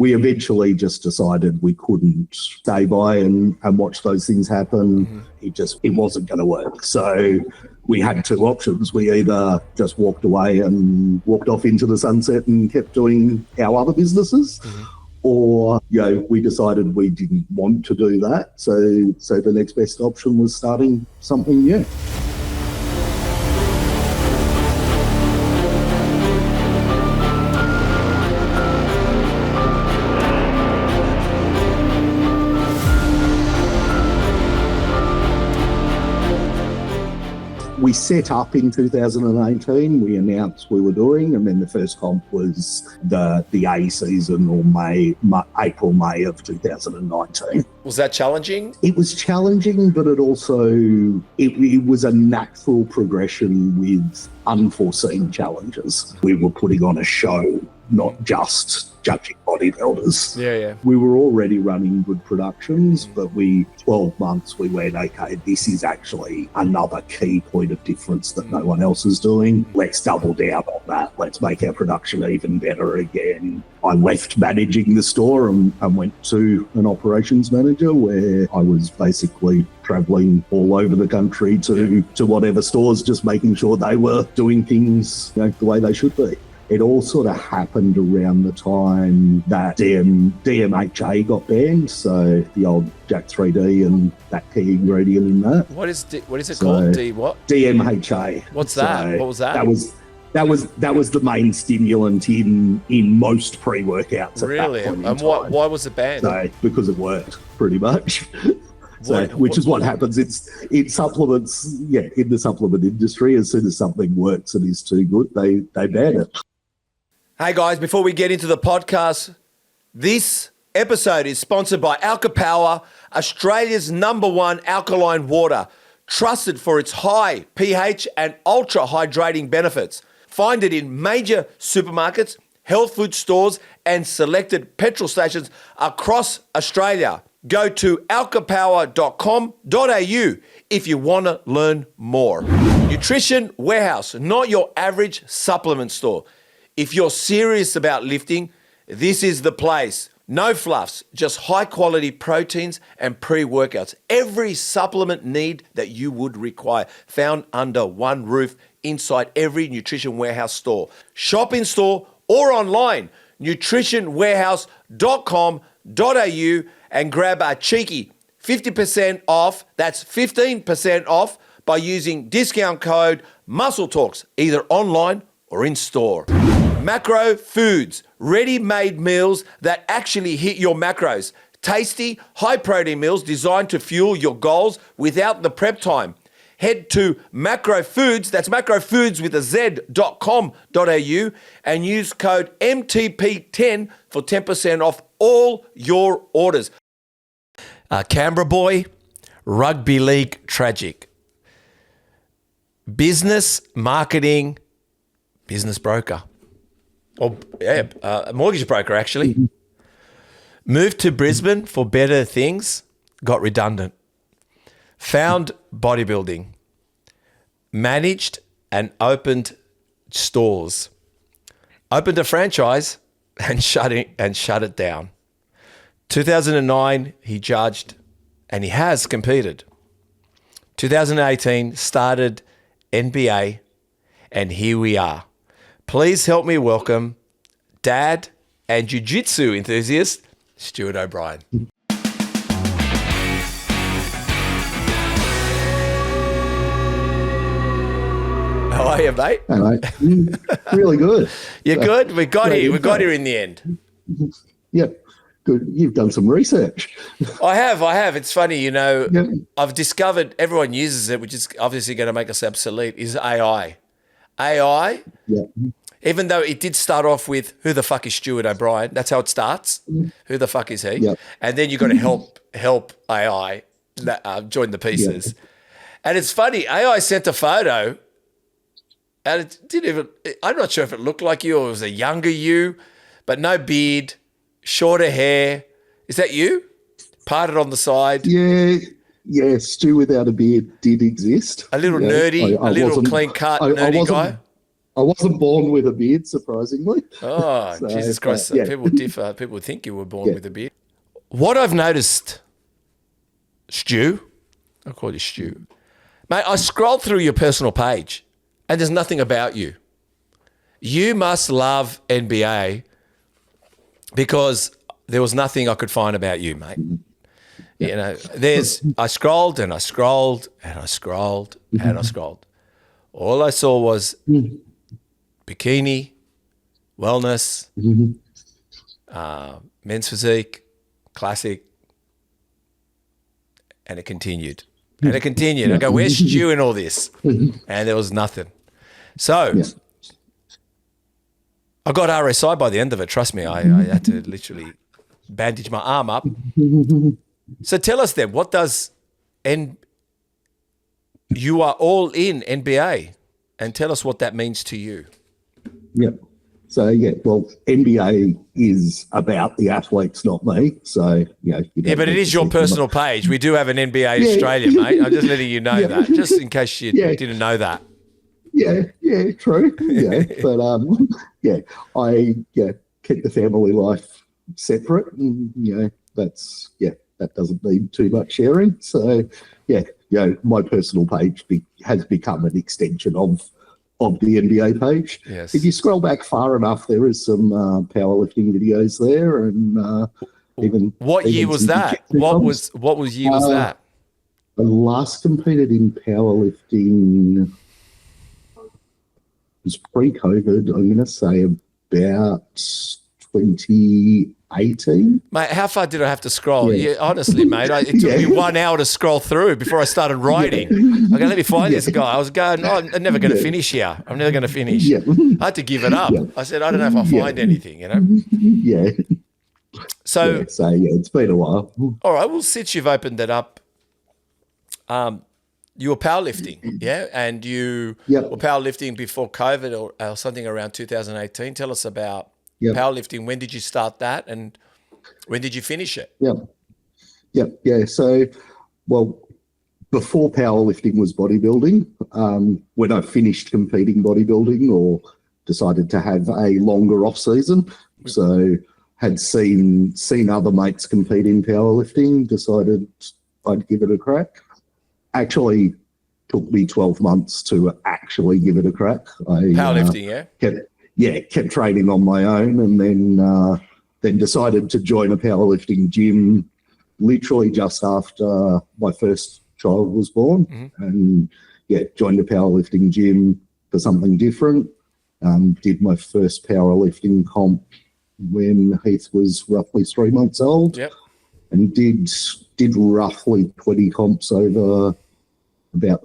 we eventually just decided we couldn't stay by and watch those things happen. It wasn't going to work. So we had two options. We either just walked away and walked off into the sunset and kept doing our other businesses, or we decided we didn't want to do that. So the next best option was starting something new. We set up in 2018, we announced we were doing, and then the first comp was the A season, or April, May of 2019. Was that challenging? It was challenging, but it was a natural progression with unforeseen challenges. We were putting on a show, not just judging bodybuilders. Yeah. We were already running good productions, but 12 months, we went, okay, this is actually another key point of difference that no one else is doing. Let's double down on that. Let's make our production even better again. I left managing the store and went to an operations manager, where I was basically traveling all over the country to whatever stores, just making sure they were doing things the way they should be. It all sort of happened around the time that DMHA got banned, so the old Jack 3D and that key ingredient in that. What is it called? What? DMHA. What's that? What was that? That was the main stimulant in most pre-workouts. Really? At that point and why was it banned? So, because it worked, pretty much. Which is what happens. In supplements, in the supplement industry, as soon as something works and is too good, they ban it. Hey guys, before we get into the podcast, this episode is sponsored by Alka Power, Australia's #1 alkaline water, trusted for its high pH and ultra hydrating benefits. Find it in major supermarkets, health food stores, and selected petrol stations across Australia. Go to alkapower.com.au if you want to learn more. Nutrition Warehouse, not your average supplement store. If you're serious about lifting, this is the place. No fluffs, just high quality proteins and pre-workouts. Every supplement need that you would require, found under one roof inside every Nutrition Warehouse store. Shop in store or online, nutritionwarehouse.com.au, and grab a cheeky 50% off, that's 15% off, by using discount code MUSCLETALKS, either online or in store. Macro Foods, ready-made meals that actually hit your macros. Tasty, high-protein meals designed to fuel your goals without the prep time. Head to Macro Foods, that's macrofoods with a Z.com.au, and use code MTP10 for 10% off all your orders. Canberra boy, rugby league tragic. Business, marketing, business broker. A mortgage broker, actually. Moved to Brisbane for better things, got redundant. Found bodybuilding. Managed and opened stores. Opened a franchise and shut it down. 2009, he judged, and he has competed. 2018, started NBA, and here we are. Please help me welcome dad and jiu-jitsu enthusiast, Stuart O'Brien. How are you, mate? Hello. Really good. You're good? We got here. We got here in the end. Yep. Good. You've done some research. I have. It's funny, I've discovered everyone uses it, which is obviously going to make us obsolete, is AI. AI, even though it did start off with, who the fuck is Stuart O'Brien? That's how it starts. Who the fuck is he? Yep. And then you've got to help AI join the pieces. Yep. And it's funny, AI sent a photo, and it didn't even, I'm not sure if it looked like you or it was a younger you, but no beard, shorter hair. Is that you? Parted on the side? Yeah, Stu without a beard did exist. A little nerdy, a little clean cut, nerdy guy. I wasn't born with a beard, surprisingly. Oh, So, Jesus Christ. yeah. People differ. People think you were born Yeah. with a beard. What I've noticed, Stu, I'll call you Stu. Mate, I scrolled through your personal page and there's nothing about you. You must love NBA because there was nothing I could find about you, mate. You know, I scrolled and I scrolled and I scrolled and I scrolled. All I saw was bikini, wellness, men's physique, classic, and it continued. And it continued. I go, where's Stu in all this? And there was nothing. So I got RSI by the end of it. Trust me, I had to literally bandage my arm up. So tell us then, what does you are all in NBA, and tell us what that means to you. Yep. So, well, NBA is about the athletes, not me. So, but it is your personal page. We do have an NBA Australia, mate. I'm just letting you know that, just in case you didn't know that. Yeah, true. Yeah, but I keep the family life separate, and that doesn't need too much sharing. So, my personal page has become an extension of the NBA page. Yes. If you scroll back far enough, there is some powerlifting videos there, and what year was that? What year was that? I last competed in powerlifting was pre-COVID. I'm going to say about 2018. Mate, how far did I have to scroll? Yeah, honestly, mate, it took me 1 hour to scroll through before I started writing. I go, let me find this guy. I was going, I'm never going to finish here. I'm never going to finish. I had to give it up. I said, I don't know if I'll find anything, Yeah. So, it's been a while. All right, well, since you've opened that up, you were powerlifting, and you were powerlifting before COVID or something around 2018. Tell us about powerlifting. When did you start that, and when did you finish it? So, before powerlifting was bodybuilding. When I finished competing bodybuilding or decided to have a longer off season, so had seen other mates compete in powerlifting, decided I'd give it a crack. Actually took me 12 months to actually give it a crack. Powerlifting, kept training on my own, and then decided to join a powerlifting gym literally just after my first child was born. And joined a powerlifting gym for something different. Did my first powerlifting comp when Heath was roughly 3 months old. And did roughly 20 comps over about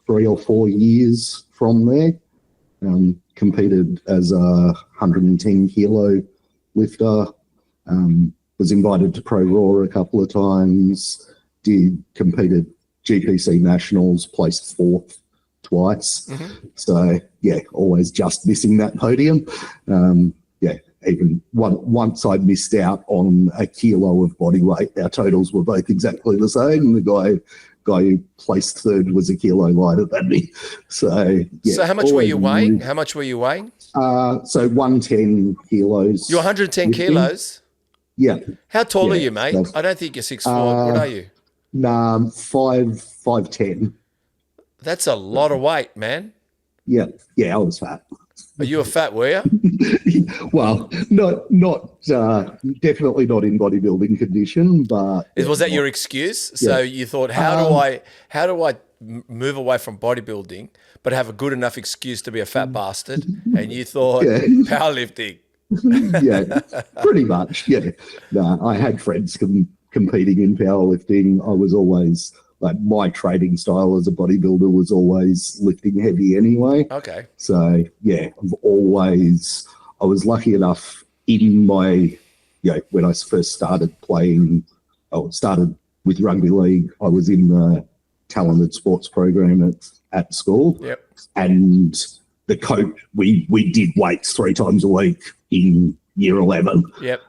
3 or 4 years from there. Competed as a 110 kilo lifter. Was invited to Pro Raw a couple of times. Competed GPC Nationals, placed 4th twice. So always just missing that podium. Even once I missed out on a kilo of body weight. Our totals were both exactly the same. The guy who placed 3rd was a kilo lighter than me. So how much were you weighing? How much were you weighing? So 110 kilos. You're 110 kilos? Yeah. How tall are you, mate? I don't think you're 6'4". What are you? 5'10". That's a lot of weight, man. Yeah, I was fat. Are you a fat warrior? Well, not definitely not in bodybuilding condition, but was that your excuse? So you thought, how do I move away from bodybuilding, but have a good enough excuse to be a fat bastard? And you thought powerlifting. Pretty much. No, I had friends competing in powerlifting. I was always my training style as a bodybuilder was always lifting heavy anyway. Okay. So I was lucky enough in my, when I first started started with rugby league, I was in the talented sports program at school. And the coach, we did weights 3 times a week in year 11.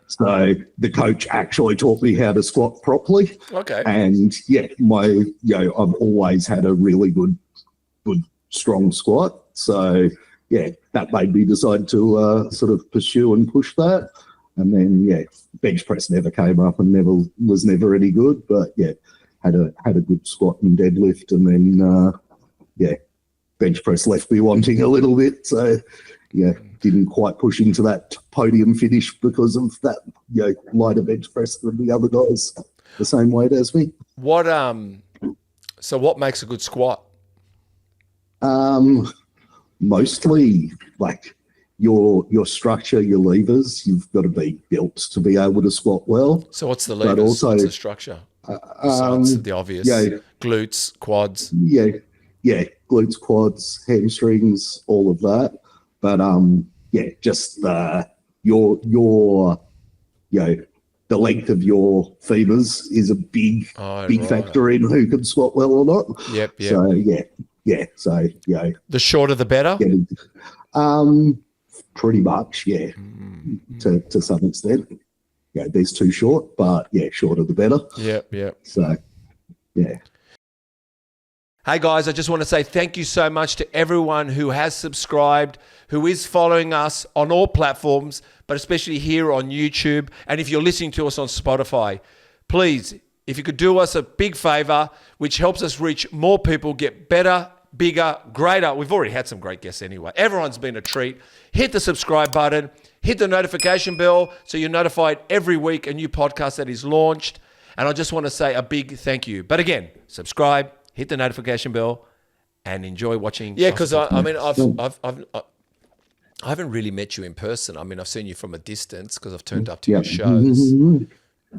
So the coach actually taught me how to squat properly. Okay. And I've always had a really good strong squat. So that made me decide to sort of pursue and push that. And then, bench press never came up and was never any good. But had a good squat and deadlift, and then bench press left me wanting a little bit. So didn't quite push into that podium finish because of that lighter bench press than the other guys the same weight as me. So what makes a good squat? Mostly like your structure, your levers. You've got to be built to be able to squat well. So what's the levers? But also, what's the structure? Besides the obvious, glutes, quads. Glutes, quads, hamstrings, all of that. But just your the length of your femurs is a big factor in who can squat well or not. Yep. So the shorter the better. Pretty much, to some extent. There's too short, but shorter the better. Yep. So, Hey guys, I just want to say thank you so much to everyone who has subscribed, who is following us on all platforms, but especially here on YouTube. And if you're listening to us on Spotify, please, if you could do us a big favor, which helps us reach more people, get better, bigger, greater. We've already had some great guests anyway. Everyone's been a treat. Hit the subscribe button, hit the notification bell so you're notified every week a new podcast that is launched. And I just want to say a big thank you. But again, subscribe, hit the notification bell, and enjoy watching. Yeah, because I haven't really met you in person. I mean, I've seen you from a distance because I've turned up to your shows.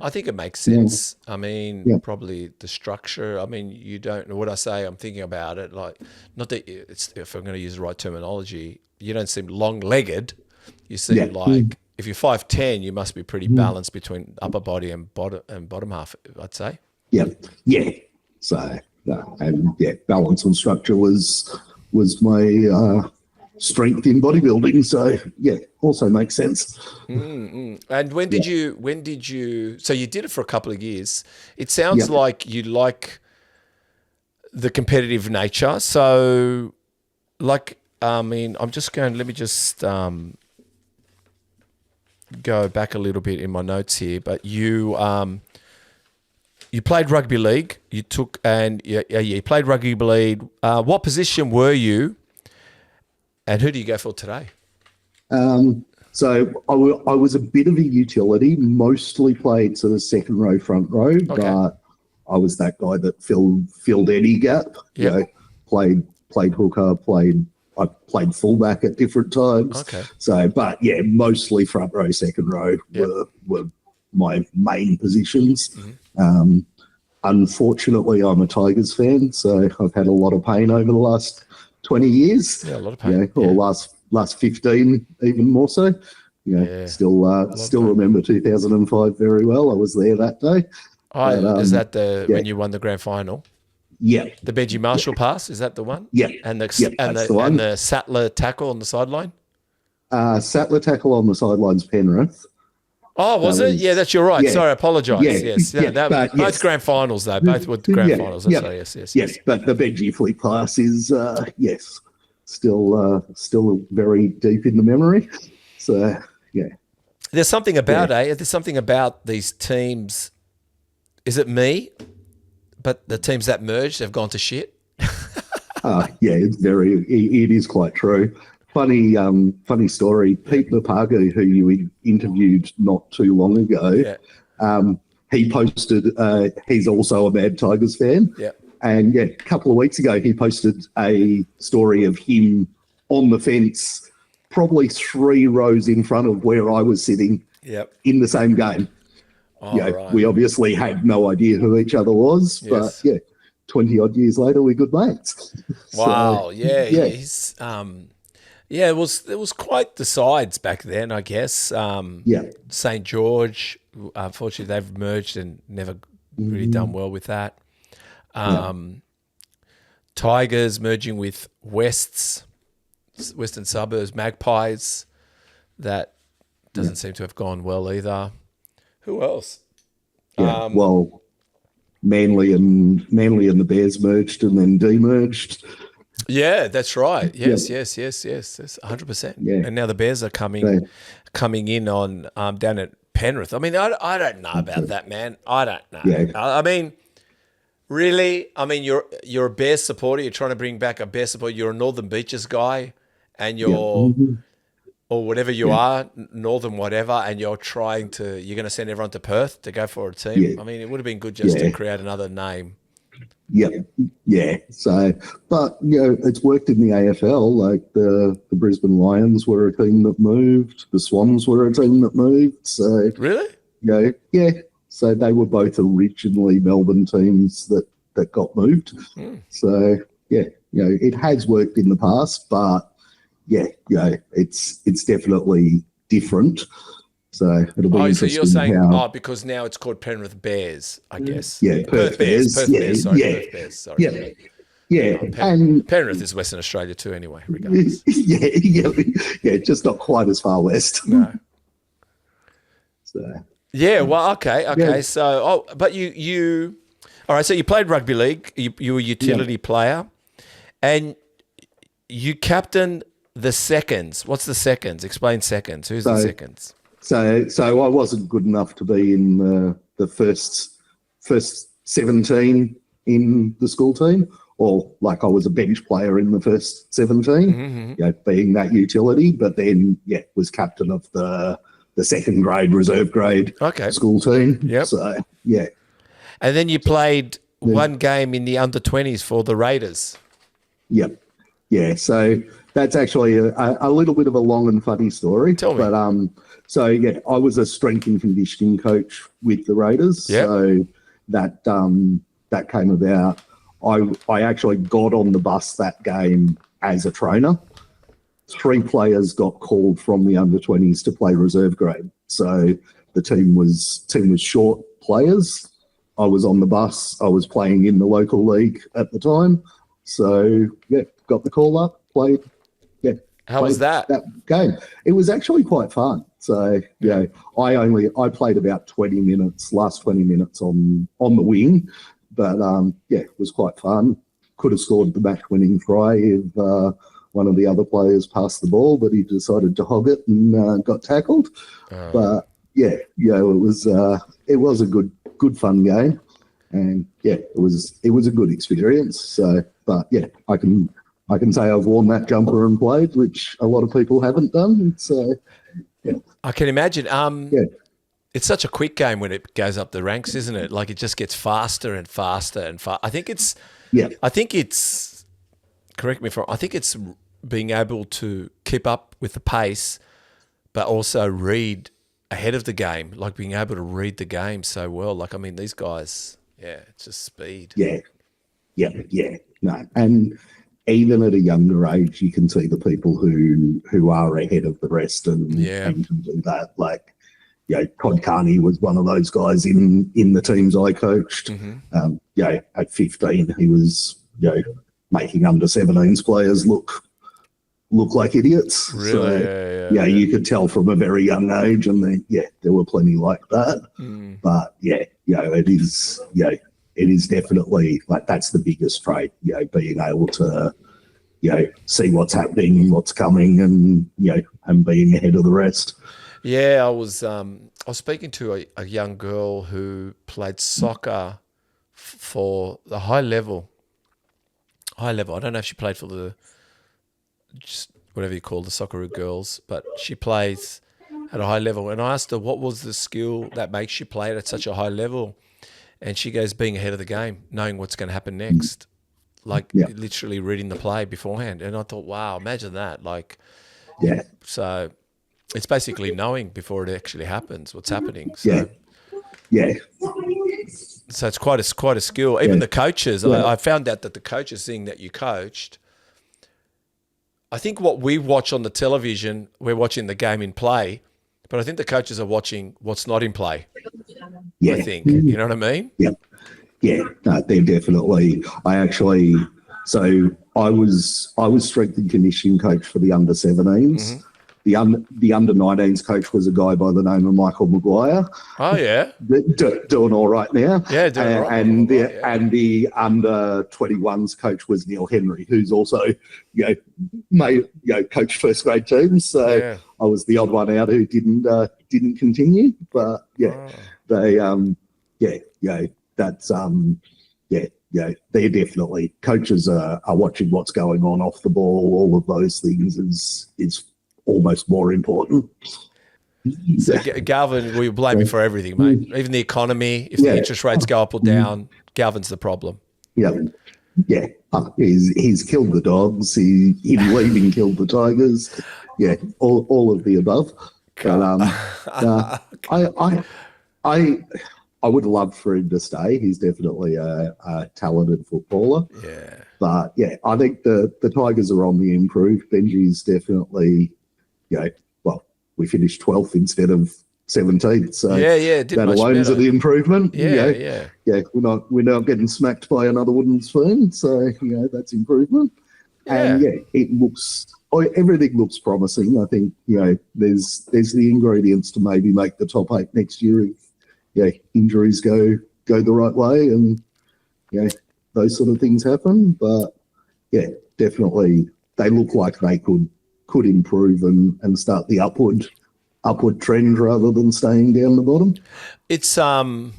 I think it makes sense. I mean, probably the structure. I mean, you don't know what I say. I'm thinking about it. Like, not that it's, if I'm going to use the right terminology, you don't seem long-legged. You seem like, if you're 5'10", you must be pretty balanced between upper body and bottom half, I'd say. Yeah. So, balance and structure was my strength in bodybuilding. So also makes sense. And when did you, so you did it for a couple of years. It sounds like you like the competitive nature. So like, I mean, let me just go back a little bit in my notes here, but you played rugby league. You played rugby league. What position were you? And who do you go for today? So I was a bit of a utility, mostly played sort of second row, front row, but I was that guy that filled any gap. Played hooker, I played fullback at different times. Okay. So, but mostly front row, second row were my main positions. Unfortunately, I'm a Tigers fan, so I've had a lot of pain over the last 20 years. Yeah, a lot of pain. Or last 15, even more so. Still remember 2005 very well. I was there that day. Is that when you won the grand final? Yeah. The Benji Marshall pass, is that the one? Yeah. And the Sattler tackle on the sideline? Sattler tackle on the sideline's Penrith. Oh, was it? Yeah, that's you're right. Sorry, I apologise. Both grand finals though. Both were grand finals. Sorry, yes. But the Benji fleet class is still very deep in the memory. So There's something about There's something about these teams. Is it me? But the teams that merged have gone to shit. It is quite true. Funny story. Pete Napagu, who you interviewed not too long ago, he posted. He's also a Mad Tigers fan. Yeah. And a couple of weeks ago, he posted a story of him on the fence, probably 3 rows in front of where I was sitting. Yep. In the same game. Right. We obviously had no idea who each other was, but 20 odd years later, we're good mates. Wow. He's it was quite the sides back then, I guess. St. George, unfortunately, they've merged and never really done well with that. Tigers merging with Western Suburbs, Magpies. That doesn't seem to have gone well either. Who else? Manly and the Bears merged and then demerged. Yeah, that's right. Yes, yes, yes, yes. That's 100%. Yeah. And now the Bears are coming in on down at Penrith. I mean, I don't know about that, man. I don't know. Yeah. I mean, really? I mean, you're a Bears supporter. You're trying to bring back a Bears supporter. You're a Northern Beaches guy, and Yeah. or whatever you are, Northern whatever, and you're going to send everyone to Perth to go for a team. Yeah. I mean, it would have been good just to create another name. Yeah, yeah. So, but it's worked in the AFL. Like the Brisbane Lions were a team that moved. The Swans were a team that moved. So, Really? yeah. So they were both originally Melbourne teams that got moved. So yeah, it has worked in the past, but yeah, it's definitely different. So it'll be interesting. So you're saying, because now it's called Penrith Bears, I guess. Yeah, Perth Bears. Perth Bears, sorry. Perth Bears, sorry. Yeah. And Penrith is Western Australia too, anyway, regardless. Yeah, just not quite as far west. No. So. Yeah, well, okay. Yeah. So, but you all right, so you played rugby league, you were a utility player, and you captained the seconds. What's the seconds? Explain seconds. Who's the seconds? So I wasn't good enough to be in the first 17 in the school team, or like I was a bench player in the first 17, being that utility, but then, was captain of the second grade, reserve grade school team. Yep. So, yeah. And then you played one game in the under-20s for the Raiders. Yep. Yeah, so that's actually a little bit of a long and funny story. Tell me. But, so, I was a strength and conditioning coach with the Raiders. Yep. So that came about. I actually got on the bus that game as a trainer. 3 players got called from the under-20s to play reserve grade. So the team was short players. I was on the bus. I was playing in the local league at the time. So, got the call up, played. How was that? That game. It was actually quite fun. So, I played about 20 minutes, last 20 minutes on the wing. But, it was quite fun. Could have scored the match-winning try if one of the other players passed the ball, but he decided to hog it and got tackled. But, it was a good fun game. And, it was a good experience. So, but, I can say I've worn that jumper and played, which a lot of people haven't done. So, I can imagine. It's such a quick game when it goes up the ranks, isn't it? Like it just gets faster and faster and faster. I think it's, correct me if I'm wrong, I think it's being able to keep up with the pace, but also read ahead of the game, like being able to read the game so well. Like, I mean, these guys, it's just speed. Yeah. No, and even at a younger age, you can see the people who are ahead of the rest and can do that. Like, Todd Carney was one of those guys in the teams I coached. At 15, he was, making under 17s players look like idiots. Really? So, you could tell from a very young age, and then, there were plenty like that. But it is definitely like that's the biggest trait, being able to, see what's happening, what's coming, and being ahead of the rest. Yeah, I was speaking to a young girl who played soccer for the high level. I don't know if she played for just whatever you call the Socceroo girls, but she plays at a high level. And I asked her what was the skill that makes you play at such a high level, and she goes, being ahead of the game, knowing what's going to happen next, literally reading the play beforehand. And I thought, wow, imagine that. Like, so. It's basically knowing before it actually happens what's happening. So, So it's quite a skill. Even the coaches, I found out that the coaches, seeing that you coached, I think what we watch on the television, we're watching the game in play, but I think the coaches are watching what's not in play. I think. You know what I mean? Yeah. No, they're definitely. I was strength and conditioning coach for the under 17s. the under 19s coach was a guy by the name of Michael Maguire. Oh yeah, doing all right now. Yeah, doing all right. And the under 21s coach was Neil Henry, who's also coached first grade teams. So Yeah. I was the odd one out who didn't continue. But they they're definitely, coaches are watching what's going on off the ball. All of those things is almost more important. So Galvin, we blame him for everything, mate. Even the economy. If the interest rates go up or down, Galvin's the problem. Yeah. He's killed the dogs. Him leaving killed the tigers. Yeah, all of the above. But I would love for him to stay. He's definitely a talented footballer. Yeah. But I think the Tigers are on the improve. Benji's definitely, we finished 12th instead of 17th. So that alone is the improvement. Yeah. We're not getting smacked by another wooden spoon. So that's improvement. Yeah. And everything looks promising. I think there's the ingredients to maybe make the top 8 next year if injuries go the right way and those sort of things happen. But definitely they look like they could improve and start the upward trend rather than staying down the bottom. It's was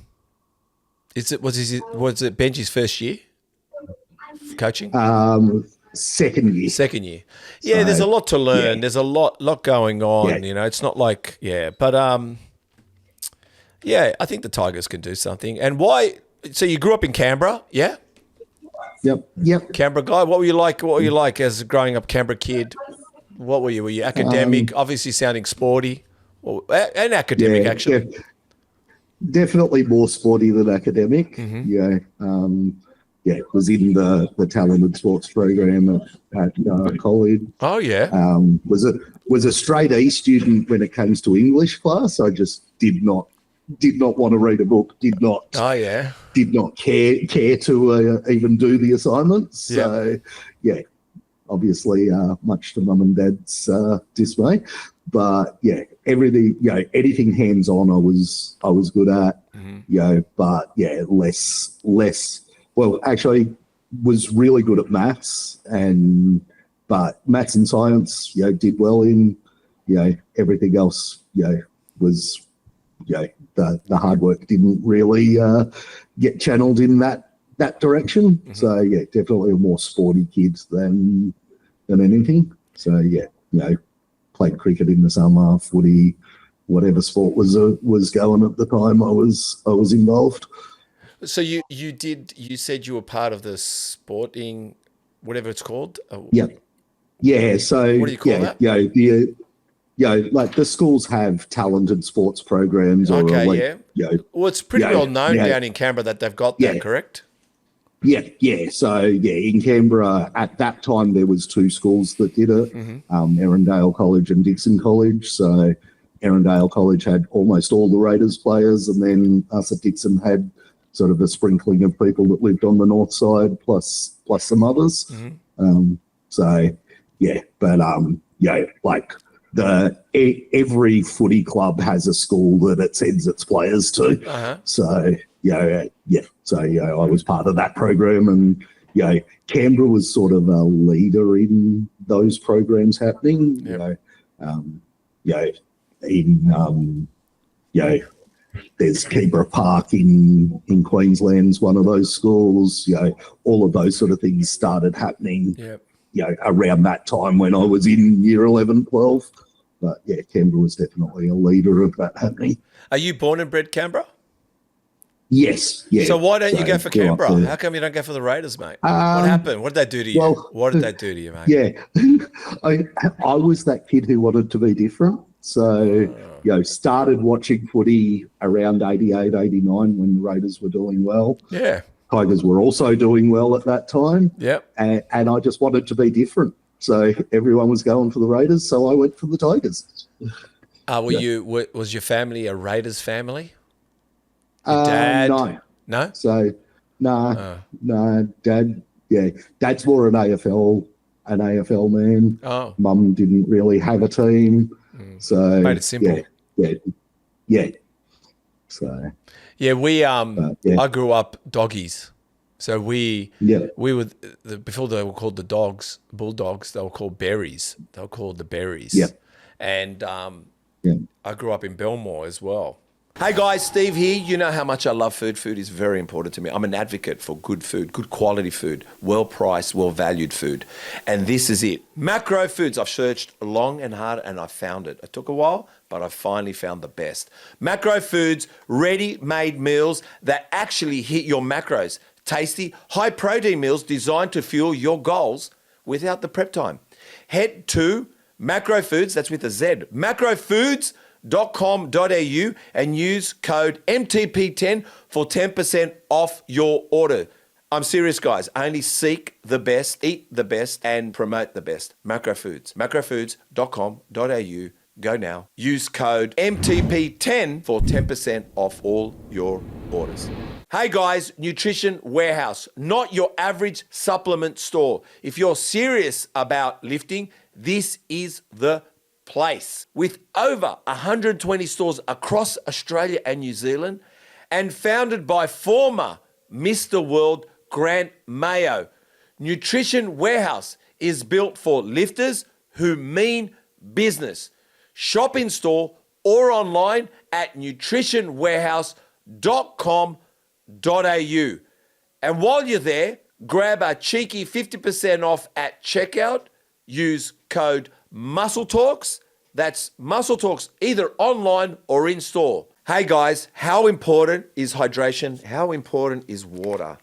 it Benji's first year coaching? Second year. Yeah, So, there's a lot to learn. There's a lot going on. It's not like but I think the Tigers can do something. And why? So you grew up in Canberra, yeah? Yep. Canberra guy. What were you like as a growing up Canberra kid? What were you? Were you academic? Obviously sounding sporty, and academic actually. Definitely more sporty than academic. Mm-hmm. Was in the talented sports program at college. Oh yeah. Was a straight A student when it comes to English class. I just did not want to read a book. Did not care to even do the assignments. So obviously much to mum and dad's dismay. But everything, anything hands on, I was good at. Mm-hmm. But less. Well, actually, was really good at maths, but maths and science, did well in. Everything else, was, the hard work didn't really get channeled in that direction. Mm-hmm. So definitely a more sporty kid than anything. So played cricket in the summer, footy, whatever sport was going at the time. I was involved. So you said you were part of the sporting, whatever it's called. Yeah. So what do you call that? Like the schools have talented sports programs. Well, it's pretty well known down in Canberra that they've got that, correct? Yeah. So in Canberra at that time there was 2 schools that did it, Erindale College and Dixon College. So Erindale College had almost all the Raiders players, and then us at Dixon had sort of a sprinkling of people that lived on the north side, plus some others. Mm-hmm. Like every footy club has a school that it sends its players to. Uh-huh. So I was part of that program, and Canberra was sort of a leader in those programs happening. There's Canberra Park in Queensland's one of those schools. All of those sort of things started happening. Around that time when I was in year 11, 12. But Canberra was definitely a leader of that happening. Are you born and bred Canberra? Yes. Yeah. So why don't you go for Canberra? How come you don't go for the Raiders, mate? What happened? What did they do to you? What did they do to you, mate? Yeah, I was that kid who wanted to be different. So, started watching footy around 88, 89 when the Raiders were doing well. Yeah. Tigers were also doing well at that time. Yep. And I just wanted to be different. So everyone was going for the Raiders, so I went for the Tigers. Was your family a Raiders family? Your dad? No. So, no, Dad, Dad's more an AFL an AFL man. Oh. Mum didn't really have a team. So Made it simple. Yeah. So yeah, we yeah. I grew up doggies. So we were before they were called the dogs, bulldogs. They were called berries. They were called the berries. Yeah. And I grew up in Belmore as well. Hey guys, Steve here. You know how much I love food. Food is very important to me. I'm an advocate for good food, good quality food, well-priced, well-valued food. And this is it. Macro Foods. I've searched long and hard and I found it. It took a while, but I finally found the best. Macro Foods, ready-made meals that actually hit your macros. Tasty, high-protein meals designed to fuel your goals without the prep time. Head to Macro Foods, that's with a Z, macrofoods.com.au and use code MTP10 for 10% off your order. I'm serious, guys. I only seek the best, eat the best, and promote the best. Macro Foods, macrofoods.com.au. Go now. Use code MTP10 for 10% off all your orders. Hey guys, Nutrition Warehouse, not your average supplement store. If you're serious about lifting, this is the place. With over 120 stores across Australia and New Zealand, and founded by former Mr. World Grant Mayo, Nutrition Warehouse is built for lifters who mean business. Shop in store or online at nutritionwarehouse.com.au. And while you're there, grab a cheeky 50% off at checkout. Use code MUSCLETALKS. That's Muscle Talks either online or in store. Hey guys, how important is hydration? How important is water?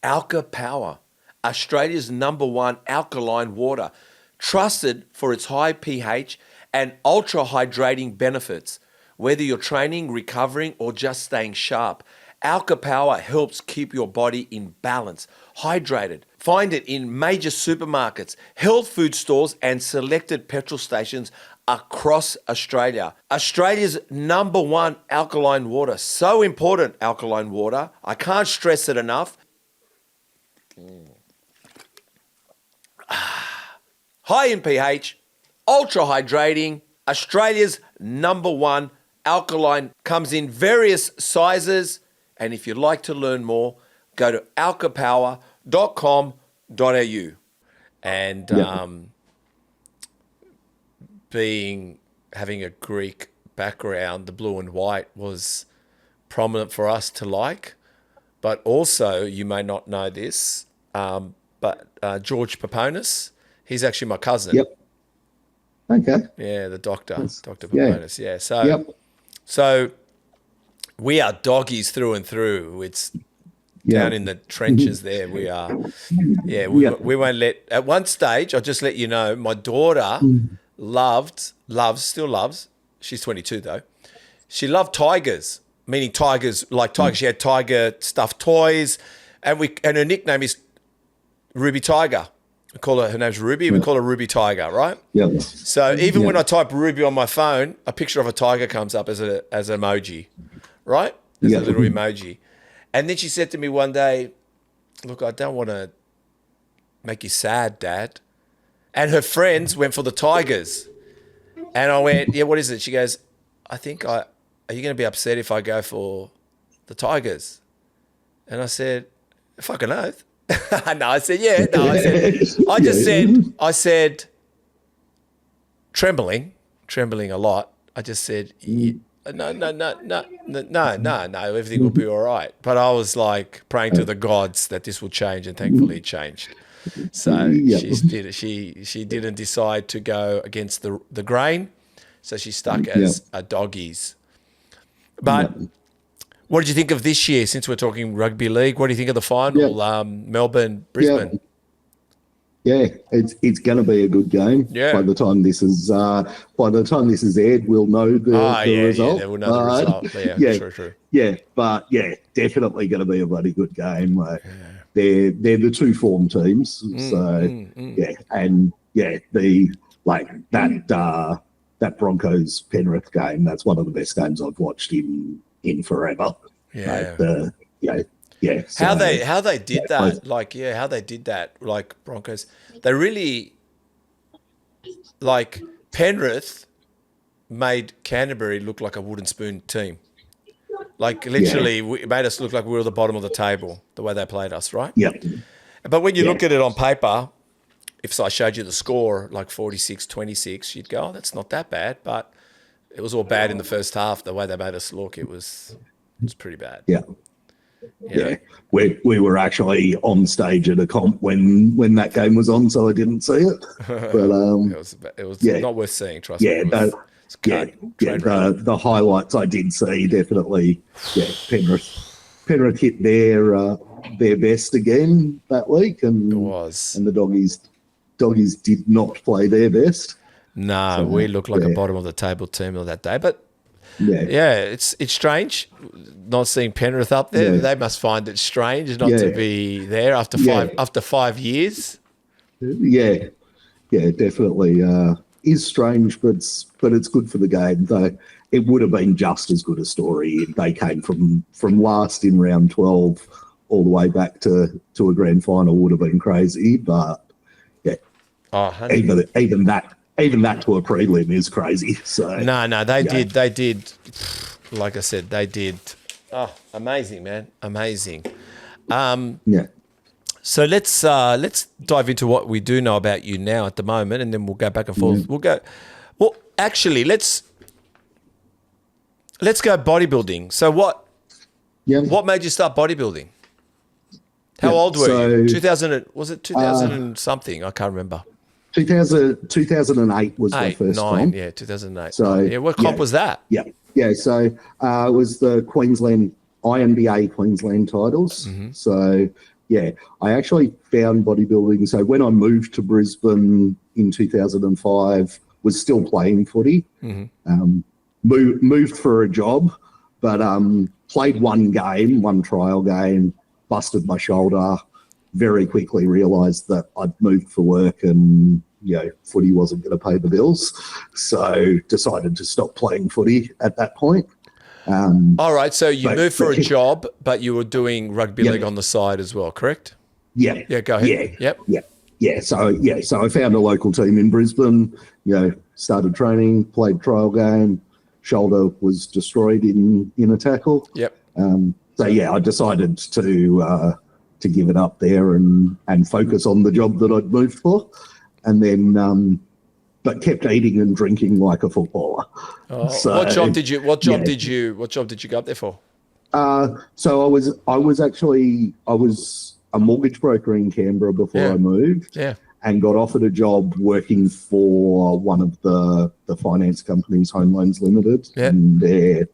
Alka Power, Australia's #1 alkaline water, trusted for its high pH and ultra hydrating benefits. Whether you're training, recovering, or just staying sharp, Alka Power helps keep your body in balance, hydrated. Find it in major supermarkets, health food stores, and selected petrol stations across Australia. Australia's #1 alkaline water. So important, alkaline water. I can't stress it enough. High in pH, ultra hydrating. Australia's #1 alkaline, comes in various sizes. And if you'd like to learn more, go to alkapower.com.au. And having a Greek background, the blue and white was prominent for us to like. But also, you may not know this, but George Paponis, he's actually my cousin. Yep. Okay. Yeah, the doctor, That's, Dr. Paponis. Yeah. So we are doggies through and through. It's down in the trenches there. We are. Yeah, we won't let, at one stage, I'll just let you know, my daughter still loves, she's 22 though, she loved tigers, meaning tigers, like tigers. She had tiger stuffed toys, and her nickname is Ruby Tiger. We call her name's Ruby. We call her Ruby Tiger, right? Yeah. So even when I type Ruby on my phone, a picture of a tiger comes up as an emoji, right? As a little emoji. And then she said to me one day, "Look, I don't want to make you sad, Dad." And her friends went for the tigers. And I went, "Yeah, what is it?" She goes, are you going to be upset if I go for the tigers? And I said, fucking oath. No, I said, yeah. No, I said, trembling a lot. I just said, no, everything will be all right. But I was like praying to the gods that this will change, and thankfully it changed. So she didn't decide to go against the grain, so she stuck as a doggies. But what did you think of this year, since we're talking rugby league? What do you think of the final, Melbourne, Brisbane? Yeah, it's going to be a good game. Yeah. By the time this is aired, we'll know the result. Yeah, we'll know the result. True. Yeah, but definitely going to be a bloody good game. They're the two form teams, that Broncos Penrith game. That's one of the best games I've watched in forever. Yeah. Yeah. So, How they did both- that, how they did that, like Broncos, they really, like Penrith made Canterbury look like a wooden spoon team. Like literally, it made us look like we were at the bottom of the table, the way they played us, right? yeah. But when you Yeah. look at it on paper, if I showed you the score, like 46-26, you'd go, oh, that's not that bad. But it was all bad in the first half, the way they made us look. It was pretty bad. Yeah. You know? Yeah, we were actually on stage at a comp when that game was on, so I didn't see it. But It was yeah. not worth seeing. Trust me. It yeah, was, the highlights I did see definitely. Yeah, Penrith hit their best again that week, and It was. and the doggies did not play their best. No, So, we looked like a yeah. bottom of the table team on that day. But Yeah, yeah, it's strange not seeing Penrith up there. Yeah. They must find it strange not to Yeah. be there after Yeah. 5 years. yeah, definitely is strange, but it's good for the game. Though it would have been just as good a story if they came from last in round 12 all the way back to a grand final. Would have been crazy, but yeah, Oh, even that to a prelim is crazy. So no, they did. Like I said, they did. Oh, amazing, man, amazing. yeah, So let's dive into what we do know about you now at the moment, and then we'll go back and forth. Well, actually, let's go bodybuilding. So what made you start bodybuilding? How old were you? 2000, was it 2000 and something? I can't remember. 2008 was my first comp. Yeah, 2008. So, yeah, what comp was that? Yeah. So it was the Queensland INBA Queensland titles. Mm-hmm. So yeah, I actually found bodybuilding. So when I moved to Brisbane in 2005, was still playing footy. Mm-hmm. Moved for a job, but played one trial game, busted my shoulder. Very quickly realised that I'd moved for work and, footy wasn't going to pay the bills. So decided to stop playing footy at that point. All right, so you moved for a job, but you were doing rugby league on the side as well, correct? Yeah. Yeah, go ahead. Yeah. So I found a local team in Brisbane, started training, played trial game, shoulder was destroyed in a tackle. Yep. So I decided to give it up there and focus on the job that I'd moved for, and then but kept eating and drinking like a footballer. Oh, So, what job did you go up there for? So I was a mortgage broker in Canberra before I moved. Yeah. And got offered a job working for one of the finance companies, Home Loans Limited, in their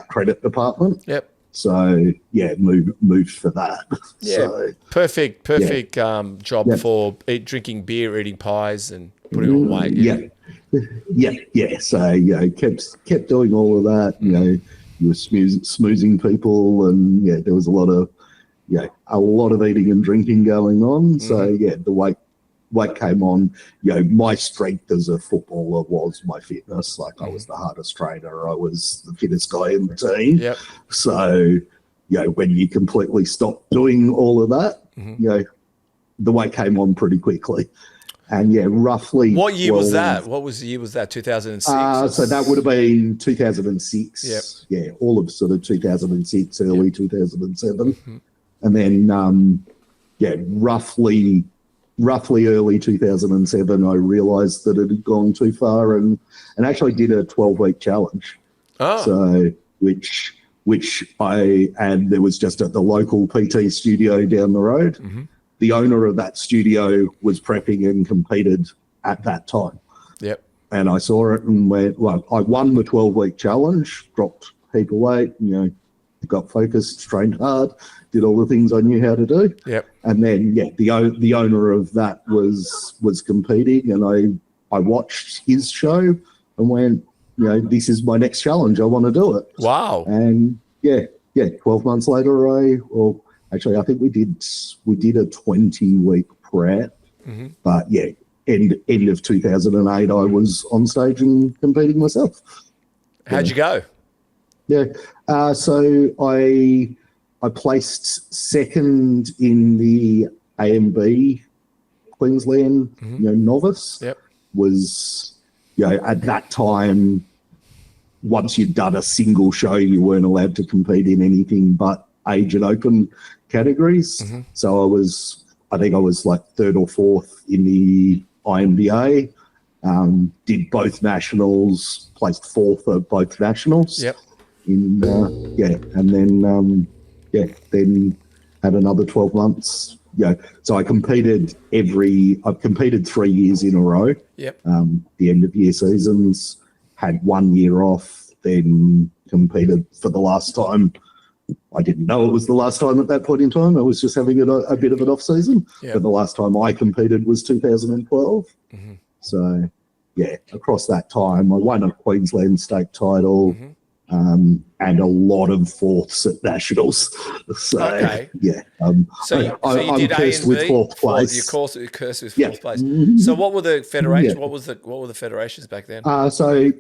credit department. Yep. So moved for that. Yeah, So, perfect job for drinking beer, eating pies, and putting on weight. Yeah. So kept doing all of that. You were smoozing people, and there was a lot of eating and drinking going on. So the weight came on. My strength as a footballer was my fitness. I was the hardest trainer. I was the fittest guy in the team. Yep. So, when you completely stop doing all of that, the weight came on pretty quickly. And roughly. What year was that? What was the year was that? 2006? So that would have been 2006. Yep. Yeah, all of sort of 2006, early 2007. And then, roughly early 2007, I realised that it had gone too far and actually did a 12-week challenge. Oh. So there was just at the local PT studio down the road. Mm-hmm. The owner of that studio was prepping and competed at that time. Yep. And I saw it and went, I won the 12-week challenge, dropped a heap of weight, got focused, trained hard, did all the things I knew how to do. Yep. And then, the owner of that was competing, and I watched his show and went, this is my next challenge. I want to do it. Wow. And 12 months later, I think we did a 20-week prep. Mm-hmm. But end of 2008, I was on stage and competing myself. How'd you go? Yeah. So I placed second in the AMB Queensland, novice. Yep. Was, at that time, once you'd done a single show, you weren't allowed to compete in anything but age and open categories. So I think I was like third or fourth in the IMBA. Did both nationals, placed fourth at both nationals. Yep. And then had another 12 months. So I've competed 3 years in a row. Yep. The end of year seasons, had 1 year off, then competed for the last time. I didn't know it was the last time at that point in time. I was just having a bit of an off season. Yep. But the last time I competed was 2012. So, across that time, I won a Queensland state title. And a lot of fourths at nationals. So, So you I'm did cursed A&B with fourth place. You're cursed with fourth place. So what were the federations? What were the federations back then? So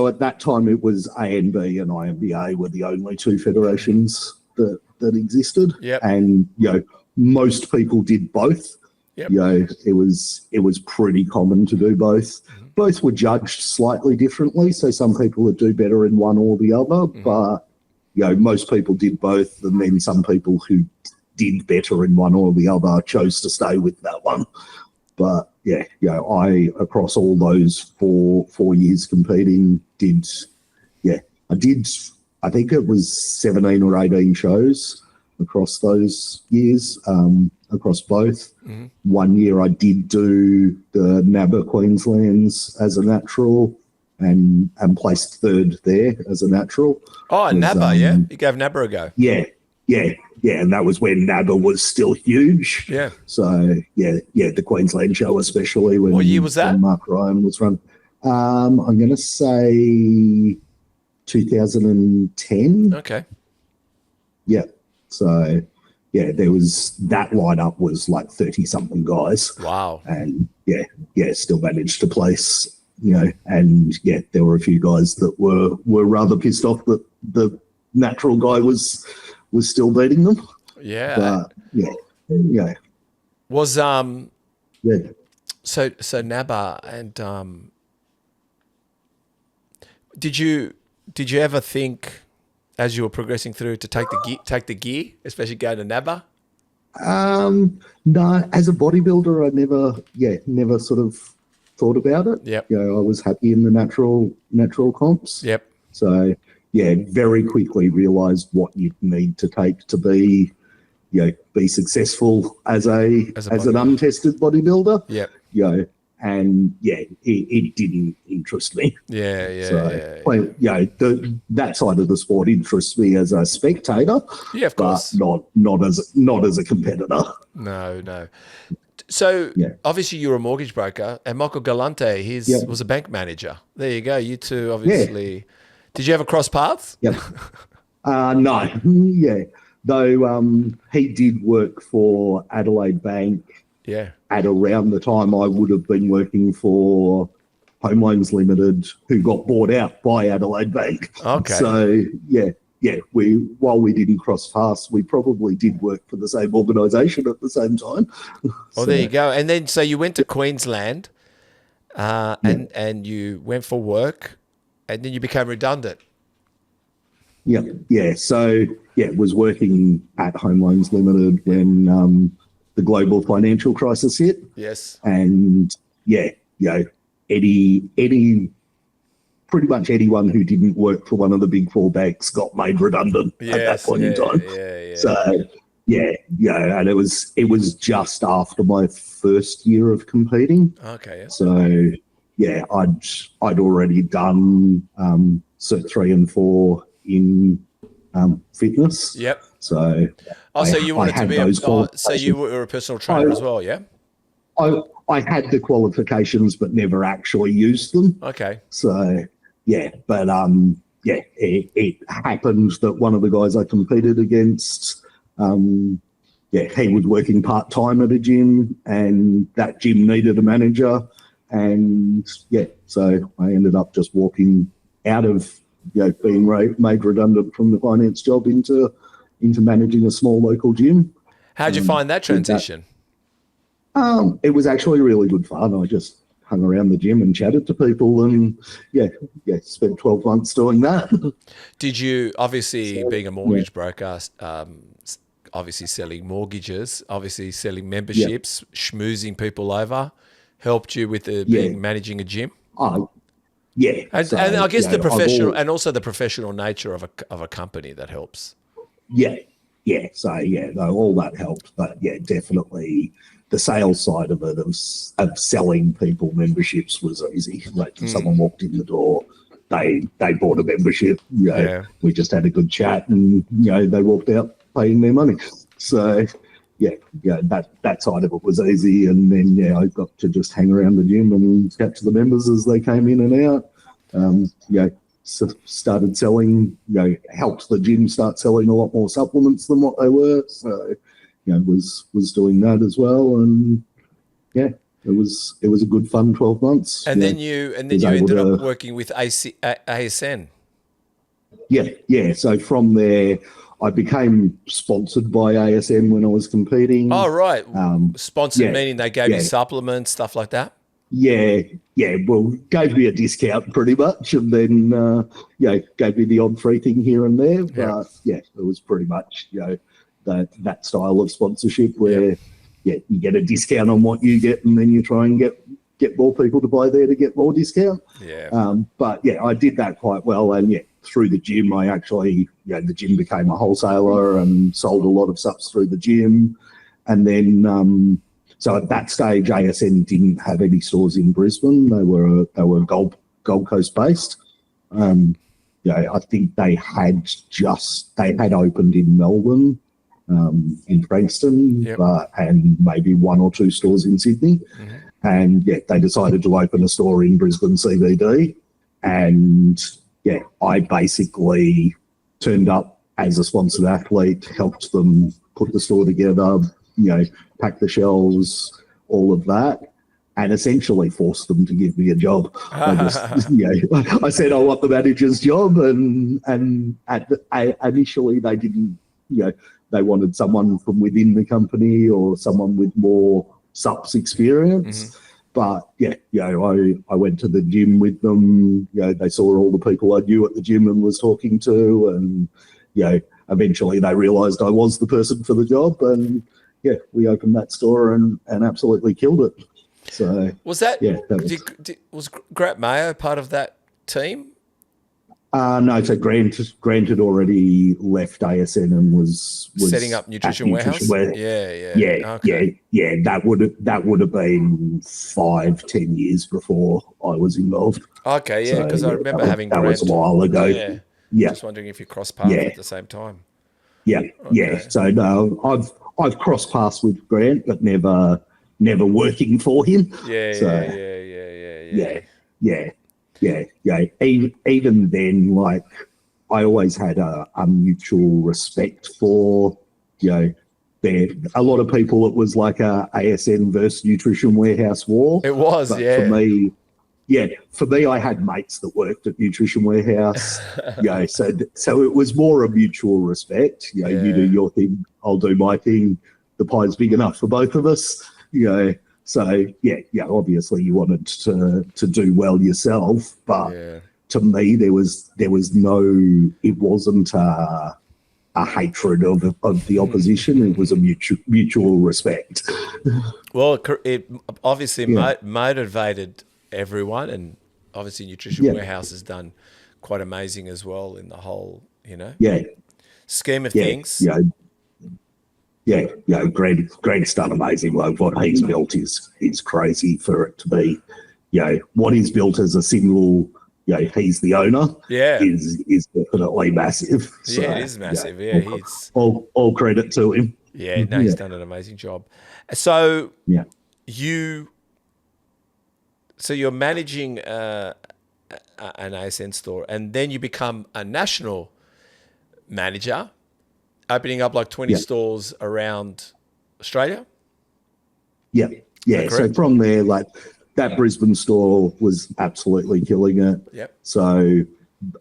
at that time it was ANB and IMBA were the only two federations that existed. Yep. And most people did both. Yep. It was pretty common to do both. Both were judged slightly differently, so some people would do better in one or the other, but most people did both, and then some people who did better in one or the other chose to stay with that one. But I across all those four years competing I think it was 17 or 18 shows across those years, across both. 1 year I did do the NABA Queenslands as a natural and placed third there as a natural. Oh, NABA, you gave NABA a go. Yeah, and that was when NABA was still huge. Yeah. So, the Queensland show especially. When, what year was that? When Mark Ryan was run. I'm going to say 2010. Okay. Yeah. So, there was that lineup was like 30-something guys. Wow. And still managed to place, and there were a few guys that were rather pissed off that the natural guy was still beating them. Yeah. But, Was so NABA and did you ever think, as you were progressing through, to take the gear, especially going to NABA? No, as a bodybuilder, I never sort of thought about it. Yep. I was happy in the natural comps. Yep. So very quickly realised what you'd need to take to be successful as an untested bodybuilder. Yep. And it didn't interest me. That side of the sport interests me as a spectator. Yeah, of course. But not as a competitor. No. So obviously you're a mortgage broker, and Michael Galante, was a bank manager. There you go. You two obviously. Yeah. Did you ever cross paths? Yep. No. Yeah. Though he did work for Adelaide Bank. Yeah. At around the time I would have been working for Home Loans Limited, who got bought out by Adelaide Bank. Okay. So while we didn't cross paths, we probably did work for the same organisation at the same time. Oh, there you go. And then so you went to Queensland, and you went for work, and then you became redundant. Yeah. So was working at Home Loans Limited when the global financial crisis hit. Yes. And Eddie, pretty much anyone who didn't work for one of the big four banks got made redundant at that point in time. Yeah. So and it was just after my first year of competing. Okay. Yeah. So I'd already done Cert 3 and 4 in fitness. Yep. So so you wanted to be so you were a personal trainer as well, yeah? I had the qualifications but never actually used them. Okay. So but it happened that one of the guys I competed against, he was working part-time at a gym, and that gym needed a manager, and so I ended up just walking out of being made redundant from the finance job into into managing a small local gym. How'd you find that transition? It was actually really good fun. I just hung around the gym and chatted to people, and spent 12 months doing that. Did you, obviously being a mortgage broker, obviously selling mortgages, obviously selling memberships, schmoozing people over, helped you with managing a gym? Yeah. And I guess the professional and also the professional nature of a company that helps. Yeah. So all that helped, but definitely the sales side of it of selling people memberships was easy. Like if someone walked in the door, they bought a membership. We just had a good chat, and they walked out paying their money. So that side of it was easy, and then I got to just hang around the gym and chat to the members as they came in and out. Started selling, helped the gym start selling a lot more supplements than what they were. So, was doing that as well, and it was a good fun 12 months. And then you ended up working with ASN. Yeah. So from there, I became sponsored by ASN when I was competing. Oh, right. Sponsored meaning they gave you supplements, stuff like that? Yeah. Well, gave me a discount pretty much, and then gave me the odd free thing here and there. But it was pretty much that style of sponsorship where you get a discount on what you get, and then you try and get more people to buy there to get more discount. But I did that quite well, and through the gym, I actually the gym became a wholesaler and sold a lot of subs through the gym, and then. So at that stage, ASN didn't have any stores in Brisbane. They were Gold Coast based. I think they had opened in Melbourne, in Frankston, and maybe one or two stores in Sydney. And they decided to open a store in Brisbane CBD. And I basically turned up as a sponsored athlete, helped them put the store together, pack the shelves, all of that, and essentially forced them to give me a job. I said I want the manager's job, and initially they didn't. They wanted someone from within the company or someone with more subs experience. But I went to the gym with them. They saw all the people I knew at the gym and was talking to, and eventually they realised I was the person for the job, and we opened that store and absolutely killed it. So was that? Was Grant Mayo part of that team? No, so Grant had already left ASN and was setting up Nutrition Warehouse. Okay. That would have been 5-10 years before I was involved. Okay, because I remember having Grant. That was a while ago. Just wondering if you crossed paths at the same time. So no, I've crossed paths with Grant, but never working for him. Even then, like I always had a mutual respect for, there a lot of people. It was like a ASN versus Nutrition Warehouse war. It was, but for me, I had mates that worked at Nutrition Warehouse. So it was more a mutual respect. You do your thing, I'll do my thing. The pie's big enough for both of us. So obviously you wanted to do well yourself, but to me there was no. It wasn't a hatred of the opposition. It was a mutual respect. Well, it obviously motivated everyone, and obviously Nutrition Warehouse has done quite amazing as well in the whole scheme of things. Grant's done amazing. Like what he's built is crazy for it to be. What he's built as a single. He's the owner. Is definitely massive. So, it is massive. He's all credit to him. He's done an amazing job. So you're managing an ASN store, and then you become a national manager, opening up like 20 stores around Australia? So from there, like that Brisbane store was absolutely killing it. So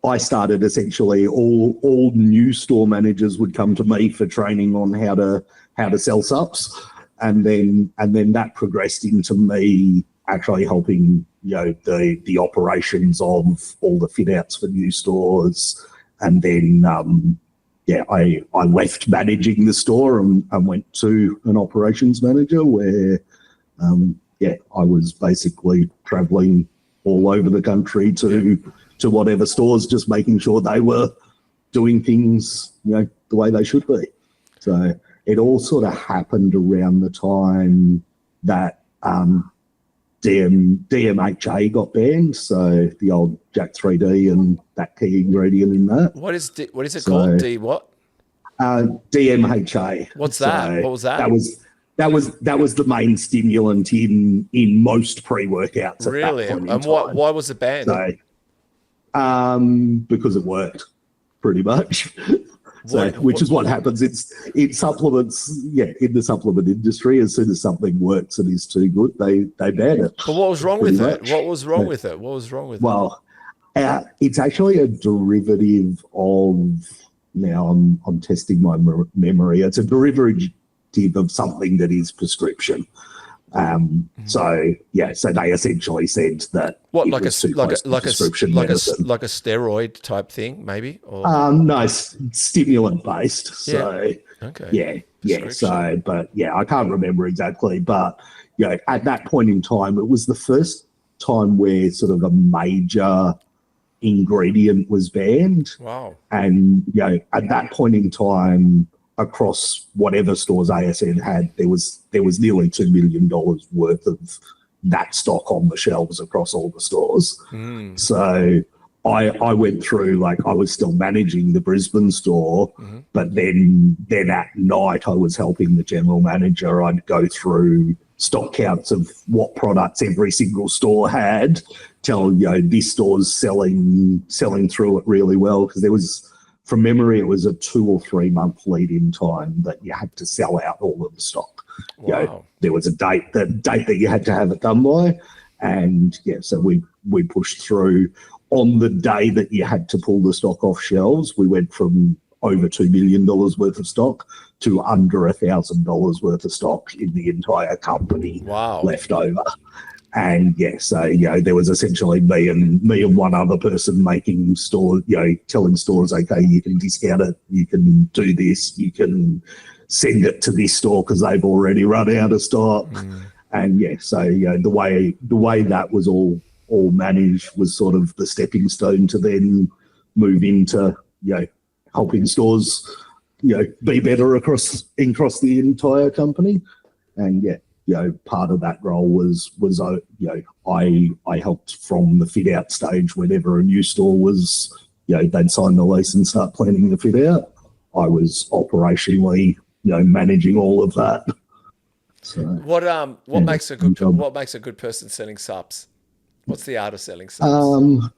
I started essentially all new store managers would come to me for training on how to sell subs, and then that progressed into me actually helping the operations of all the fit outs for new stores, and then I left managing the store and went to an operations manager where I was basically traveling all over the country to whatever stores, just making sure they were doing things, the way they should be. So it all sort of happened around the time that DMHA got banned. So the old Jack 3D and that key ingredient in that. What is it called? D what? DMHA. What's that? What was that? That was the main stimulant in most pre-workouts. Really? At that point and why was it banned? So, because it worked, pretty much. Which is what happens. In supplements, in the supplement industry, as soon as something works and is too good, they ban it. But what was wrong with it? What was wrong with it? What was wrong with it? Well, it's actually a derivative of. Now I'm testing my memory. It's a derivative of something that is prescription. So they essentially said that like a steroid type thing, maybe. Or? No, stimulant based. So okay. So, but I can't remember exactly. But at that point in time, it was the first time where sort of a major ingredient was banned. Wow. And at that point in time, across whatever stores ASN had, there was nearly $2 million worth of that stock on the shelves across all the stores. So I went through, I was still managing the Brisbane store, but then at night I was helping the general manager. I'd go through stock counts of what products every single store had, tell this store's selling through it really well, because there was, from memory, it was a 2 or 3 month lead in time that you had to sell out all of the stock. Wow. There was a date that you had to have it done by, and so we pushed through. On the day that you had to pull the stock off shelves, we went from over $2 million worth of stock to under $1,000 worth of stock in the entire company. Wow. Left over. And so there was essentially me and one other person making store, telling stores, okay, you can discount it, you can do this, you can send it to this store because they've already run out of stock. And the way that was all managed was sort of the stepping stone to then move into helping stores be better across the entire company. And part of that role was I helped from the fit out stage. Whenever a new store was they'd sign the lease and start planning the fit out, I was operationally managing all of that. So what makes a good person selling subs? What's the art of selling subs?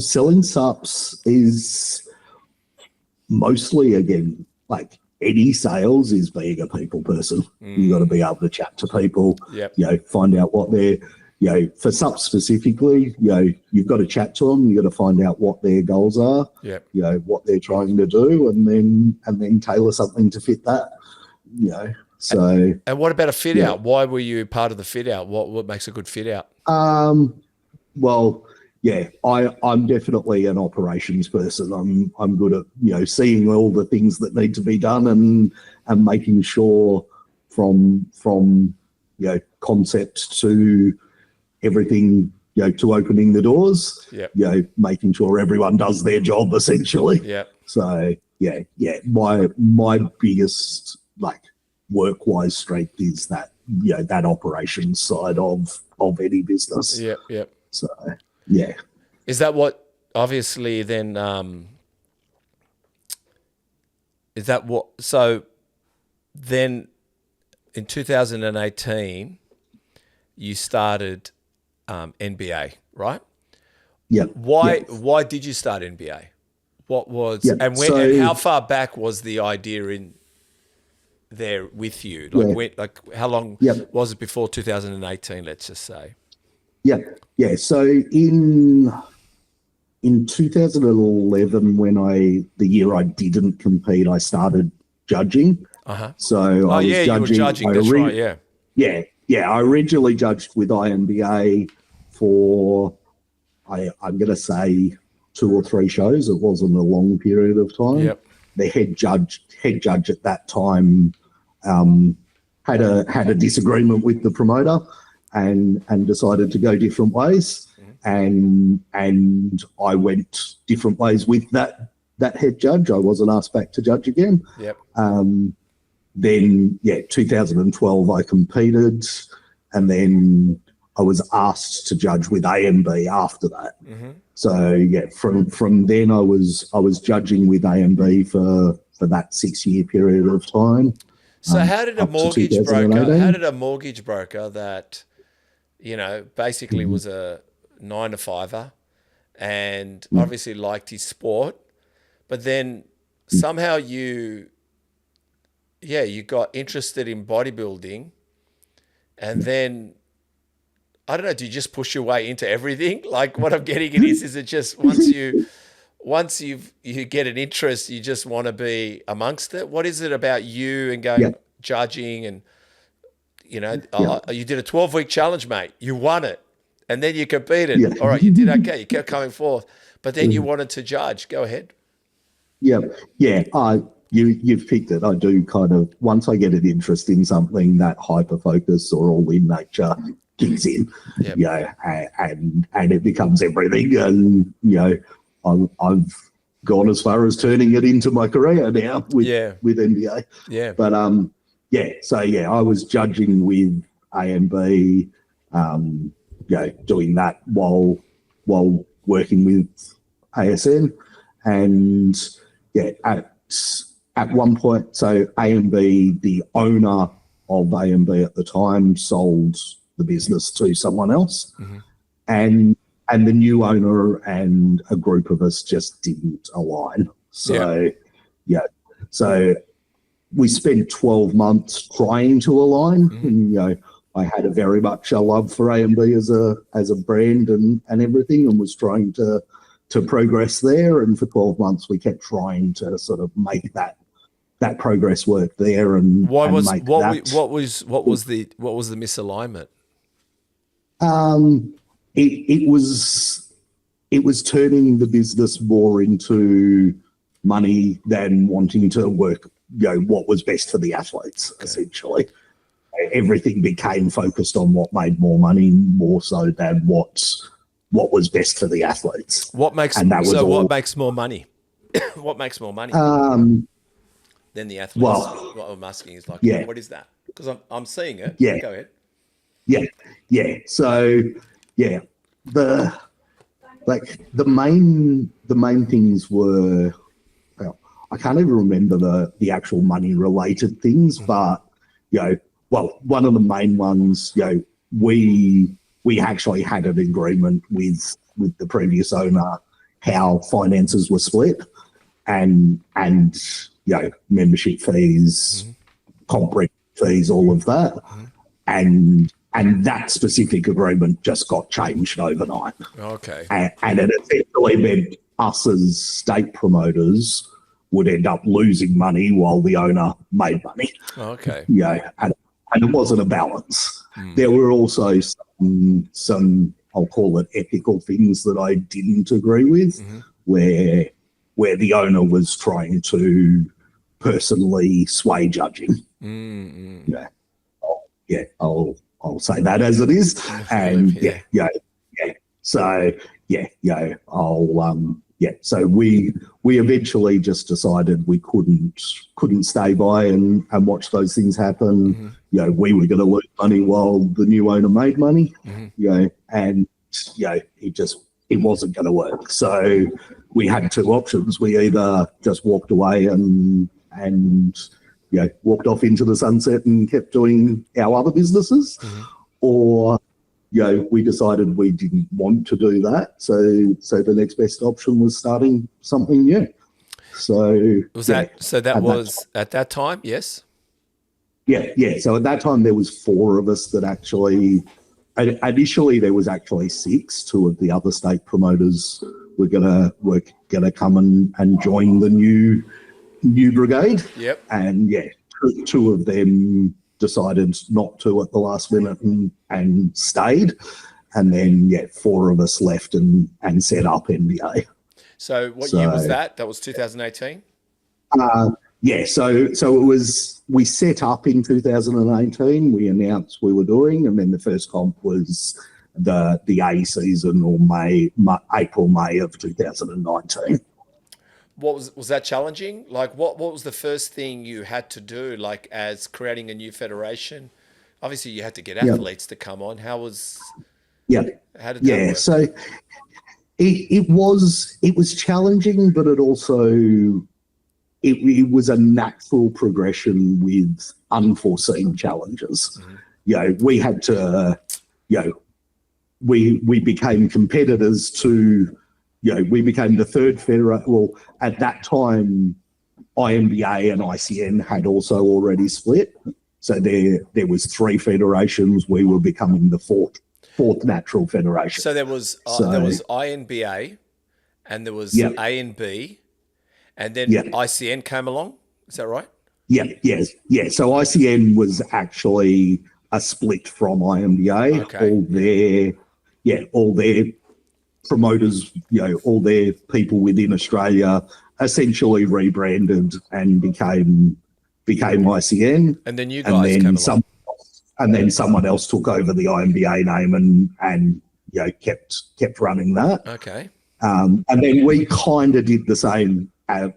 Selling subs is mostly, again, like any sales, is being a people person. You got to be able to chat to people, find out what they're, for subs specifically, you've got to chat to them. You got to find out what their goals are, what they're trying to do, and then tailor something to fit that, So. And what about a fit out? Why were you part of the fit out? What makes a good fit out? Well, I'm definitely an operations person. I'm good at seeing all the things that need to be done and making sure from concept to everything to opening the doors. Making sure everyone does their job essentially. So my biggest work-wise strength is that that operations side of any business. So is that what obviously then is that what so then in 2018 you started NBA, right? Why did you start NBA? What was and how far back was the idea in there with you? How long was it before 2018, let's just say? So in in 2011, the year I didn't compete, I started judging. So I was you were judging. That's right. Yeah. Yeah. I originally judged with IMBA for, I'm going to say 2 or 3 shows. It wasn't a long period of time. Yep. The head judge at that time had a disagreement with the promoter and decided to go different ways. And I went different ways with that head judge. I wasn't asked back to judge again. Yep. Then 2012 I competed, and then I was asked to judge with AMB after that. So from then I was judging with AMB for that 6-year period of time. So how did a mortgage broker that, basically was a 9-to-5er and obviously liked his sport, but then somehow you got interested in bodybuilding, and then, I don't know, do you just push your way into everything? Like, what I'm getting at is it just once you get an interest, you just want to be amongst it? What is it about you and going judging and, you did a 12-week challenge, mate. You won it. And then you competed. Yeah. All right, you did okay. You kept coming forth. But then you wanted to judge. Go ahead. Yeah. You've picked it. I do kind of, once I get an interest in something, that hyper-focus or all-in nature kicks in. Yep. And it becomes everything. And, I've gone as far as turning it into my career now with NBA. Yeah. But, I was judging with AMB, doing that while working with ASN, and at one point, so AMB, the owner of AMB at the time, sold the business to someone else, and the new owner and a group of us just didn't align. So so we spent 12 months trying to align, and I had a very much a love for AMB as a brand and everything, and was trying to progress there. And for 12 months, we kept trying to sort of make that progress work there. And what was the misalignment? It was turning the business more into money than wanting to work, what was best for the athletes, essentially. Everything became focused on what made more money, more so than what was best for the athletes. What makes more money? What makes more money than the athletes? Well, what I'm asking is what is that? Because I'm seeing it. Yeah. Go ahead. Yeah. So the main things were, I can't even remember the actual money related things, but one of the main ones, we actually had an agreement with the previous owner how finances were split, and membership fees, comp fees, all of that, and that specific agreement just got changed overnight. Okay, and it essentially meant us as state promoters would end up losing money while the owner made money. Okay, and it wasn't a balance. There were also some I'll call it ethical things that I didn't agree with, where the owner was trying to personally sway judging. I'll say that as it is. And so we eventually just decided we couldn't stay by and watch those things happen. We were going to lose money while the new owner made money. And it wasn't going to work. So we had 2 options. We either just walked away and walked off into the sunset and kept doing our other businesses, or we decided we didn't want to do that. So the next best option was starting something new. So was at that time, yes? Yeah. So at that time there was 4 of us that actually, initially there was actually 6. 2 of the other state promoters we're gonna come and join the new brigade. Yep. And yeah, two of them decided not to at the last minute and stayed. And then, yeah, 4 of us left and set up NBA. So what year was that? That was 2018? Yeah, so it was, we set up in 2018, we announced we were doing, and then the first comp was the A season, or April, May of 2019. What was that challenging? Like what was the first thing you had to do, like as creating a new federation? Obviously you had to get athletes to come on. How did that work? So it was challenging, but it also it was a natural progression with unforeseen challenges. We had to, we became competitors to, we became the third federation. Well, at that time, INBA and ICN had also already split. So there was 3 federations. We were becoming the fourth natural federation. So there was INBA, and there was A and B, and then ICN came along. Is that right? Yeah. So ICN was actually a split from INBA. Okay. All their promoters, all their people within Australia essentially rebranded and became ICN. And then you guys came along. And then someone else took over the INBA name and kept running that. Okay. And then we kind of did the same, A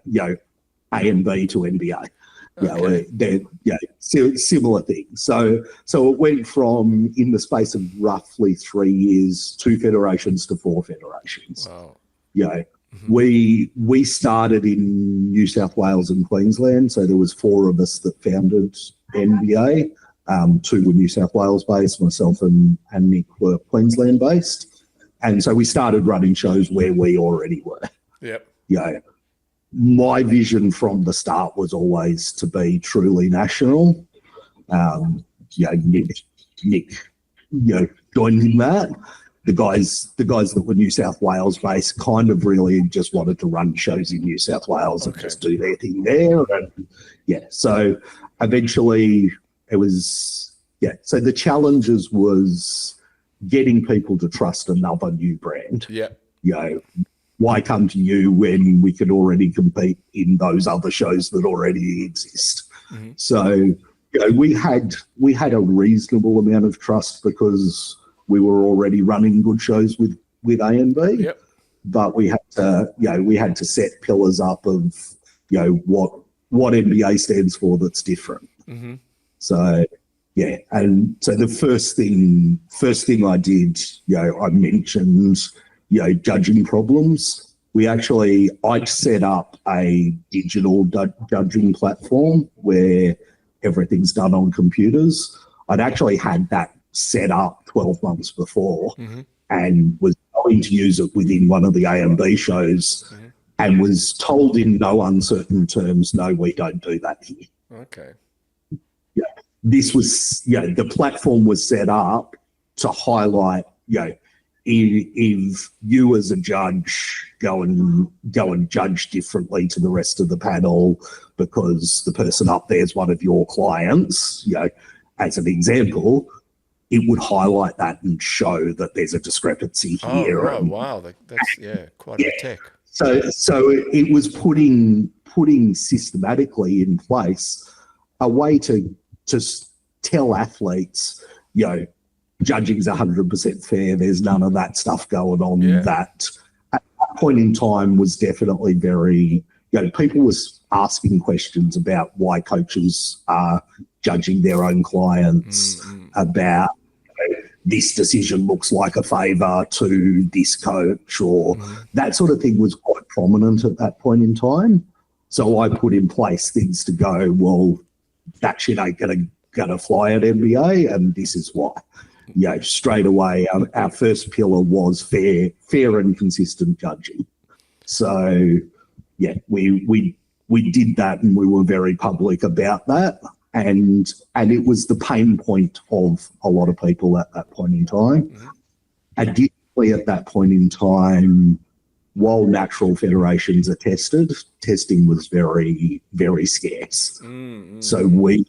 and B to NBA. They're similar things. So it went from, in the space of roughly 3 years, 2 federations to 4 federations. Wow. We started in New South Wales and Queensland. So there was 4 of us that founded NBA. 2 were New South Wales based, myself and Nick were Queensland based. And so we started running shows where we already were. Yep. My vision from the start was always to be truly national. Nick joined in that. The guys that were New South Wales based kind of really just wanted to run shows in New South Wales and just do their thing there. And so eventually it was, so the challenges was getting people to trust another new brand. Why come to you when we could already compete in those other shows that already exist? So we had a reasonable amount of trust because we were already running good shows with A and B. But we had to set pillars up of what NBA stands for that's different. So and so the first thing I did, I mentioned judging problems. I'd set up a digital judging platform where everything's done on computers. I'd actually had that set up 12 months before and was going to use it within one of the A and B shows and was told in no uncertain terms, no, we don't do that here. Okay. This was, the platform was set up to highlight, if you as a judge go and judge differently to the rest of the panel because the person up there is one of your clients, as an example, it would highlight that and show that there's a discrepancy here. Oh, wow. That's quite a tech. So it was putting systematically in place a way to tell athletes, judging's 100% fair. There's none of that stuff going on. That at that point in time was definitely very, people was asking questions about why coaches are judging their own clients, about this decision looks like a favour to this coach, or that sort of thing was quite prominent at that point in time. So I put in place things to go, well, that shit ain't gonna fly at NBA, and this is why. Straight away, our first pillar was fair and consistent judging. So, we did that, and we were very public about that, and it was the pain point of a lot of people at that point in time. Additionally, at that point in time, while natural federations are tested, testing was very, very scarce. So we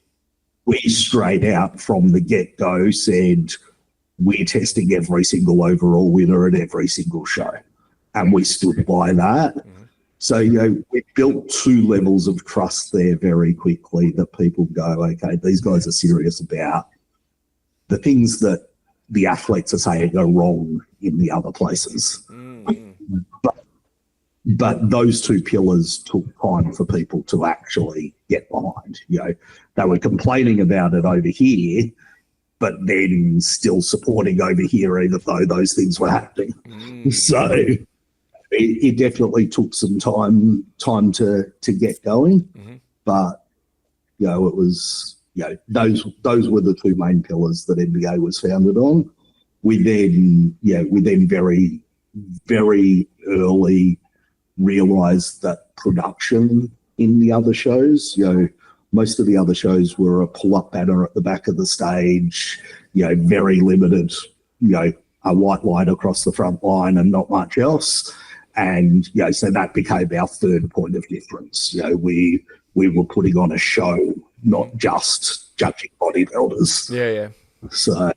straight out from the get-go said, we're testing every single overall winner at every single show. And we stood by that. So, we built 2 levels of trust there very quickly that people go, okay, these guys are serious about the things that the athletes are saying are wrong in the other places. But those 2 pillars took time for people to actually get behind. They were complaining about it over here, but then still supporting over here, even though those things were happening. So it definitely took some time to get going. But, it was, those were the 2 main pillars that NBA was founded on. We then very, very early realised that production in the other shows, most of the other shows were a pull-up banner at the back of the stage, very limited, a white line across the front line and not much else. And, so that became our third point of difference. We were putting on a show, not just judging bodybuilders. Yeah. So,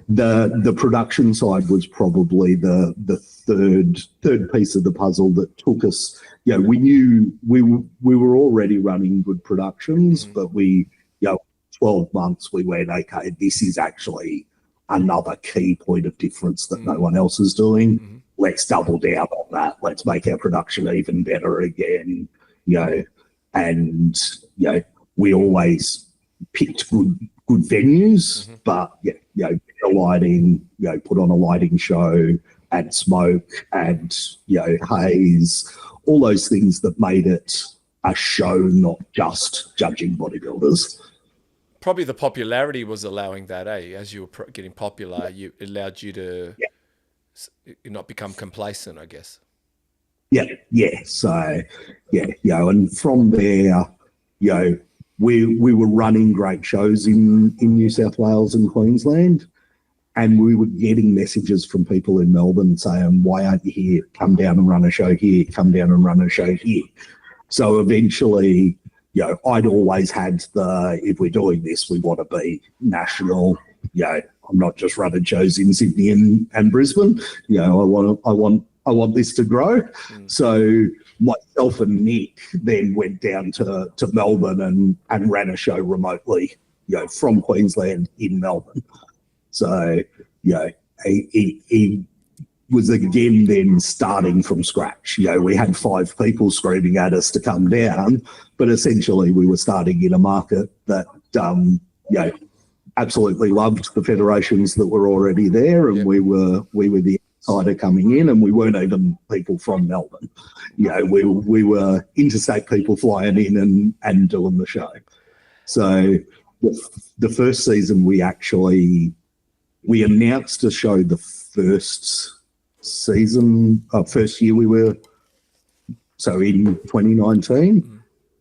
the production side was probably the third piece of the puzzle that took us. We knew we were already running good productions, but 12 months we went, okay, this is actually another key point of difference that no one else is doing. Let's double down on that. Let's make our production even better again. And we always picked good venues, but better lighting, put on a lighting show, add smoke, add haze, all those things that made it a show, not just judging bodybuilders. Probably the popularity was allowing that, as you were getting popular, it allowed you to not become complacent, I guess. So and from there, we were running great shows in New South Wales and Queensland, and we were getting messages from people in Melbourne saying, why aren't you here? Come down and run a show here. Come down and run a show here. So eventually, I'd always had if we're doing this, we want to be national. I'm not just running shows in Sydney and Brisbane. I want this to grow. So myself and Nick then went down to Melbourne and ran a show remotely, from Queensland in Melbourne. So, he was again then starting from scratch. We had 5 people screaming at us to come down, but essentially we were starting in a market that, absolutely loved the federations that were already there, and we were the outsider coming in, and we weren't even people from Melbourne. We were interstate people flying in and doing the show. So the first season we announced a show the first year we were, so in 2019.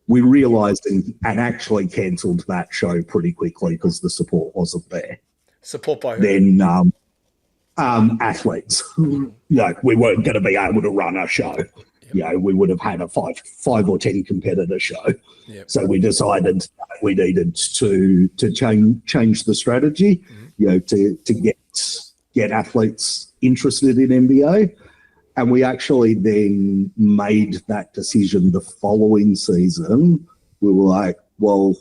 We realised and actually cancelled that show pretty quickly because the support wasn't there. Support by who? Then athletes. We weren't going to be able to run a show. We would have had a 5 or 10 competitor show. So we decided we needed to change the strategy, to get athletes interested in NBA. And we actually then made that decision the following season. We were like, well,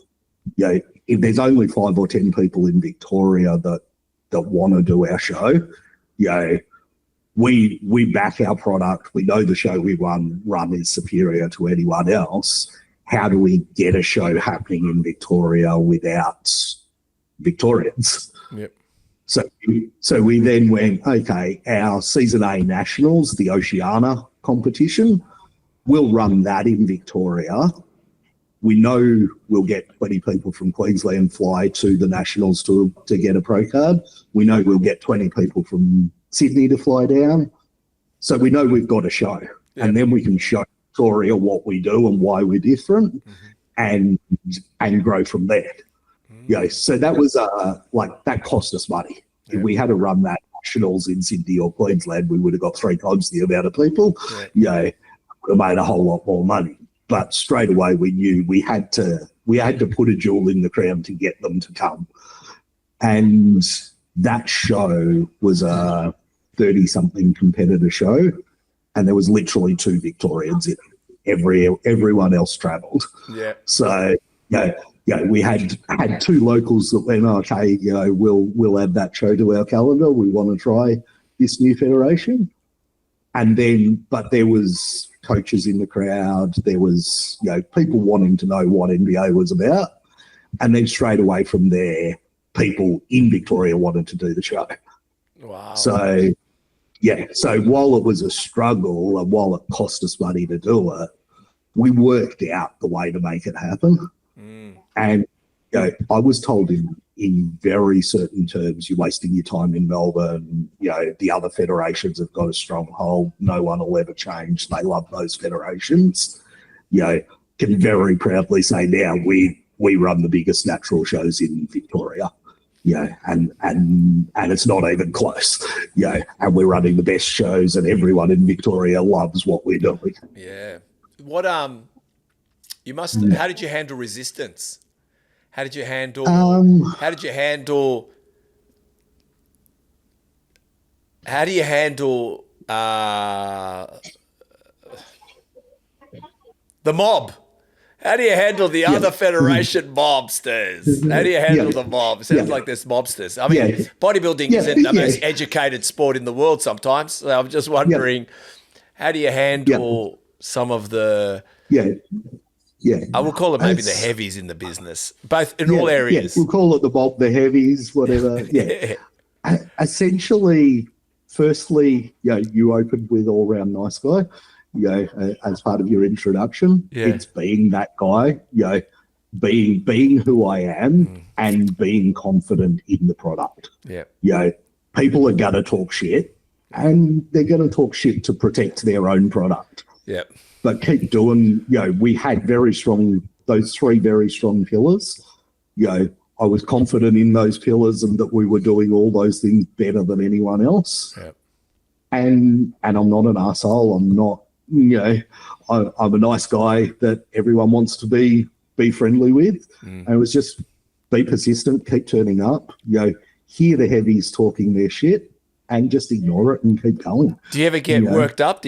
if there's only 5 or 10 people in Victoria that want to do our show, we back our product. We know the show we run is superior to anyone else. How do we get a show happening in Victoria without Victorians? So we then went, okay, our Season A Nationals, the Oceania competition, we'll run that in Victoria. We know we'll get 20 people from Queensland fly to the Nationals to get a pro card. We know we'll get 20 people from Sydney to fly down. So we know we've got a show. And then we can show Victoria what we do and why we're different and grow from there. So that was that cost us money. We had to run that nationals in Sydney or Queensland, we would have got 3 times the amount of people. Yeah. You know, would have made a whole lot more money. But straight away we knew we had to put a jewel in the crown to get them to come. And that show was a 30-something competitor show, and there was literally 2 Victorians in it. Everyone else travelled. Yeah. So we had 2 locals that went, okay, we'll add that show to our calendar. We want to try this new federation. And then, but there was coaches in the crowd. There was, people wanting to know what NBA was about. And then straight away from there, people in Victoria wanted to do the show. Wow. So, so while it was a struggle and while it cost us money to do it, we worked out the way to make it happen. And I was told in very certain terms, you're wasting your time in Melbourne. The other federations have got a stronghold. No one will ever change. They love those federations. Can very proudly say now we run the biggest natural shows in Victoria. And it's not even close. And we're running the best shows, and everyone in Victoria loves what we're doing. Yeah. What you must. How did you handle resistance? How did you handle? How do you handle the mob? How do you handle the other federation mobsters? How do you handle the mob? It sounds like there's mobsters. I mean, bodybuilding isn't the most educated sport in the world sometimes. So I'm just wondering, how do you handle some of the... I will call it maybe the heavies in the business, both in all areas. We'll call it the mob, the heavies, whatever. Essentially, firstly, you opened with all-round nice guy. As part of your introduction, it's being that guy, being who I am and being confident in the product. People are going to talk shit, and they're going to talk shit to protect their own product. But keep doing, we had those 3 very strong pillars. I was confident in those pillars and that we were doing all those things better than anyone else. And I'm not an arsehole. I'm not, I'm a nice guy that everyone wants to be friendly with. And it was just be persistent, keep turning up, hear the heavies talking their shit and just ignore it and keep going. Do you ever get worked up?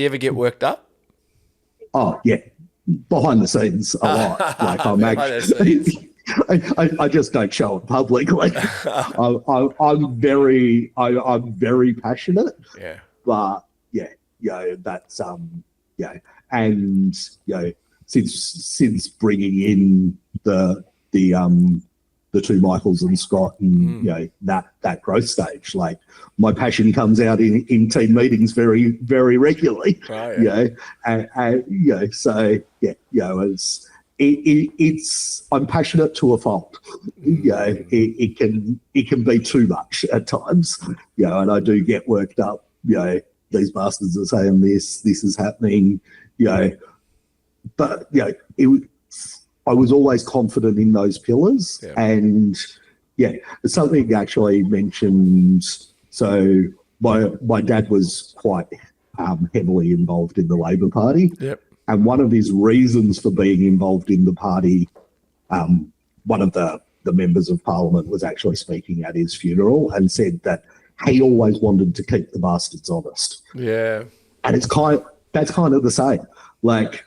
Oh, yeah. Behind the scenes a lot. Like I'm actually, I just don't show it publicly. I'm very passionate. But that's and since bringing in the 2 Michaels and Scott and that growth stage, like my passion comes out in team meetings very, very regularly. It's I'm passionate to a fault. It can be too much at times. And I do get worked up. These bastards are saying this is happening. But I was always confident in those pillars. And something actually mentioned. So my dad was quite heavily involved in the Labor Party. And one of his reasons for being involved in the party, one of the members of Parliament was actually speaking at his funeral and said that he always wanted to keep the bastards honest. And that's kind of the same. Like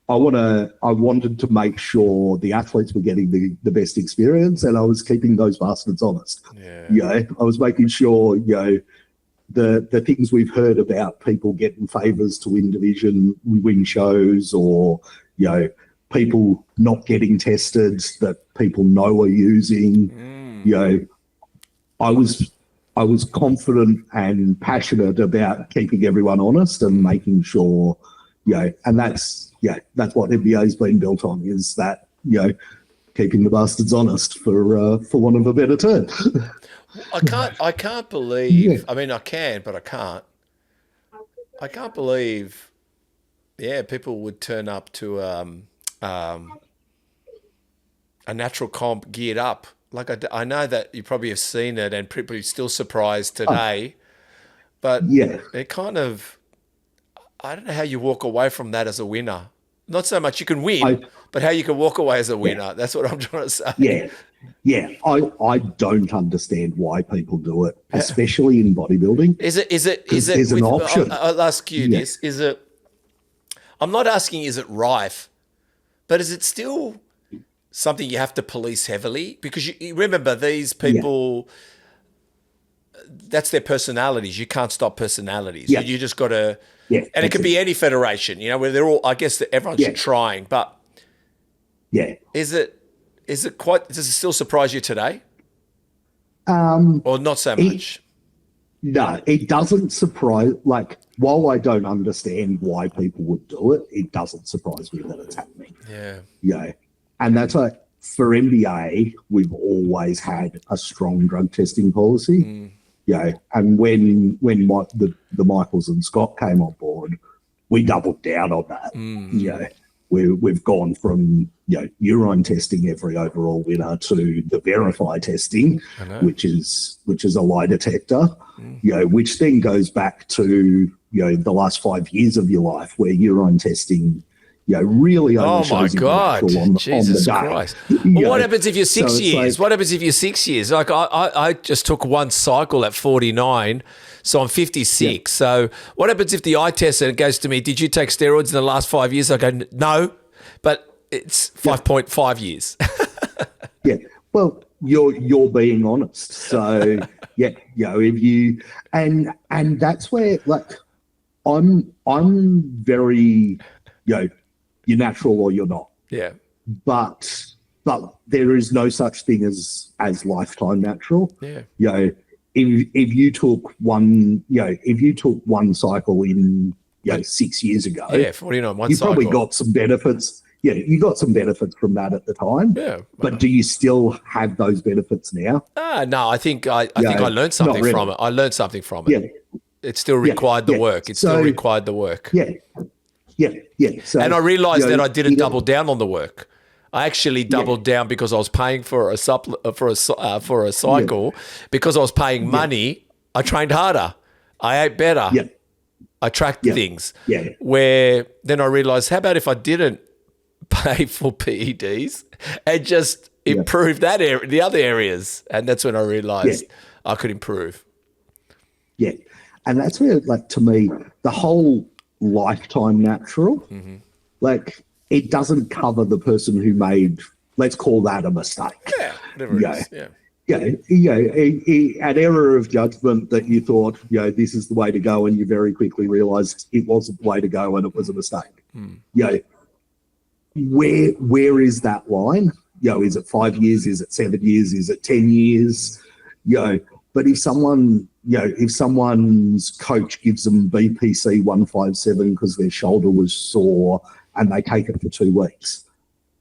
I wanted to make sure the athletes were getting the best experience, and I was keeping those bastards honest. I was making sure, the things we've heard about people getting favours to win shows, or people not getting tested that people know are using. I was confident and passionate about keeping everyone honest and making sure, and that's what NBA's been built on, is that, keeping the bastards honest, for want of a better term. I can't believe, I mean, I can, but I can't. I can't believe, people would turn up to a natural comp geared up. Like I know that you probably have seen it, and people are still surprised today but Yeah. it kind of, I don't know how you walk away from that as a winner. Not so much you can win, but how you can walk away as a winner. That's what I'm trying to say. Yeah. Yeah. I don't understand why people do it, especially in bodybuilding. Is it there's an option. I'll ask you this. Is it, I'm not asking is it rife, but is it still something you have to police heavily? Because you remember these people, that's their personalities. You can't stop personalities. Yeah. You just got to, Yeah, and it could be any federation, where they're all, I guess that everyone's trying, but is it quite, does it still surprise you today? Or not so much? No, it doesn't surprise, while I don't understand why people would do it, it doesn't surprise me that it's happening. Yeah. And that's for NBA, we've always had a strong drug testing policy. And when the Michaels and Scott came on board, we doubled down on that. We've gone from urine testing every overall winner to the verify testing, which is a lie detector. Which then goes back to the last 5 years of your life, where urine testing really only shows you Jesus on the Christ. Well, what happens if you're 6 years? What happens if you're 6 years? Like I just took one cycle at 49, so I'm 56. So what happens if the eye test and it goes to me, did you take steroids in the last 5 years? I go, no, but it's 5.5 years. Well, you're being honest. So if you and that's where I'm very you're natural or you're not. Yeah. But there is no such thing as lifetime natural. Yeah. If you took one cycle in 6 years ago, 49 one you cycle. probably got some benefits. Yeah, you got some benefits from that at the time. Yeah. But do you still have those benefits now? No, I think I learned something from it. I learned something from it. Yeah. It still required the work. It still required the work. Yeah. So, and I realized that I didn't double down on the work. I actually doubled down because I was paying for a cycle. Because I was paying money, I trained harder. I ate better. Yeah. I tracked things. Yeah. Where then I realized, how about if I didn't pay for PEDs and just improve that area, the other areas? And that's when I realized I could improve. Yeah. And that's where, to me, the whole lifetime natural, it doesn't cover the person who made, let's call that a mistake. Yeah, whatever it is. An error of judgment that you thought, this is the way to go, and you very quickly realised it wasn't the way to go and it was a mistake. Where is that line? Is it 5 years? Is it 7 years? Is it 10 years? But if someone's coach gives them BPC 157 because their shoulder was sore and they take it for 2 weeks,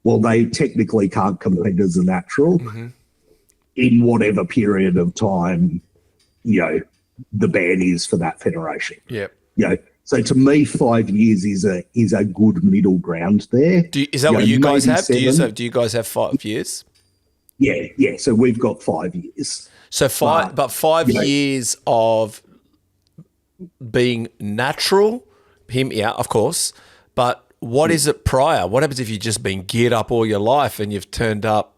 well, they technically can't compete as a natural in whatever period of time, the ban is for that federation. So to me, 5 years is a good middle ground there. Is that what you guys have? Do you guys have 5 years? Yeah. So we've got 5 years. So 5 years of being natural, of course. But what is it prior? What happens if you've just been geared up all your life and you've turned up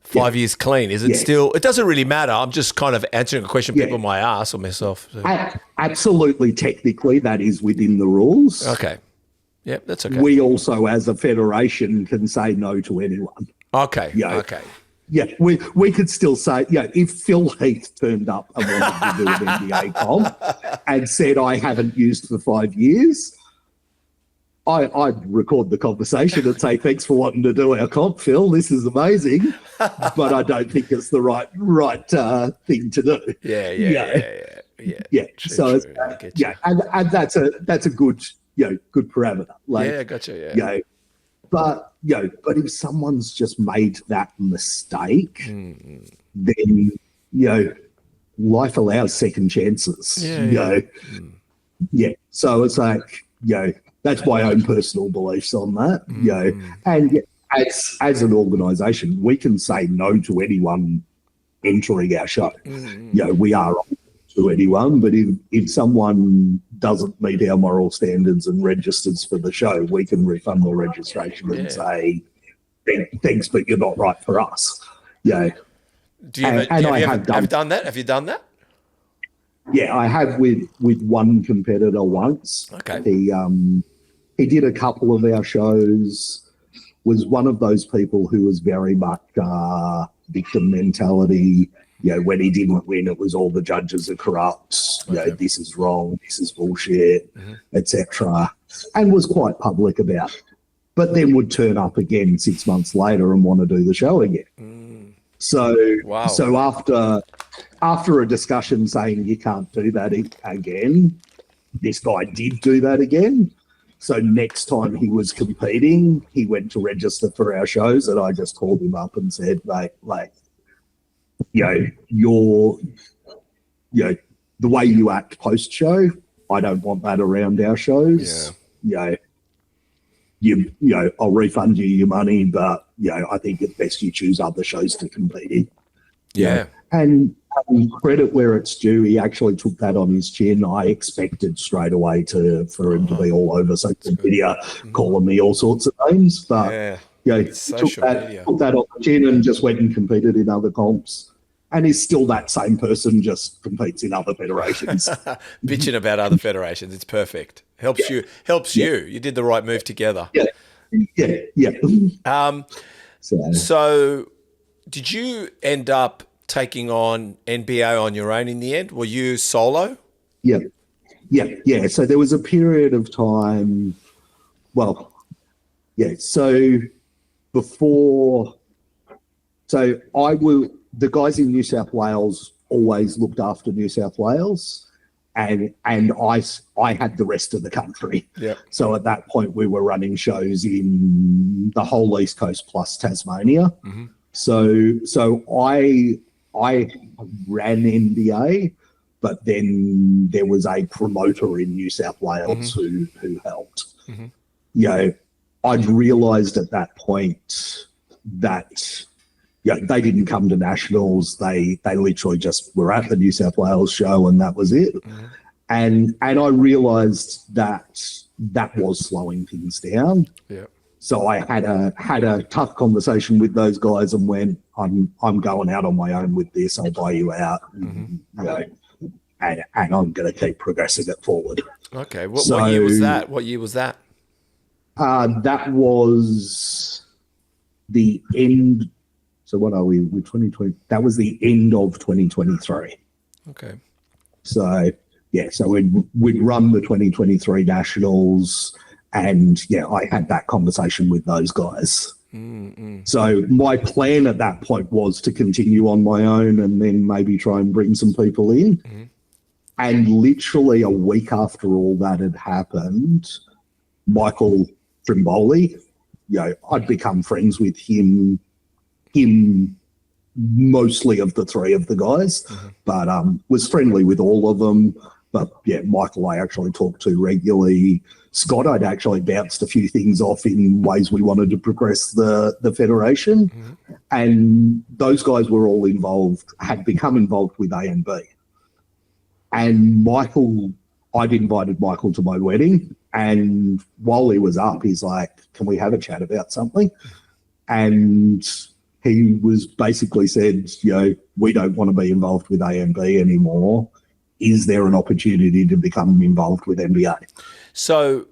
5 years clean? Is it still? It doesn't really matter. I'm just kind of answering a question people might ask or myself. So. Absolutely, technically, that is within the rules. Okay. Yep, that's okay. We also, as a federation, can say no to anyone. Okay. Okay. Yeah, we could still say, if Phil Heath turned up and wanted to do an NBA comp and said, I haven't used for 5 years, I'd record the conversation and say, thanks for wanting to do our comp, Phil. This is amazing. But I don't think it's the right thing to do. Yeah. True. And that's a good parameter. Gotcha. But if someone's just made that mistake, then life allows second chances. So it's that's my own personal beliefs on that. And as an organisation, we can say no to anyone entering our show. We are to anyone, but if someone doesn't meet our moral standards and registers for the show, we can refund the registration and say, thanks, but you're not right for us. Yeah. Do you have done that? Have you done that? Yeah, I have with one competitor once. Okay. He did a couple of our shows, was one of those people who was very much victim mentality. You know, when he didn't win, it was all the judges are corrupt. You know, this is wrong, this is bullshit, etc. And was quite public about it. But then would turn up again 6 months later and want to do the show again. So after a discussion saying you can't do that again, this guy did do that again. So next time he was competing, he went to register for our shows, and I just called him up and said, mate, like, the way you act post-show, I don't want that around our shows. Yeah. I'll refund you your money, but, I think it's best you choose other shows to compete in. Yeah. And credit where it's due, he actually took that on his chin. I expected straight away for him to be all over social media, calling me all sorts of names. But he took that on the chin and just went and competed in other comps. And he's still that same person, just competes in other federations. Bitching about other federations. It's perfect. Helps you. You did the right move together. Yeah. So did you end up taking on NBA on your own in the end? Were you solo? Yeah. So there was a period of time. So the guys in New South Wales always looked after New South Wales, and I had the rest of the country. Yeah. So at that point, we were running shows in the whole East Coast plus Tasmania. So I ran NBA, but then there was a promoter in New South Wales who helped. I'd realised at that point that they didn't come to nationals. They literally just were at the New South Wales show, and that was it. And I realised that was slowing things down. Yeah. So I had a tough conversation with those guys and went, I'm going out on my own with this. I'll buy you out, and I'm going to keep progressing it forward. Okay. What year was that? That was the end. So what are we with 2020? That was the end of 2023. Okay. So we'd run the 2023 nationals, and I had that conversation with those guys. So my plan at that point was to continue on my own and then maybe try and bring some people in. And literally a week after all that had happened, Michael Trimboli, I'd become friends with him mostly of the three of the guys, but was friendly with all of them. But Michael I actually talked to regularly. Scott I'd actually bounced a few things off in ways we wanted to progress the federation. And those guys were all involved, had become involved with A&B. And Michael, I'd invited Michael to my wedding, and while he was up, he's like, can we have a chat about something? And he was basically said, we don't want to be involved with A&B anymore. Is there an opportunity to become involved with NBA? So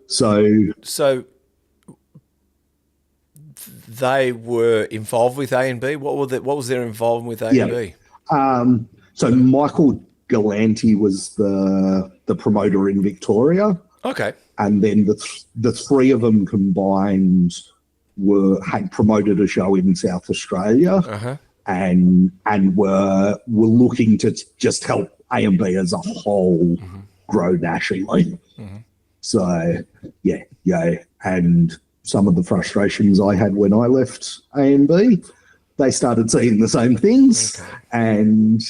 they were involved with A&B. What was their involvement with A&B? So Michael Galanti was the promoter in Victoria. Okay. And then the three of them combined had promoted a show in South Australia, and were looking to just help A&B as a whole grow nationally. So and some of the frustrations I had when I left A&B, they started seeing the same things, and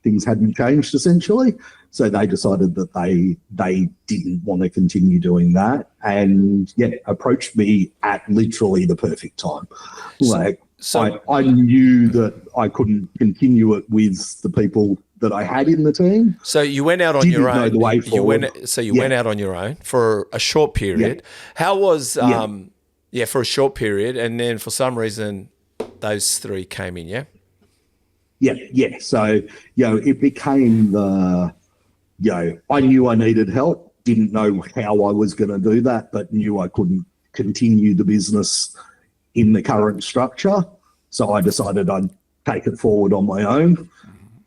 things hadn't changed essentially. So they decided that they didn't want to continue doing that, and approached me at literally the perfect time. I knew that I couldn't continue it with the people that I had in the team. So you went out on Didn't your know own. the way forward. You went out on your own for a short period. How was for a short period, and then for some reason those three came in, yeah? Yeah. So, it became I knew I needed help, didn't know how I was going to do that, but knew I couldn't continue the business in the current structure. So I decided I'd take it forward on my own.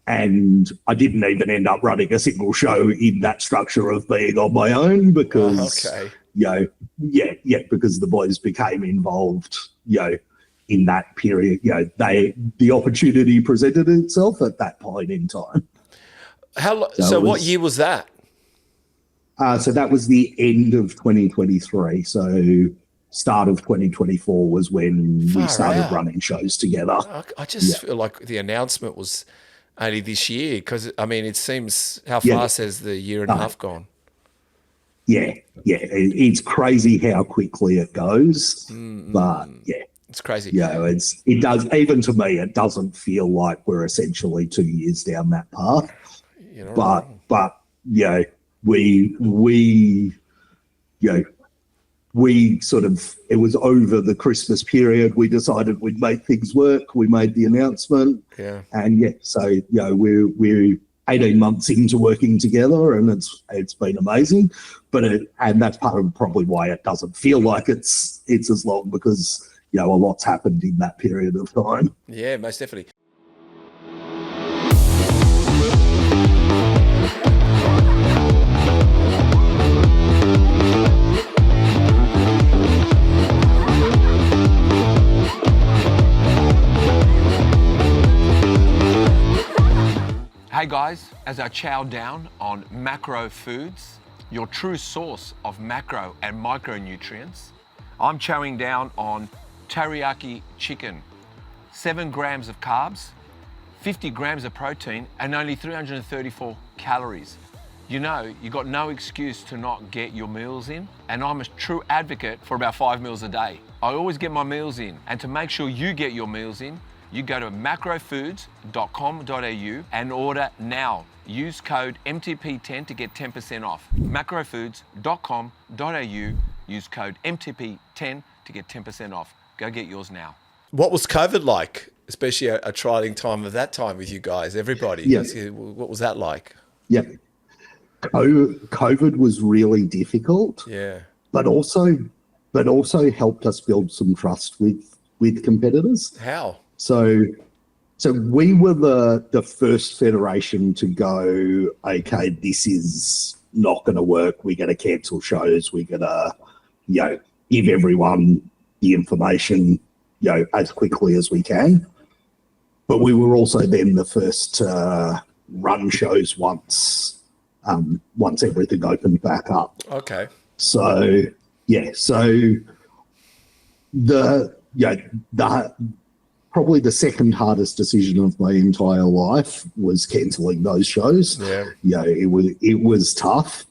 And I didn't even end up running a single show in that structure of being on my own because, because the boys became involved, in that period. The opportunity presented itself at that point in time. So what year was that? So that was the end of 2023. So start of 2024 was when we started running shows together. I just feel like the announcement was only this year because, it seems how fast has the year and a half gone? Yeah. It's crazy how quickly it goes. But, it's crazy. It does, even to me, it doesn't feel like we're essentially 2 years down that path. But we sort of, it was over the Christmas period. We decided we'd make things work. We made the announcement. Yeah. And so, we're 18 months into working together, and it's been amazing. And that's part of probably why it doesn't feel like it's as long, because, a lot's happened in that period of time. Yeah, most definitely. Hey guys, as I chow down on macro foods, your true source of macro and micronutrients, I'm chowing down on teriyaki chicken. 7 grams of carbs, 50 grams of protein, and only 334 calories. You got no excuse to not get your meals in, and I'm a true advocate for about 5 meals a day. I always get my meals in, and to make sure you get your meals in, you go to macrofoods.com.au and order now. Use code MTP10 to get 10% off. macrofoods.com.au, use code MTP10 to get 10% off. Go get yours now. What was COVID like, especially a trialing time of that time with you guys, everybody? Yeah. What was that like? Yeah. COVID was really difficult. Yeah. But also helped us build some trust with competitors. How? So we were the first federation to go, okay, this is not going to work. We're going to cancel shows. We're going to, give everyone the information, as quickly as we can. But we were also then the first to run shows once everything opened back up. Okay. So probably the second hardest decision of my entire life was cancelling those shows. Yeah. It was tough,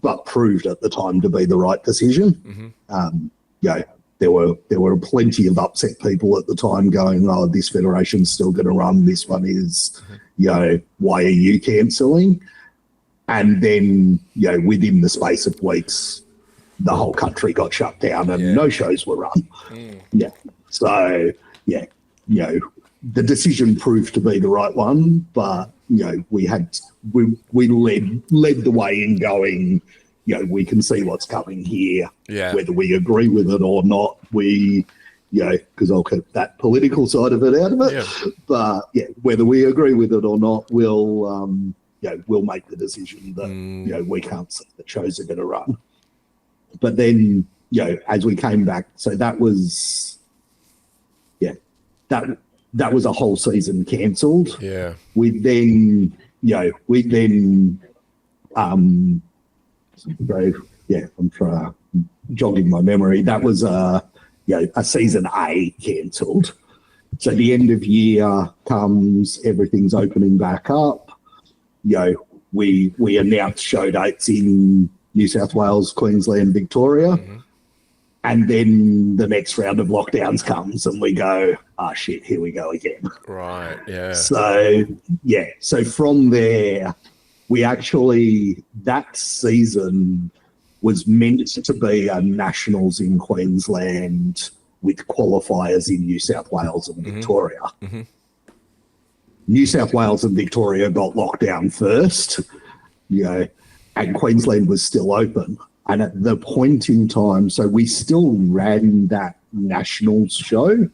but proved at the time to be the right decision. There were plenty of upset people at the time going, oh, this federation's still going to run. This one is, why are you cancelling? And then, within the space of weeks, the whole country got shut down and no shows were run. Yeah. So, the decision proved to be the right one, but, we led the way in going, we can see what's coming here, whether we agree with it or not. Because I'll keep that political side of it out of it. Yeah. But, whether we agree with it or not, we'll make the decision that, we can't see the shows are going to run. But then, as we came back, so that was, that was a whole season cancelled. Yeah. We then, I'm jogging my memory. That was a season A cancelled. So the end of year comes, everything's opening back up. We announced show dates in New South Wales, Queensland, Victoria. And then the next round of lockdowns comes and we go, oh shit, here we go again. Right, yeah. So from there, we actually, that season was meant to be a nationals in Queensland with qualifiers in New South Wales and Victoria. Mm-hmm. New South Wales and Victoria got locked down first, and Queensland was still open. And at the point in time, so we still ran that nationals show,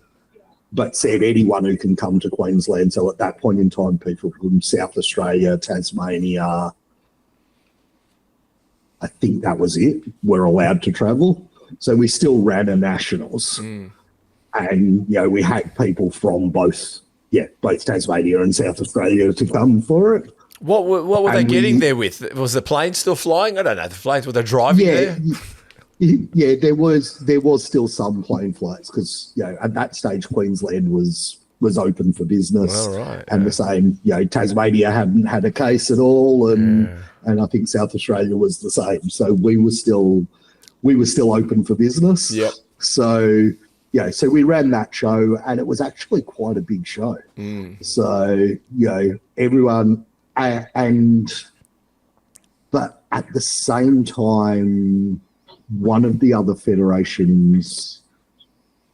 but said anyone who can come to Queensland. So at that point in time, people from South Australia, Tasmania, I think that was it, were allowed to travel. So we still ran a nationals. And, we had people from both Tasmania and South Australia to come for it. What were they getting there with? Was the plane still flying? I don't know. The planes, were they driving there? Yeah, there was still some plane flights because, at that stage, Queensland was open for business. Oh, right, and the same, Tasmania hadn't had a case at all. And I think South Australia was the same. So we were still open for business. Yep. So, so we ran that show and it was actually quite a big show. So, everyone, but at the same time, one of the other federations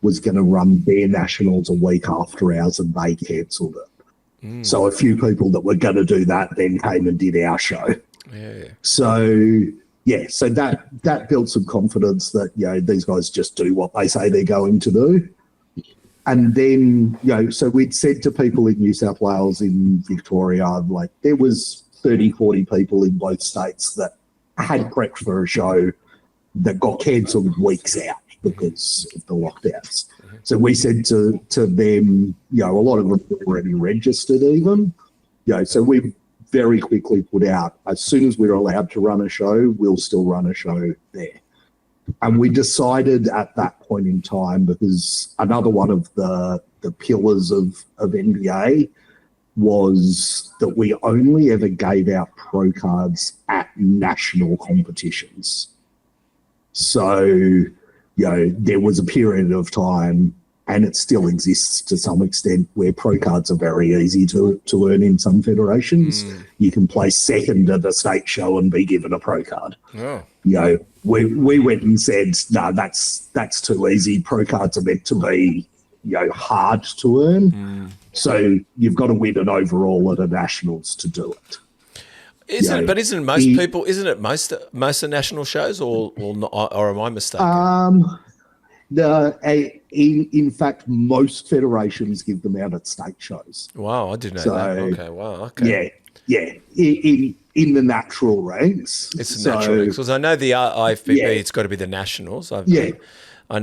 was going to run their nationals a week after ours and they cancelled it. So a few people that were going to do that then came and did our show. Yeah. So that built some confidence that, these guys just do what they say they're going to do. And then, so we'd said to people in New South Wales, in Victoria, like there was 30, 40 people in both states that had prepped for a show that got cancelled weeks out because of the lockdowns. So we said to them, a lot of them were already registered even. So we very quickly put out, as soon as we're allowed to run a show, we'll still run a show there. And we decided at that point in time, because another one of the pillars of NBA was that we only ever gave out pro cards at national competitions. So, there was a period of time, and it still exists to some extent, where pro cards are very easy to earn in some federations. You can place second at a state show and be given a pro card. Oh. We went and said, no, that's too easy. Pro cards are meant to be, hard to earn. So you've got to win an overall at a nationals to do it. Isn't it most of national shows or am I mistaken? No, in fact, most federations give them out at state shows. Wow, I didn't know that. Okay, wow, okay. Yeah. In the natural ranks. It's the natural ranks. Because I know the IFBB, it's got to be the nationals. I know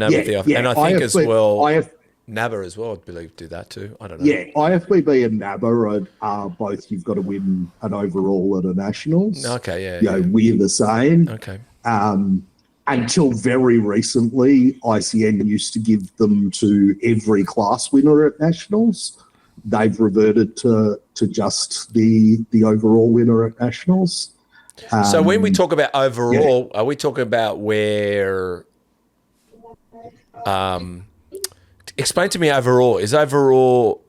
with the and I think as well, NABA as well, I believe, do that too. I don't know. Yeah, IFBB and NABA are both, you've got to win an overall at a nationals. Okay, we're the same. Okay. Until very recently, ICN used to give them to every class winner at nationals. They've reverted to just the overall winner at nationals. So when we talk about overall, are we talking about where? Explain to me overall. Is overall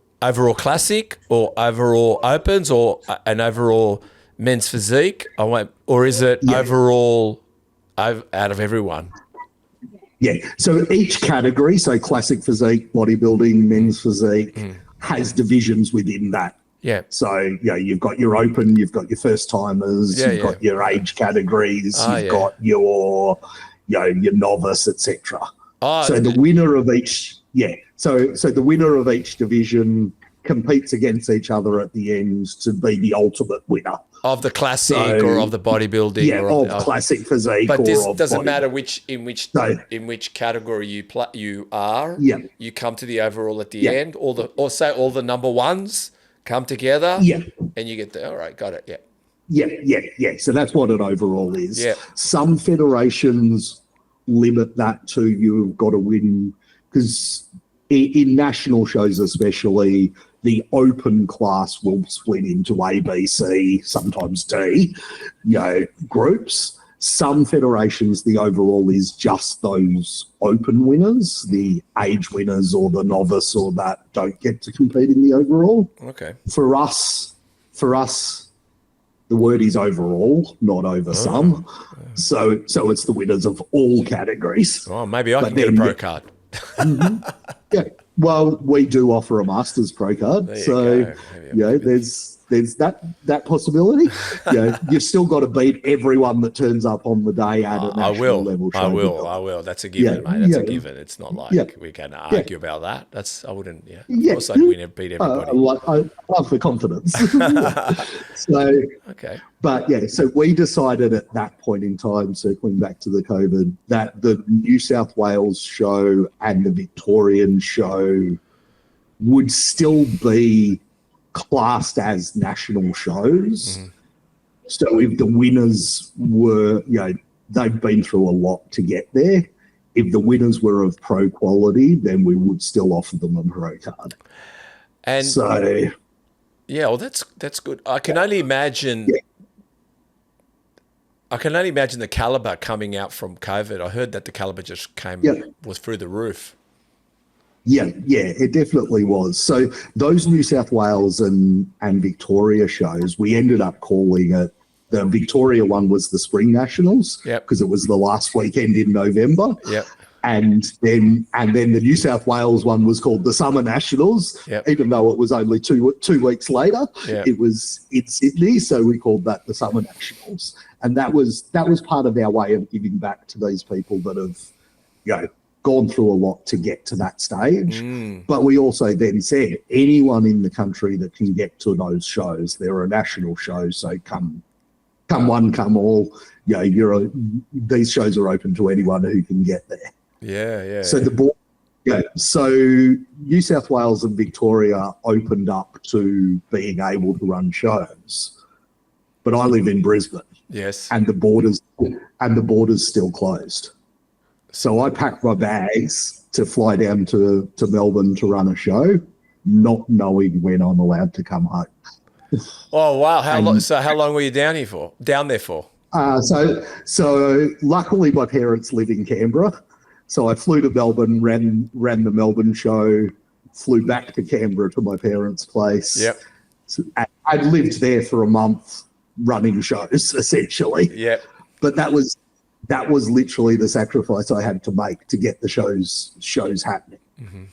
classic or overall opens or an overall men's physique? Or is it overall out of everyone? Yeah. So each category, so classic physique, bodybuilding, men's physique, has divisions within that. Yeah. So, you've got your open, you've got your first timers, you've got your age categories, you've got your novice, etc. So the winner of each, so the winner of each division competes against each other at the end to be the ultimate winner of the classic or of the bodybuilding, of classic physique. But this doesn't matter in which category you are. Yeah. You come to the overall at the end. All the number ones come together. Yeah. And you get all right. Got it. Yeah. Yeah. So that's what an overall is. Yeah. Some federations limit that to you've got to win, because in national shows especially, the open class will split into A, B, C, sometimes D, groups. Some federations, the overall is just those open winners, the age winners or the novice or that don't get to compete in the overall. Okay. For us, the word is overall, not over some. So it's the winners of all categories. Oh, maybe I can get a pro card. Yeah. Well, we do offer a Masters Pro card. There's that possibility. You've still got to beat everyone that turns up on the day at a national level show. I will. That's a given, mate. That's a given. It's not like we can argue about that. I wouldn't, Of course I'd beat everybody. I love the confidence. Okay. But so we decided at that point in time, circling back to the COVID, that the New South Wales show and the Victorian show would still be classed as national shows. So if the winners were, they've been through a lot to get there. If the winners were of pro quality, then we would still offer them a pro card. And so, well, that's good. I can only imagine. I can only imagine the caliber coming out from COVID. I heard that the caliber just was through the roof. Yeah, it definitely was. So those New South Wales and Victoria shows, we ended up calling it, the Victoria one was the Spring Nationals, because it was the last weekend in November. And then the New South Wales one was called the Summer Nationals, even though it was only two weeks later. It was in Sydney, so we called that the Summer Nationals. And that was part of our way of giving back to these people that have, gone through a lot to get to that stage. But we also then said, anyone in the country that can get to those shows, they're a national show, so come one, come all. These shows are open to anyone who can get there. So the board, so New South Wales and Victoria opened up to being able to run shows, but I live in Brisbane. And the borders still closed. So I packed my bags to fly down to Melbourne to run a show, not knowing when I'm allowed to come home. Oh wow! How long were you down there for? So luckily my parents live in Canberra, so I flew to Melbourne, ran the Melbourne show, flew back to Canberra to my parents' place. So I'd lived there for a month running shows essentially. But that was literally the sacrifice I had to make to get the shows happening.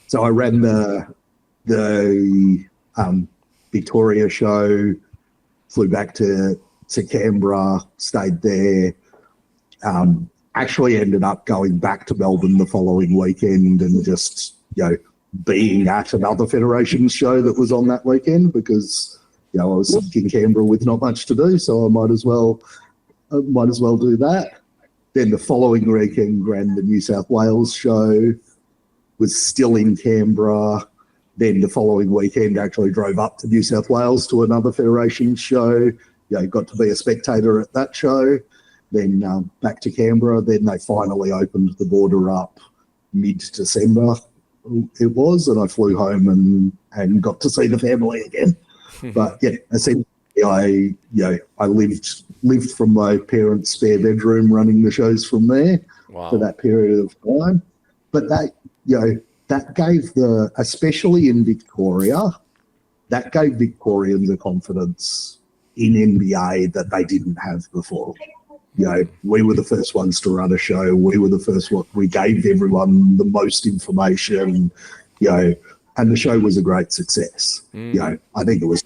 So I ran the Victoria show, flew back to Canberra, stayed there, actually ended up going back to Melbourne the following weekend and just, being at another Federations show that was on that weekend because, I was stuck in Canberra with not much to do, so I might as well do that. Then the following weekend ran the New South Wales show, was still in Canberra. Then the following weekend actually drove up to New South Wales to another Federation show. Got to be a spectator at that show. Then back to Canberra. Then they finally opened the border up mid-December it was, and I flew home and got to see the family again. But essentially I lived from my parents' spare bedroom running the shows from there for that period of time. But that gave especially in Victoria, that gave Victorians a confidence in NBA that they didn't have before. We were the first ones to run a show. We were the first one. We gave everyone the most information, and the show was a great success. I think it was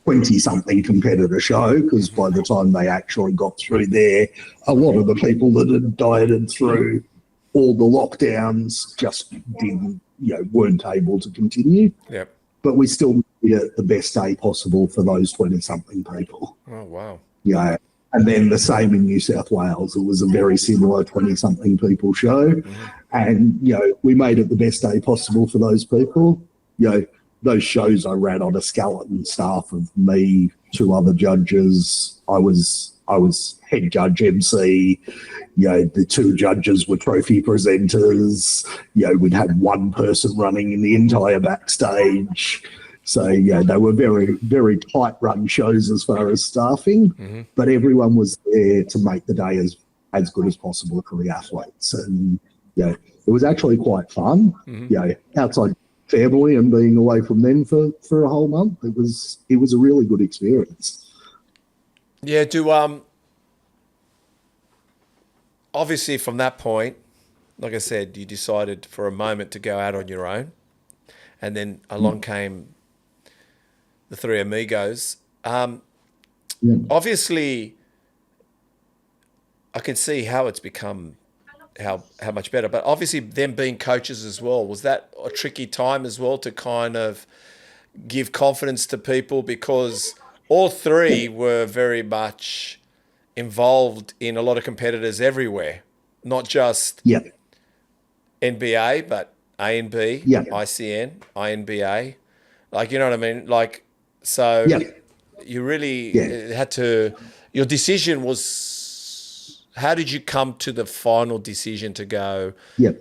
20-something competitor show because by the time they actually got through there, a lot of the people that had dieted through all the lockdowns just weren't able to continue. But we still made it the best day possible for those 20-something people. Oh, wow. And then the same in New South Wales. It was a very similar 20-something people show. And, we made it the best day possible for those people. Those shows I ran on a skeleton staff of me, 2 other judges. I was head judge MC. The 2 judges were trophy presenters. We'd had 1 person running in the entire backstage. So, they were very, very tight run shows as far as staffing, but everyone was there to make the day as good as possible for the athletes. And, it was actually quite fun, outside family and being away from them for a whole month. It was a really good experience. Yeah, obviously from that point, like I said, you decided for a moment to go out on your own, and then along came the Three Amigos. Obviously, I can see how it's become how much better, but obviously them being coaches as well, was that a tricky time as well to kind of give confidence to people, because all three were very much involved in a lot of competitors everywhere, not just NBA, but A&B, ICN, INBA. Like, you know what I mean? Like, so you really had to, your decision was, how did you come to the final decision to go, we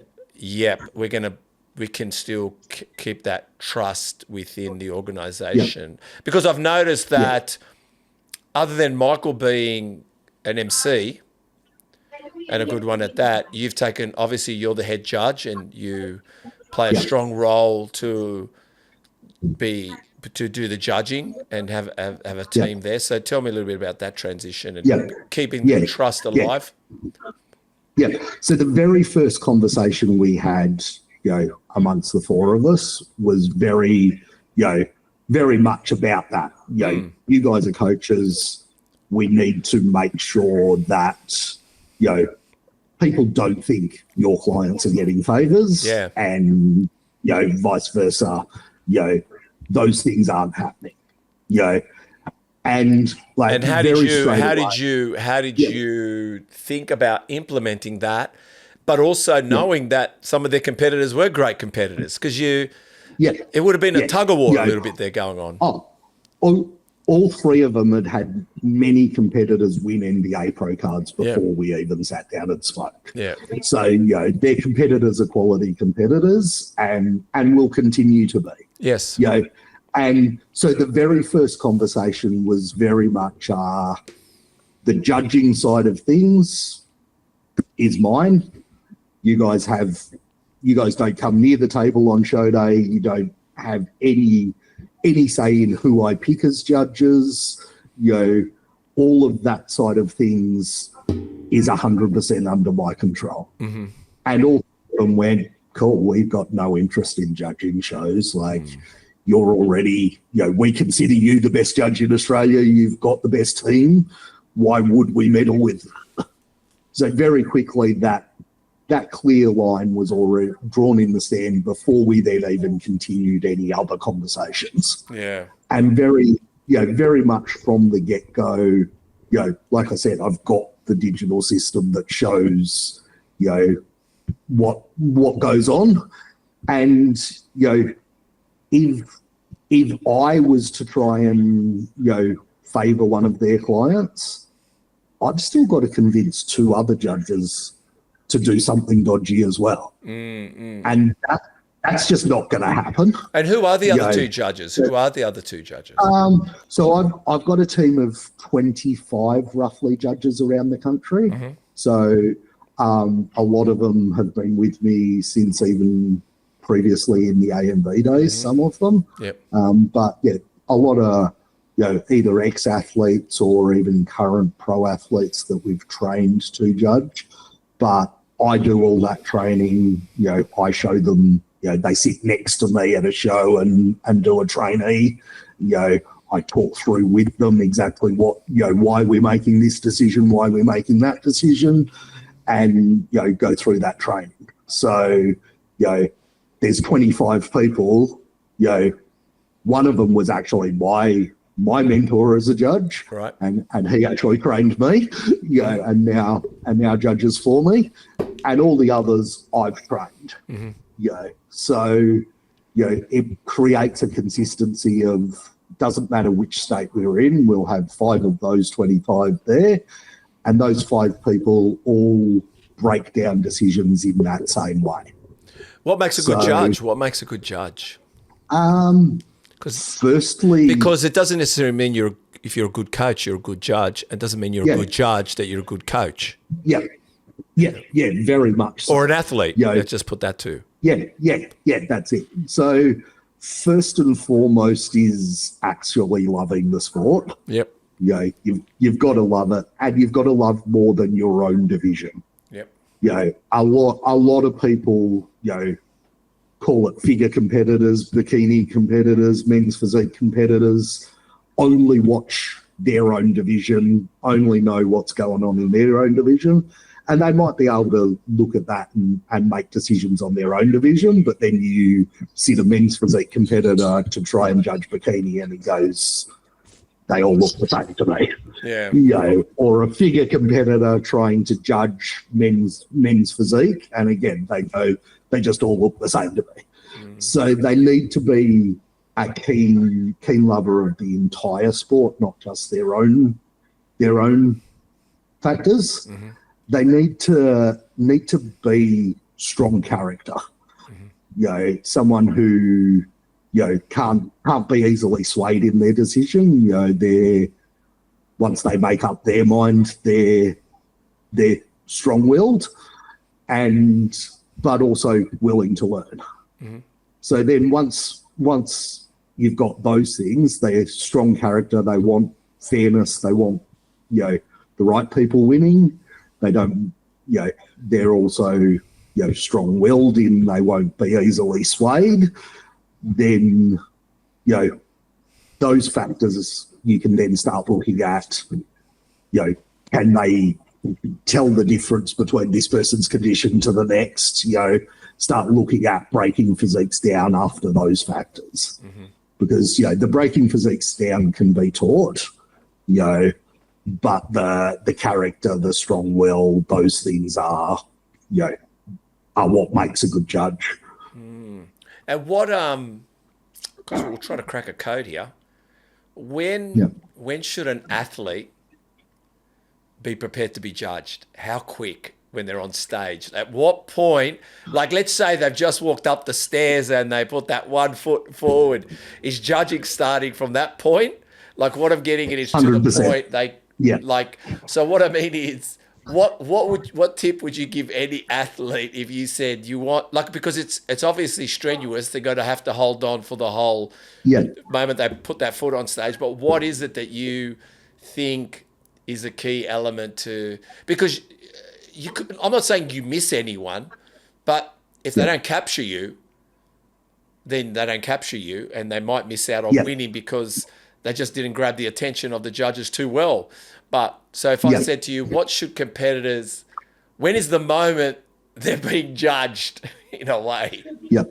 can still keep that trust within the organisation? Because I've noticed that other than Michael being an MC, and a good one at that, you've taken, obviously you're the head judge and you play a strong role to do the judging and have a team there. So tell me a little bit about that transition and keeping the trust alive. So the very first conversation we had, amongst the four of us was very much about that. You guys are coaches. We need to make sure that, people don't think your clients are getting favours, and, vice versa, those things aren't happening, and like, and how did you think about implementing that, but also knowing that some of their competitors were great competitors, because it would have been a tug of war a little bit there going on. All three of them had many competitors win NBA pro cards before we even sat down and spoke. So, their competitors are quality competitors and will continue to be. Yes. And so the very first conversation was very much the judging side of things is mine. You guys don't come near the table on show day. You don't have any say in who I pick as judges. All of that side of things is 100% under my control. And all of them went, cool, we've got no interest in judging shows. Like, you're already, we consider you the best judge in Australia. You've got the best team. Why would we meddle with them? So very quickly that clear line was already drawn in the sand before we then even continued any other conversations. And very much from the get-go, like I said, I've got the digital system that shows, what goes on. And, if I was to try and, favour one of their clients, I've still got to convince two other judges to do something dodgy as well. And that's just not going to happen. And who are the other two judges? So I've got a team of 25 roughly judges around the country. So a lot of them have been with me since even previously in the AMV days, some of them. But a lot of, either ex-athletes or even current pro athletes that we've trained to judge. But I do all that training. I show them, they sit next to me at a show and do a trainee. I talk through with them exactly what, why we're making this decision, why we're making that decision, and, go through that training. So, there's 25 people, one of them was actually my mentor as a judge, right? And he actually trained me, and now judges for me, and all the others I've trained. So it creates a consistency of, doesn't matter which state we're in, we'll have 5 of those 25 there, and those 5 people all break down decisions in that same way. What makes a good judge? Firstly, because it doesn't necessarily mean if you're a good coach, you're a good judge. It doesn't mean you're a good judge that you're a good coach. Yeah, very much so. Or an athlete. Yeah. Let's just put that too. Yeah, that's it. So first and foremost is actually loving the sport. Yep. You've got to love it, and you've got to love more than your own division. Yep. A lot of people, call it figure competitors, bikini competitors, men's physique competitors, only watch their own division, only know what's going on in their own division. And they might be able to look at that and make decisions on their own division, but then you see the men's physique competitor to try and judge bikini and he goes, they all look the same to me. Yeah. Or a figure competitor trying to judge men's physique, and again, they go, they just all look the same to me. So they need to be a keen lover of the entire sport, not just their own factors. Mm-hmm. They need to be strong character. Someone who can't be easily swayed in their decision. Once they make up their mind, they're strong-willed, but also willing to learn. Mm-hmm. So then once you've got those things, they're strong character. They want fairness. They want the right people winning. They don't, they're also, strong-willed in they won't be easily swayed. Then, those factors you can then start looking at, can they tell the difference between this person's condition to the next, start looking at breaking physiques down after those factors. Mm-hmm. Because, the breaking physiques down can be taught, but the character, the strong will, those things are what makes a good judge. And what because we'll try to crack a code here. When should an athlete be prepared to be judged? How quick when they're on stage? At what point, like let's say they've just walked up the stairs and they put that 1 foot forward, is judging starting from that point? Like what I'm getting at is to 100%. the point so what I mean is what tip would you give any athlete if you said you want, like, because it's obviously strenuous, they're going to have to hold on for the whole moment they put that foot on stage, but what is it that you think is a key element to, because I'm not saying you miss anyone, but if they don't capture you, then they don't capture you, and they might miss out on winning because they just didn't grab the attention of the judges too well. But so if I said to you, what should competitors, when is the moment they're being judged in a way? Yeah.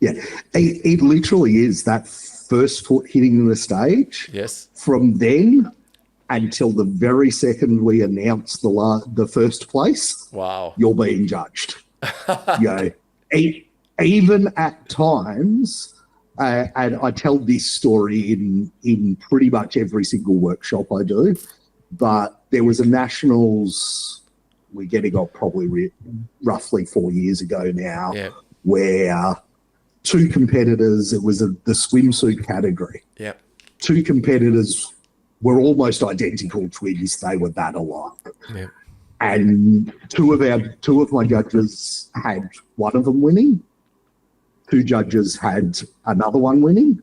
It literally is that first foot hitting the stage. Yes. From then until the very second we announce the first place. Wow. You're being judged. Even at times, and I tell this story in pretty much every single workshop I do, but there was a nationals, we're getting on probably roughly 4 years ago now, where two competitors, it was the swimsuit category. Yeah. Two competitors were almost identical twins. They were that alike. Yeah. And two of my judges had one of them winning. Two judges had another one winning,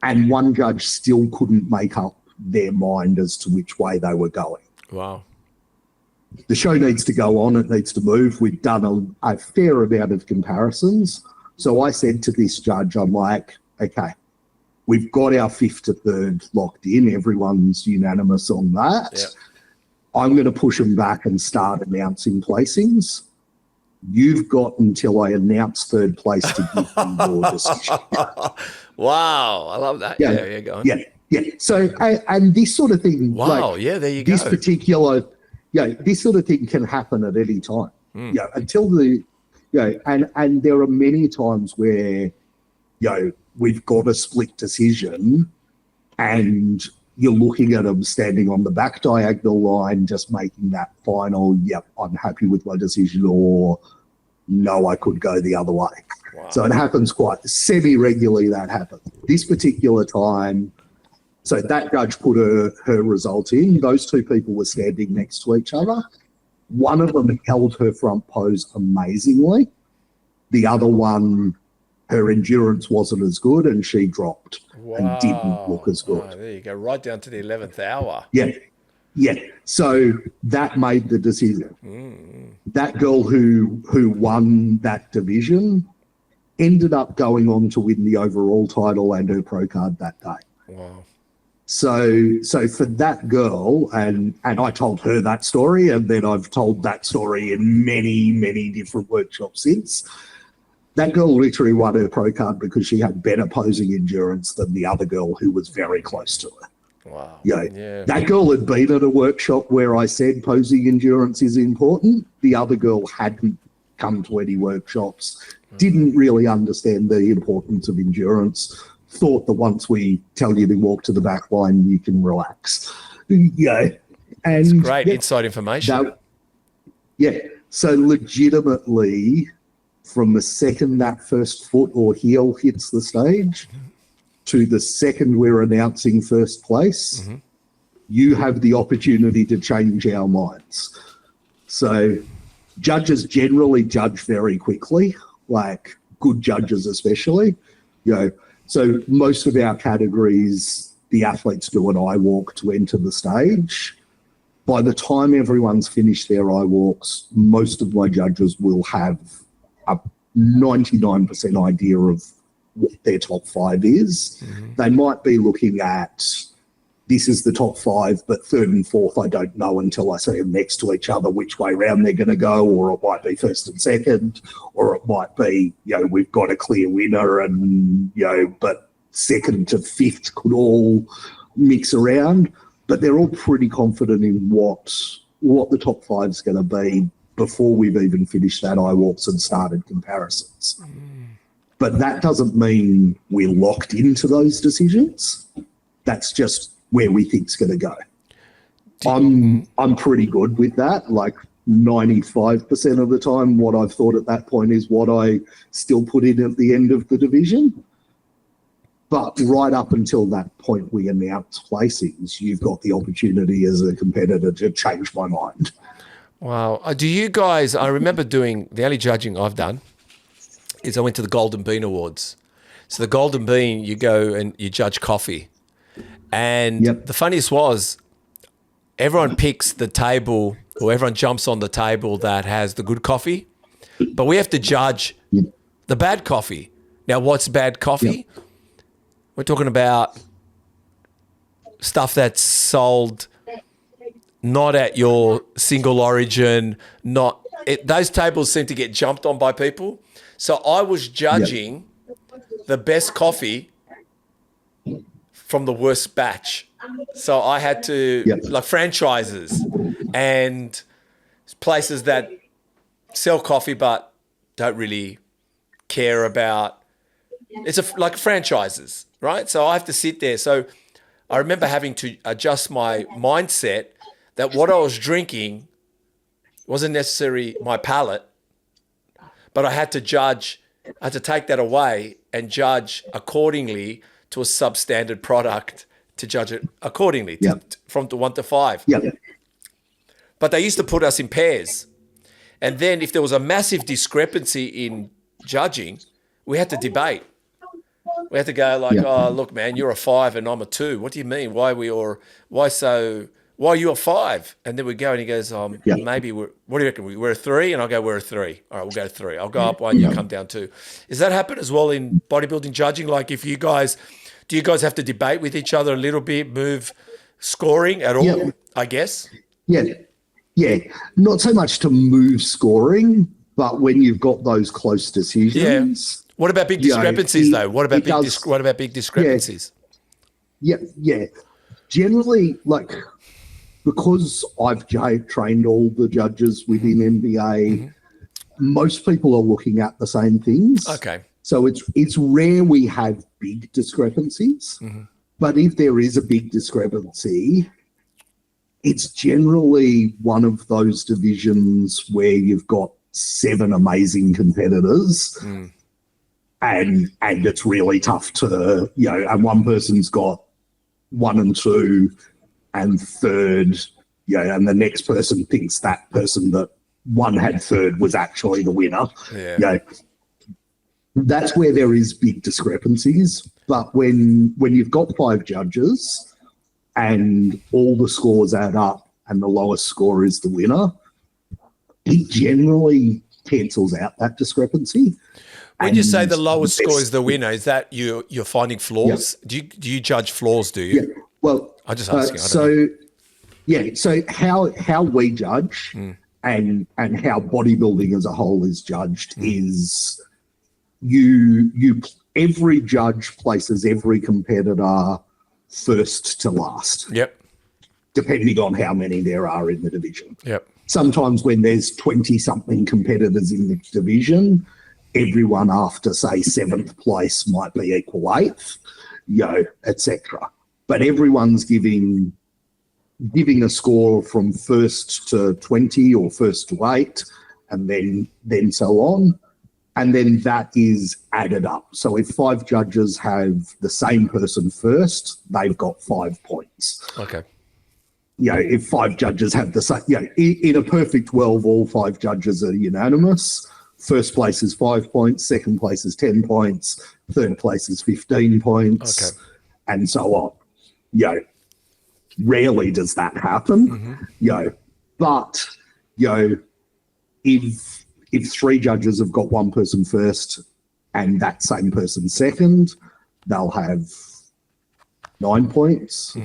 and one judge still couldn't make up their mind as to which way they were going. Wow. The show needs to go on. It needs to move. We've done a fair amount of comparisons. So I said to this judge, I'm like, okay, we've got our fifth to third locked in. Everyone's unanimous on that. Yep. I'm going to push them back and start announcing placings. You've got until I announce third place to give me your decision. Wow, I love that. Yeah, go on. Yeah. So, and this sort of thing. Wow, there you go. This particular, this sort of thing can happen at any time. Until and there are many times where, we've got a split decision, and you're looking at them standing on the back diagonal line, just making that final, I'm happy with my decision, or no, I could go the other way. Wow. So it happens quite semi-regularly, that happens. This particular time, so that judge put her result in. Those two people were standing next to each other. One of them held her front pose amazingly. The other one, her endurance wasn't as good and she dropped and didn't look as good. There you go, right down to the 11th hour. Yeah. So that made the decision. That girl who won that division ended up going on to win the overall title and her pro card that day. Wow. So for that girl, and I told her that story, and then I've told that story in many, many different workshops since. That girl literally won her pro card because she had better posing endurance than the other girl who was very close to her. Wow. Yeah. That girl had been at a workshop where I said posing endurance is important. The other girl hadn't come to any workshops, didn't really understand the importance of endurance, thought that once we tell you to walk to the back line, you can relax. And it's great inside information. So legitimately, from the second that first foot or heel hits the stage to the second we're announcing first place, you have the opportunity to change our minds. So judges generally judge very quickly, like good judges especially. So most of our categories, the athletes do an eye walk to enter the stage. By the time everyone's finished their eye walks, most of my judges will have a 99% idea of what their top five is. They might be looking at, this is the top five, but third and fourth I don't know until I see them next to each other which way round they're going to go, or it might be first and second, or it might be, we've got a clear winner and, but second to fifth could all mix around. But they're all pretty confident in what the top five is going to be before we've even finished that eye walks and started comparisons. But that doesn't mean we're locked into those decisions. That's just where we think it's going to go. I'm pretty good with that. Like 95% of the time, what I've thought at that point is what I still put in at the end of the division. But right up until that point we announce placings, you've got the opportunity as a competitor to change my mind. Wow. Do you guys, I remember doing, the only judging I've done is I went to the Golden Bean Awards. So the Golden Bean, you go and you judge coffee. And the funniest was everyone picks the table, or everyone jumps on the table that has the good coffee, but we have to judge the bad coffee. Now, what's bad coffee? We're talking about stuff that's sold not at your single origin, those tables seem to get jumped on by people. So I was judging the best coffee from the worst batch. So I had to, like franchises and places that sell coffee but don't really care about, like franchises, right? So I have to sit there. So I remember having to adjust my mindset that what I was drinking wasn't necessarily my palate, but I had to judge, I had to take that away and judge accordingly to a substandard product, to judge it accordingly from the 1 to 5. But they used to put us in pairs. And then if there was a massive discrepancy in judging, we had to debate. We had to go like, oh, look, man, you're a 5 and I'm a 2. What do you mean? Why are you a 5? And then we go and he goes, maybe what do you reckon? We're a 3? And I'll go, we're a 3. All right, we'll go 3. I'll go up 1, you come down 2. Does that happen as well in bodybuilding judging? Like do you guys have to debate with each other a little bit, move scoring at all, I guess? Yeah. Not so much to move scoring, but when you've got those close decisions. What about big discrepancies though? What about big discrepancies? Yeah. Generally, like, because I've trained all the judges within NBA, most people are looking at the same things. Okay. So it's rare we have big discrepancies, but if there is a big discrepancy, it's generally one of those divisions where you've got 7 amazing competitors, and it's really tough to, and one person's got 1 and 2, and third Yeah, and the next person thinks that person that one had third was actually the winner. Yeah. You know, that's where there is big discrepancies. But when you've got 5 judges and all the scores add up and the lowest score is the winner, it generally cancels out that discrepancy. When you say the lowest score is the winner, is that you're finding flaws? Yeah. Do you judge flaws? Do you? Yeah. Well, I just ask you. So how we judge and how bodybuilding as a whole is judged is you every judge places every competitor first to last. Yep. Depending on how many there are in the division. Yep. Sometimes when there's 20-something competitors in the division, everyone after, say, 7th place might be equal 8th, etc. But everyone's giving a score from 1st to 20 or 1st to 8, and then so on. And then that is added up. So if 5 judges have the same person first, they've got 5 points. Okay. If 5 judges have the same, in a perfect world, all 5 judges are unanimous. First place is 5 points, second place is 10 points, third place is 15 points, and so on. Rarely does that happen. But if 3 judges have got one person first and that same person second, they'll have 9 points.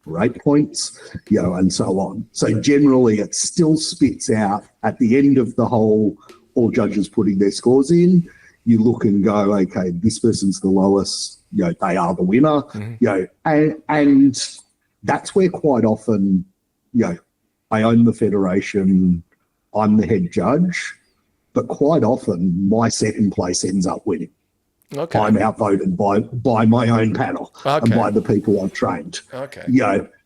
Or 8 points, and so on. So generally it still spits out at the end of the whole, all judges putting their scores in, you look and go, okay, this person's the lowest, they are the winner, and that's where quite often, I own the federation, I'm the head judge, but quite often my second place ends up winning. Okay. I'm outvoted by my own panel and by the people I've trained. Okay.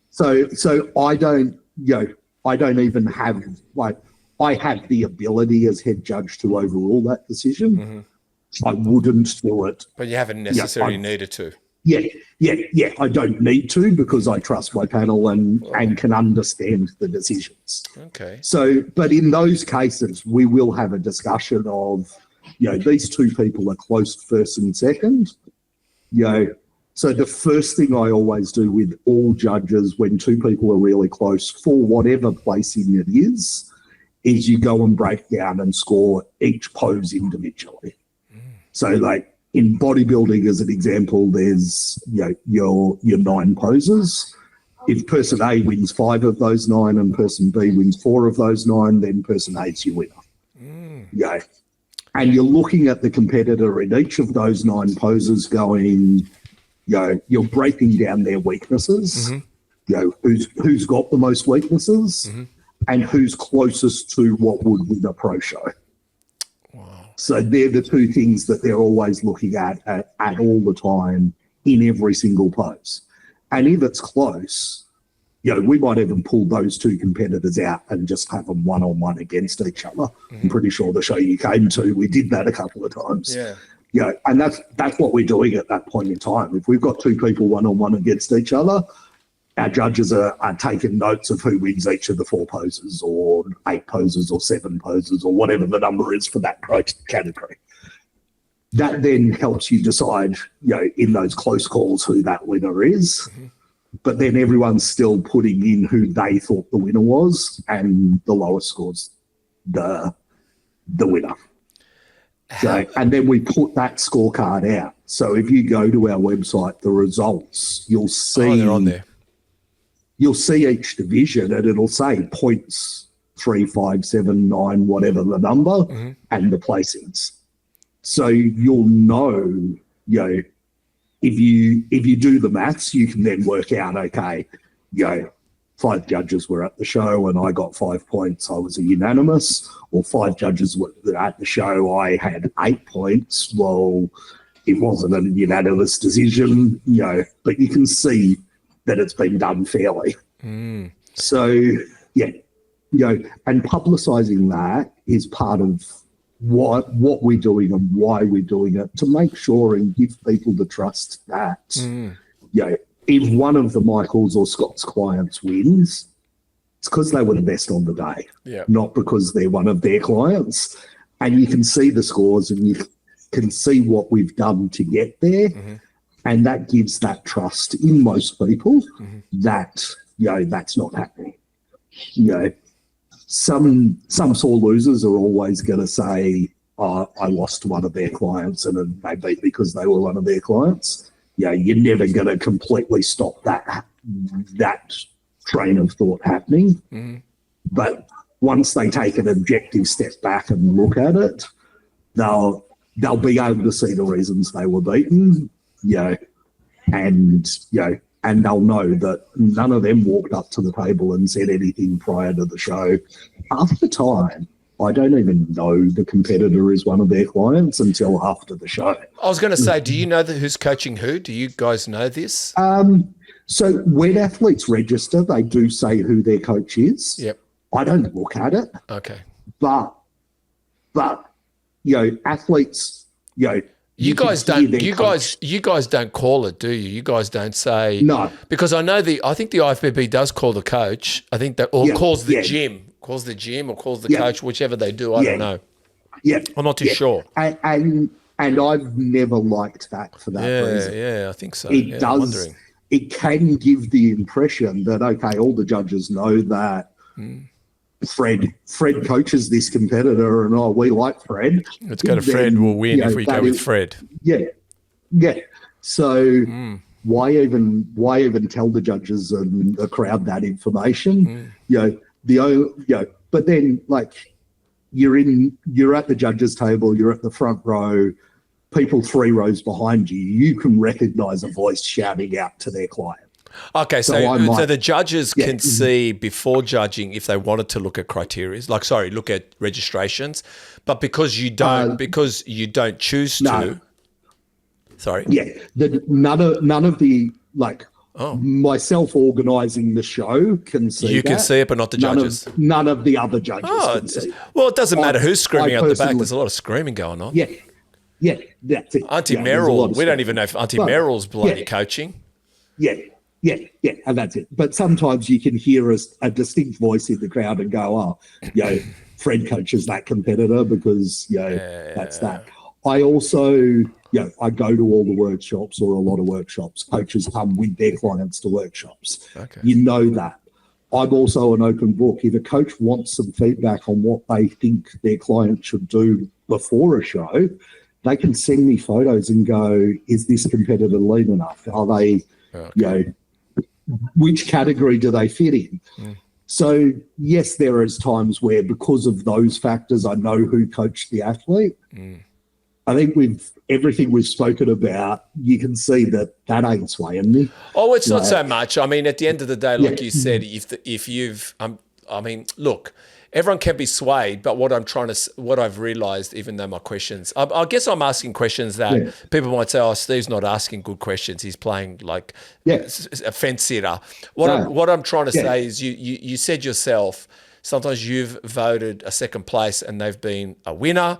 So I don't even have, I have the ability as head judge to overrule that decision. I wouldn't do it. But you haven't necessarily needed to. Yeah. I don't need to because I trust my panel and can understand the decisions. Okay. So, but in those cases, we will have a discussion of, these 2 people are close first and second. So the first thing I always do with all judges when 2 people are really close for whatever placing it is you go and break down and score each pose individually. So like in bodybuilding, as an example, there's your 9 poses. If person A wins 5 of those 9 and person B wins 4 of those 9, then person A's your winner. And you're looking at the competitor in each of those 9 poses going, you're breaking down their weaknesses, who's got the most weaknesses and who's closest to what would win a pro show. Wow. So they're the 2 things that they're always looking at all the time in every single pose. And if it's close, we might even pull those 2 competitors out and just have them one-on-one against each other. I'm pretty sure the show you came to, we did that a couple of times. And that's what we're doing at that point in time. If we've got 2 people one-on-one against each other, our judges are taking notes of who wins each of the 4 poses or 8 poses or 7 poses or whatever the number is for that category. That then helps you decide, in those close calls who that winner is. But then everyone's still putting in who they thought the winner was, and the lowest scores the winner. So, and then we put that scorecard out. So if you go to our website, the results, you'll see they're on there. You'll see each division, and it'll say points 3, 5, 7, 9, whatever the number, and the placings. So you'll know, if you do the maths, you can then work out, okay, 5 judges were at the show and I got 5 points, I was a unanimous, or 5 judges were at the show, I had 8 points. Well, it wasn't a unanimous decision, but you can see that it's been done fairly. So, and publicising that is part of what we're doing and why we're doing it, to make sure and give people the trust that, if one of the Michaels or Scott's clients wins, It's because they were the best on the day, Yeah. not because they're one of their clients. And you can see the scores and you can see what we've done to get there. And that gives that trust in most people that, that's not happening. Some sore losers are always going to say, oh, I lost to one of their clients and it may be because they were one of their clients. You're never going to completely stop that train of thought happening. But once they take an objective step back and look at it, they'll be able to see the reasons they were beaten, and they'll know that none of them walked up to the table and said anything prior to the show. Half the time, I don't even know the competitor is one of their clients until after the show. I was going to say, do you know who's coaching who? Do you guys know this? So when athletes register, they do say who their coach is. Yep. I don't look at it. Okay. But athletes, you guys don't call it, do you? You guys don't say no, because I think the IFBB does call the coach. I think that calls the gym or calls the coach, whichever they do. I don't know. Yeah, I'm not too sure. And I've never liked that for that reason. Yeah, I think so. It does. I'm wondering. It can give the impression that all the judges know that Fred coaches this competitor, and we like Fred. Let's go to Fred. We'll win if we go with Fred. Yeah. So why even tell the judges and the crowd that information? But then you're at the judges' table, you're at the front row, people 3 rows behind you, you can recognise a voice shouting out to their client. Okay, so the judges can see before judging if they wanted to look at criteria, look at registrations, but because you don't, choose to. Sorry. Yeah, none of the myself organising the show can see. You can see it, but not the judges. None of the other judges can see. Well, it doesn't matter who's screaming out the back. There's a lot of screaming going on. Yeah, that's it. Auntie Merrill, we don't even know if Auntie Merrill's bloody coaching. Yeah, and that's it. But sometimes you can hear a distinct voice in the crowd and go, Fred coaches that competitor because, that's that. I also, I go to all the workshops or a lot of workshops. Coaches come with their clients to workshops. Okay. You know that. I'm also an open book. If a coach wants some feedback on what they think their client should do before a show, they can send me photos and go, is this competitor lean enough? Are they, which category do they fit in? So, yes, there is times where because of those factors, I know who coached the athlete. I think with everything we've spoken about, you can see that ain't swaying me. Oh, it's not so much. I mean, at the end of the day, like you said, if you've, look, everyone can be swayed, but what I've realised, even though my questions, I guess I'm asking questions that people might say, oh, Steve's not asking good questions. He's playing like a fence sitter. What I'm trying to say is you said yourself, sometimes you've voted a second place and they've been a winner,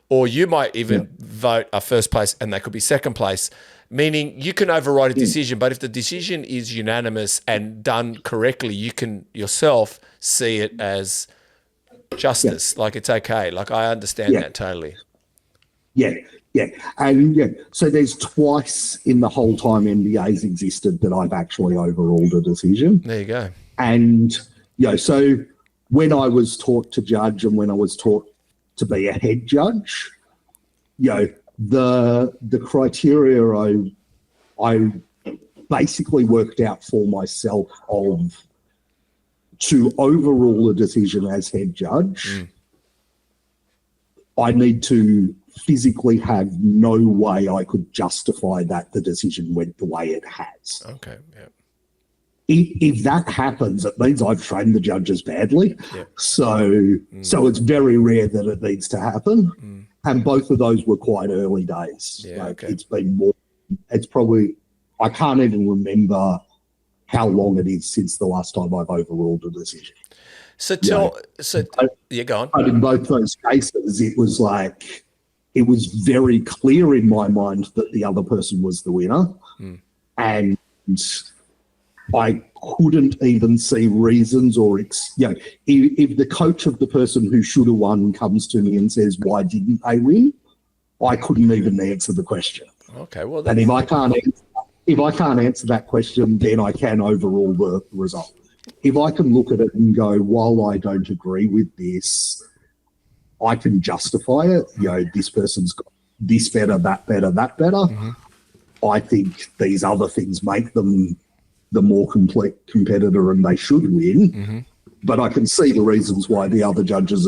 or you might even vote a first place and they could be second place, meaning you can override a decision, but if the decision is unanimous and done correctly, you can yourself see it as justice, like it's okay. Like I understand that totally. And so there's twice in the whole time NBA's existed that I've actually overruled a decision. There you go. And so when I was taught to judge and when I was taught to be a head judge, the criteria I basically worked out for myself to overrule a decision as head judge, I need to physically have no way I could justify that the decision went the way it has. Okay, yeah. If that happens, it means I've trained the judges badly. Yep. So it's very rare that it needs to happen. And both of those were quite early days. It's been more, it's probably, I can't even remember how long it is since the last time I've overruled a decision. Go on. But in both those cases, it was very clear in my mind that the other person was the winner. And I couldn't even see reasons or, if the coach of the person who should have won comes to me and says, why didn't they win? I couldn't even answer the question. Okay, well, and if I can't answer that question, then I can overrule the result. If I can look at it and go, while I don't agree with this, I can justify it. This person's got this better, that better, that better. Mm-hmm. I think these other things make them the more complete competitor and they should win. Mm-hmm. But I can see the reasons why the other judges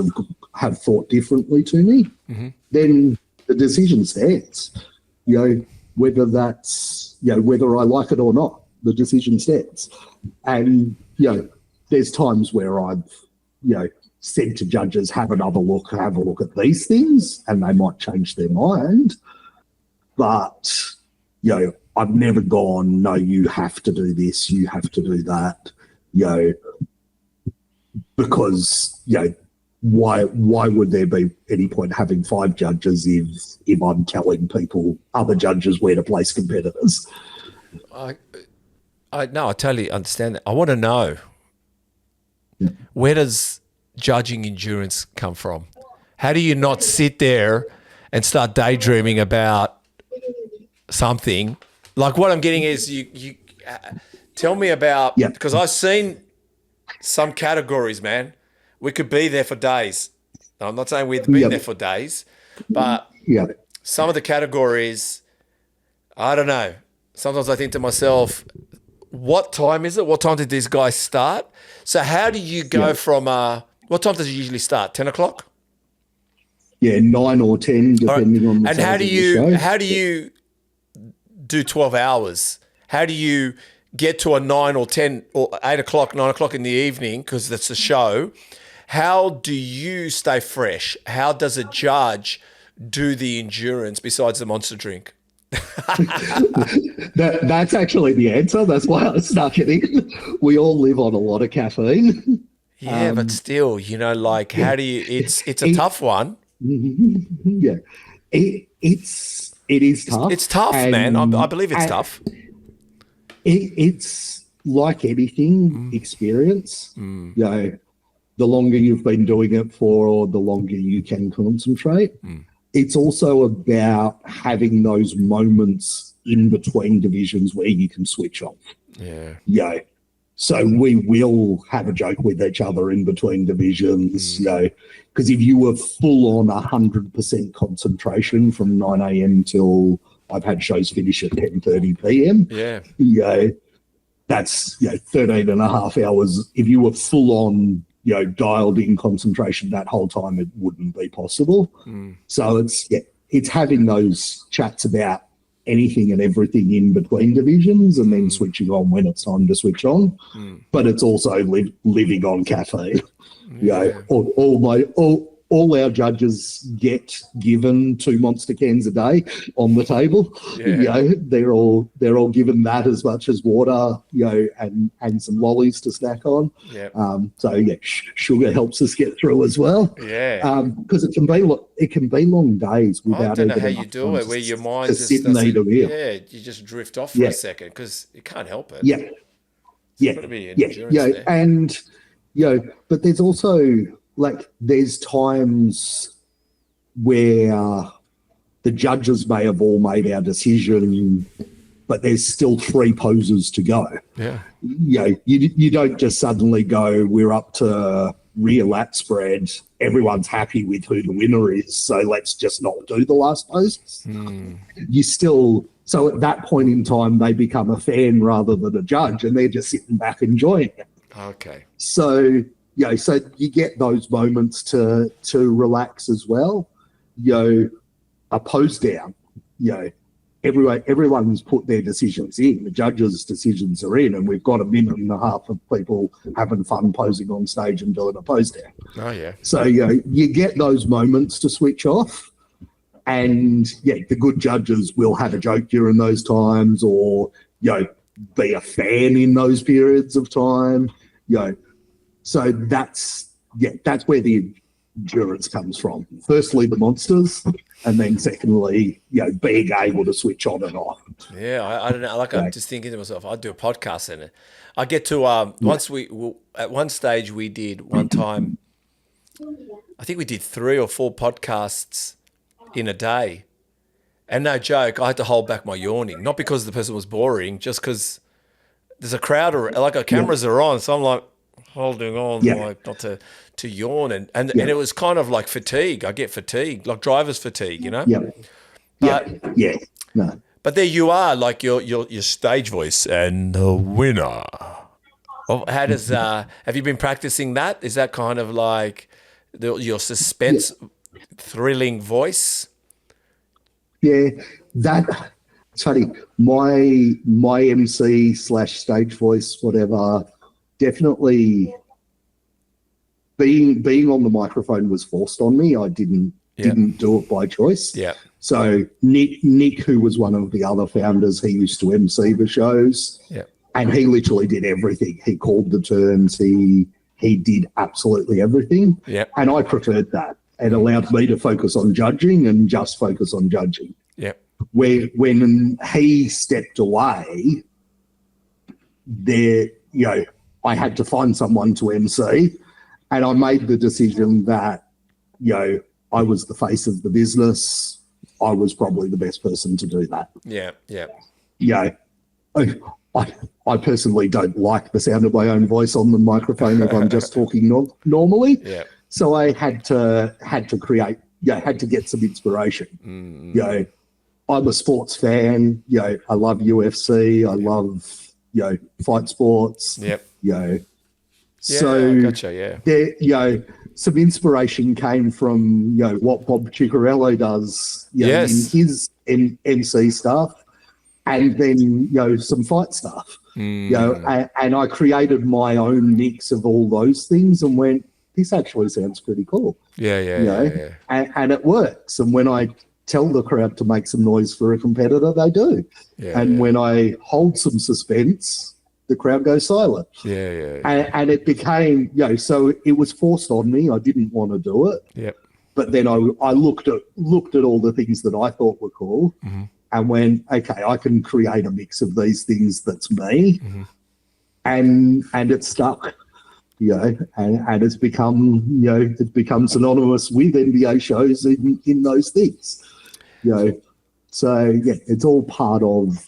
have thought differently to me. Mm-hmm. Then the decision stands. Whether that's, whether I like it or not, the decision stands. And, there's times where I've, said to judges, have a look at these things, and they might change their mind. But, I've never gone, no, you have to do this, you have to do that, because, why would there be any point having 5 judges if I'm telling people, other judges, where to place competitors? I totally understand that. I want to know, where does judging endurance come from? How do you not sit there and start daydreaming about something? Like, what I'm getting is you tell me about, because I've seen some categories, man. We could be there for days. I'm not saying we've been there for days, but some of the categories, I don't know. Sometimes I think to myself, what time is it? What time did these guys start? So how do you go from, what time does it usually start? 10 o'clock? Yeah, 9 or 10, depending on the and how do you do 12 hours? How do you get to a 9 or 10 or 8 o'clock, 9 o'clock in the evening, because that's the show? How do you stay fresh? How does a judge do the endurance besides the monster drink? That's actually the answer. That's why I snuck it in. We all live on a lot of caffeine. Yeah, but still, how do you? It's a tough one. Yeah, it is tough. It's tough, man. I believe it's tough. It's like anything, experience. The longer you've been doing it for, the longer you can concentrate. It's also about having those moments in between divisions where you can switch off. So we will have a joke with each other in between divisions, because if you were full on 100% concentration from 9 a.m. till I've had shows finish at 10:30 p.m. That's 13 and a half hours. If you were full on, dialed in concentration that whole time, it wouldn't be possible. So it's having those chats about anything and everything in between divisions, and then switching on when it's time to switch on. But it's also living on caffeine. All our judges get given 2 Monster cans a day on the table. They're all given that, as much as water, and some lollies to snack on. Sugar helps us get through as well. Because it can be long days without. I don't know how you do it, where your mind just sit and eat a meal. You just drift off for a second, because you can't help it. And but there's also, there's times where the judges may have all made our decision, but there's still 3 poses to go. You don't just suddenly go, we're up to rear lat spread, everyone's happy with who the winner is, so let's just not do the last poses. So at that point in time, they become a fan rather than a judge, and they're just sitting back enjoying it. So so you get those moments to relax as well. A pose down, everyone's put their decisions in. The judges' decisions are in, and we've got a minute and a half of people having fun posing on stage and doing a pose down. So you get those moments to switch off, and the good judges will have a joke during those times, or be a fan in those periods of time. So that's where the endurance comes from. Firstly, the monsters, and then secondly, being able to switch on and off. Yeah, I don't know. Like, I'm just thinking to myself, I'd do a podcast in it. I get to at one stage we did one time. I think we did 3 or 4 podcasts in a day, and no joke, I had to hold back my yawning, not because the person was boring, just because there's a crowd or like our cameras are on, so I'm like holding on like not to yawn, and it was kind of like fatigue. I get fatigue, like driver's fatigue, you know. No. But there you are, like your stage voice and the winner. Well, how does have you been practicing that? Is that kind of like your suspense, thrilling voice? Yeah, it's funny. My MC / stage voice, whatever, definitely being on the microphone was forced on me. I didn't do it by choice. Yeah. So Nick, who was one of the other founders, he used to MC the shows. Yeah. And he literally did everything. He called the turns. He did absolutely everything. Yeah. And I preferred that. It allowed me to focus on judging and just focus on judging. Yeah. When he stepped away, I had to find someone to MC, and I made the decision that, I was the face of the business. I was probably the best person to do that. Yeah, yeah. I personally don't like the sound of my own voice on the microphone if I'm just talking normally. Yeah. So I had to create, had to get some inspiration. Mm-hmm. I'm a sports fan. I love UFC. I love, fight sports. Yep. So gotcha, yeah. There, some inspiration came from, what Bob Ciccarello does, in his MC stuff, and then, some fight stuff. And I created my own mix of all those things and went, this actually sounds pretty cool. Yeah. And it works. And when I tell the crowd to make some noise for a competitor, they do. When I hold some suspense, the crowd goes silent. And it became, so it was forced on me. I didn't want to do it. Yep. But then I looked at all the things that I thought were cool, and went, okay, I can create a mix of these things that's me, and it stuck. And it's become synonymous with NBA shows in those things. So it's all part of,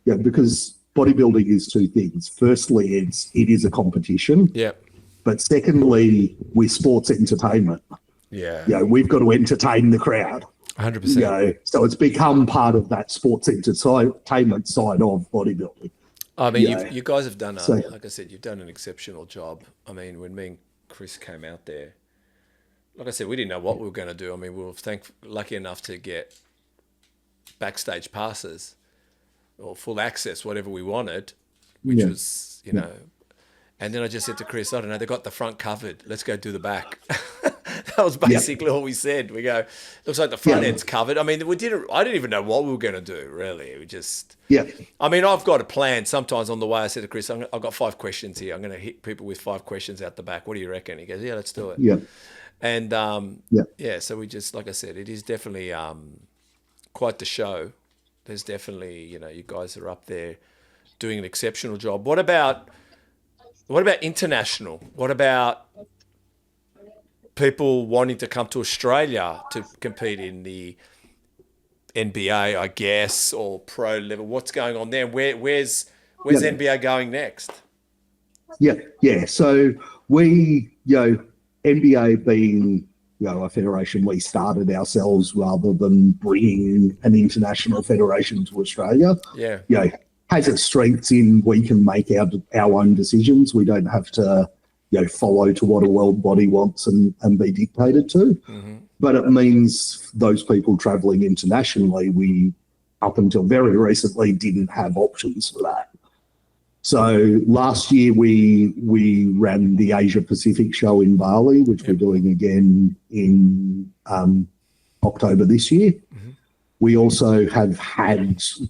because bodybuilding is 2 things. Firstly, it is a competition. Yeah. But secondly, we're sports entertainment. Yeah. We've got to entertain the crowd. 100%. So it's become part of that sports entertainment side of bodybuilding. I mean, you guys have done, like I said, you've done an exceptional job. I mean, when me and Chris came out there, like I said, we didn't know what we were going to do. I mean, we were lucky enough to get backstage passes or full access, whatever we wanted, which was, and then I just said to Chris, I don't know, they got the front covered. Let's go do the back. That was basically all we said. We go, looks like the front end's covered. I mean, I didn't even know what we were going to do, really. We just, I mean, I've got a plan. Sometimes on the way, I said to Chris, I've got 5 questions here. I'm going to hit people with 5 questions out the back. What do you reckon? He goes, yeah, let's do it. Yeah. And, so we just, like I said, it is definitely quite the show. There's definitely, you guys are up there doing an exceptional job. What about international? What about people wanting to come to Australia to compete in the NBA, I guess, or pro level? What's going on there? Where's NBA going next? Yeah. So we, NBA being, a federation we started ourselves rather than bringing an international federation to Australia. Has its strengths in we can make our own decisions. We don't have to, follow to what a world body wants and be dictated to. But it means those people travelling internationally, we, up until very recently, didn't have options for that. So last year we ran the Asia Pacific show in Bali, which we're doing again in October this year. We also have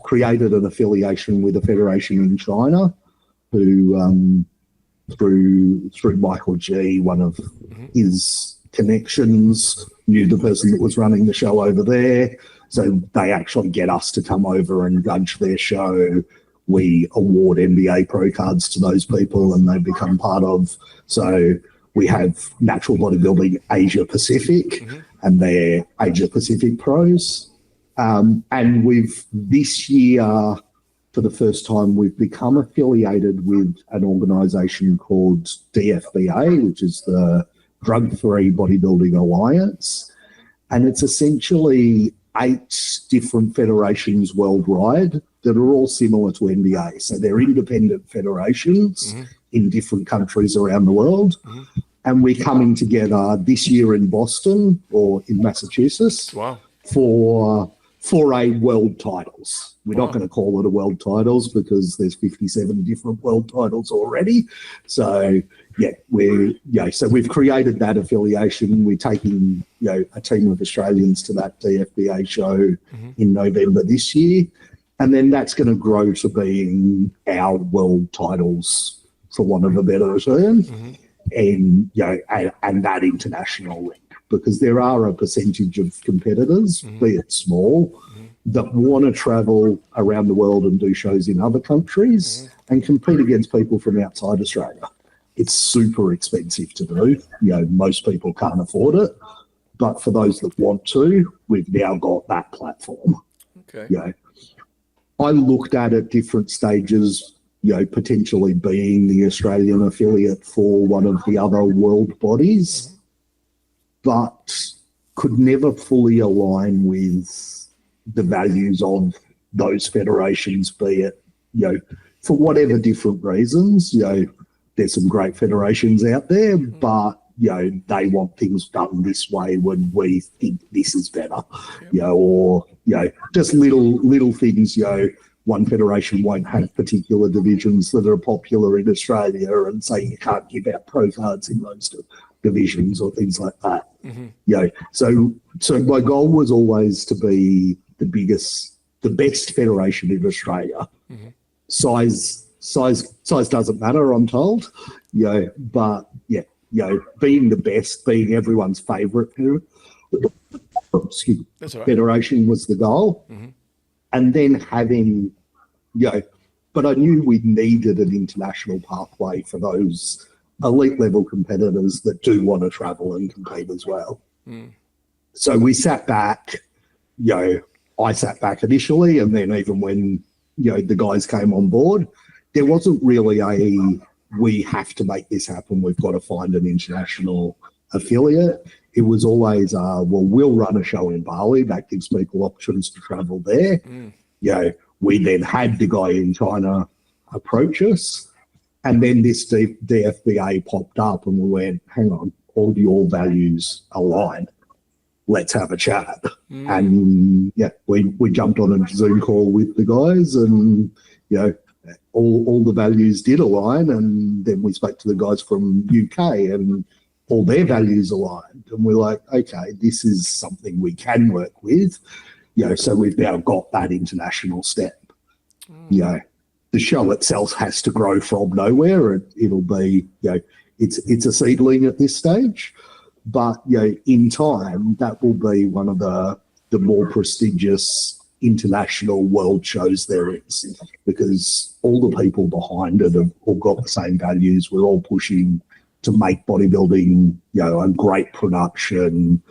created an affiliation with a federation in China, who through Michael G, one of his connections, knew the person that was running the show over there. So they actually get us to come over and judge their show. We award NBA pro cards to those people and they become part of. So we have Natural Bodybuilding Asia Pacific and their Asia Pacific pros. And we've this year, for the first time, we've become affiliated with an organisation called DFBA, which is the Drug Free Bodybuilding Alliance. And it's essentially 8 different federations worldwide that are all similar to NBA. So they're independent federations in different countries around the world. And we're coming together this year in Boston or in Massachusetts for a world titles. We're not going to call it a world titles because there's 57 different world titles already. So so we've created that affiliation. We're taking a team of Australians to that DFBA show in November this year, and then that's going to grow to being our world titles, for want of a better term, and and that international link, because there are a percentage of competitors, be it small, that want to travel around the world and do shows in other countries and compete against people from outside Australia. It's super expensive to do. Most people can't afford it. But for those that want to, we've now got that platform. Okay. I looked at different stages, potentially being the Australian affiliate for one of the other world bodies, but could never fully align with the values of those federations, be it, for whatever different reasons. There's some great federations out there, but, they want things done this way when we think this is better, or, just little things, one federation won't have particular divisions that are popular in Australia and say you can't give out pro cards in those divisions or things like that. So my goal was always to be the best federation in Australia. Size doesn't matter, I'm told. But being the best, being everyone's favourite federation was the goal. And then having, but I knew we needed an international pathway for those elite level competitors that do want to travel and compete as well. So we sat back, I sat back initially, and then even when, the guys came on board, there wasn't really we have to make this happen, we've got to find an international affiliate. It was always, we'll run a show in Bali. That gives people options to travel there. We then had the guy in China approach us, and then this DFBA popped up, and we went, hang on, all your values align. Let's have a chat. And we jumped on a Zoom call with the guys, and all the values did align. And then we spoke to the guys from UK, and all their values aligned. And we're like, okay, this is something we can work with. So we've now got that international step. The show itself has to grow from nowhere. It'll be, it's a seedling at this stage. But, in time, that will be one of the more prestigious international world shows there is, because all the people behind it have all got the same values. We're all pushing to make bodybuilding, a great production,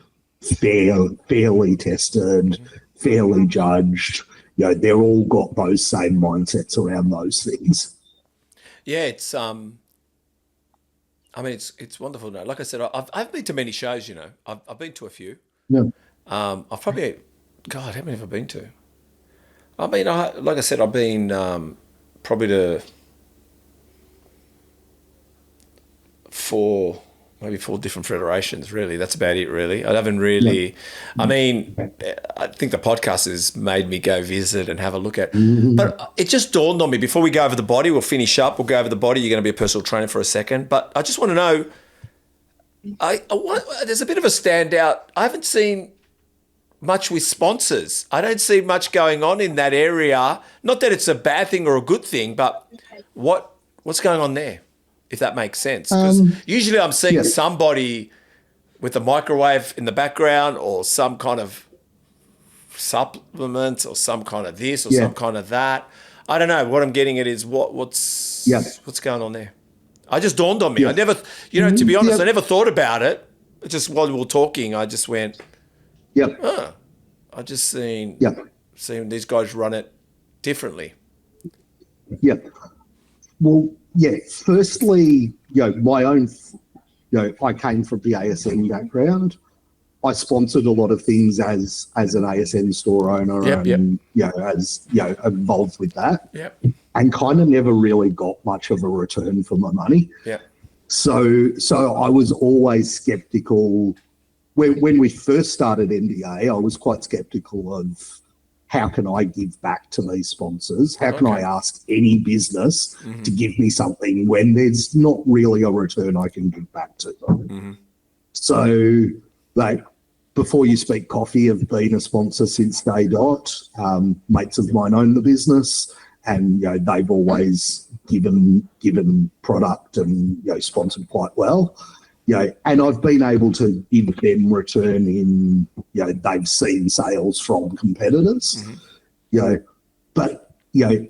fairly tested, fairly judged. They're all got those same mindsets around those things. Yeah, it's it's wonderful to know. Like I said, I've been to many shows. I've been to a few. I've probably, God, how many have I been to? Like I said, I've been probably to maybe four different federations, really. That's about it, really. I haven't really... I think the podcast has made me go visit and have a look at... But it just dawned on me, before we go over the body, we'll finish up, we'll go over the body, you're going to be a personal trainer for a second, but I just want to know, there's a bit of a standout. I haven't seen much with sponsors. I don't see much going on in that area. Not that it's a bad thing or a good thing, but what's going on there, if that makes sense? Because usually I'm seeing somebody with a microwave in the background or some kind of supplements or some kind of this or some kind of that. I don't know. What I'm getting at is what's going on there. I just dawned on me. I never, to be honest, I never thought about it. Just while we were talking, I just went, I just seen these guys run it differently. Yeah. Well, firstly, my own, I came from the ASN background. I sponsored a lot of things as an ASN store owner and, involved with that. Yep. And kind of never really got much of a return for my money. Yeah. So I was always skeptical. When we first started NDA, I was quite skeptical of how can I give back to these sponsors? How can I ask any business to give me something when there's not really a return I can give back to them? So, Before You Speak Coffee have been a sponsor since day dot. Mates of mine own the business, and they've always given product and sponsored quite well. And I've been able to give them return in they've seen sales from competitors. But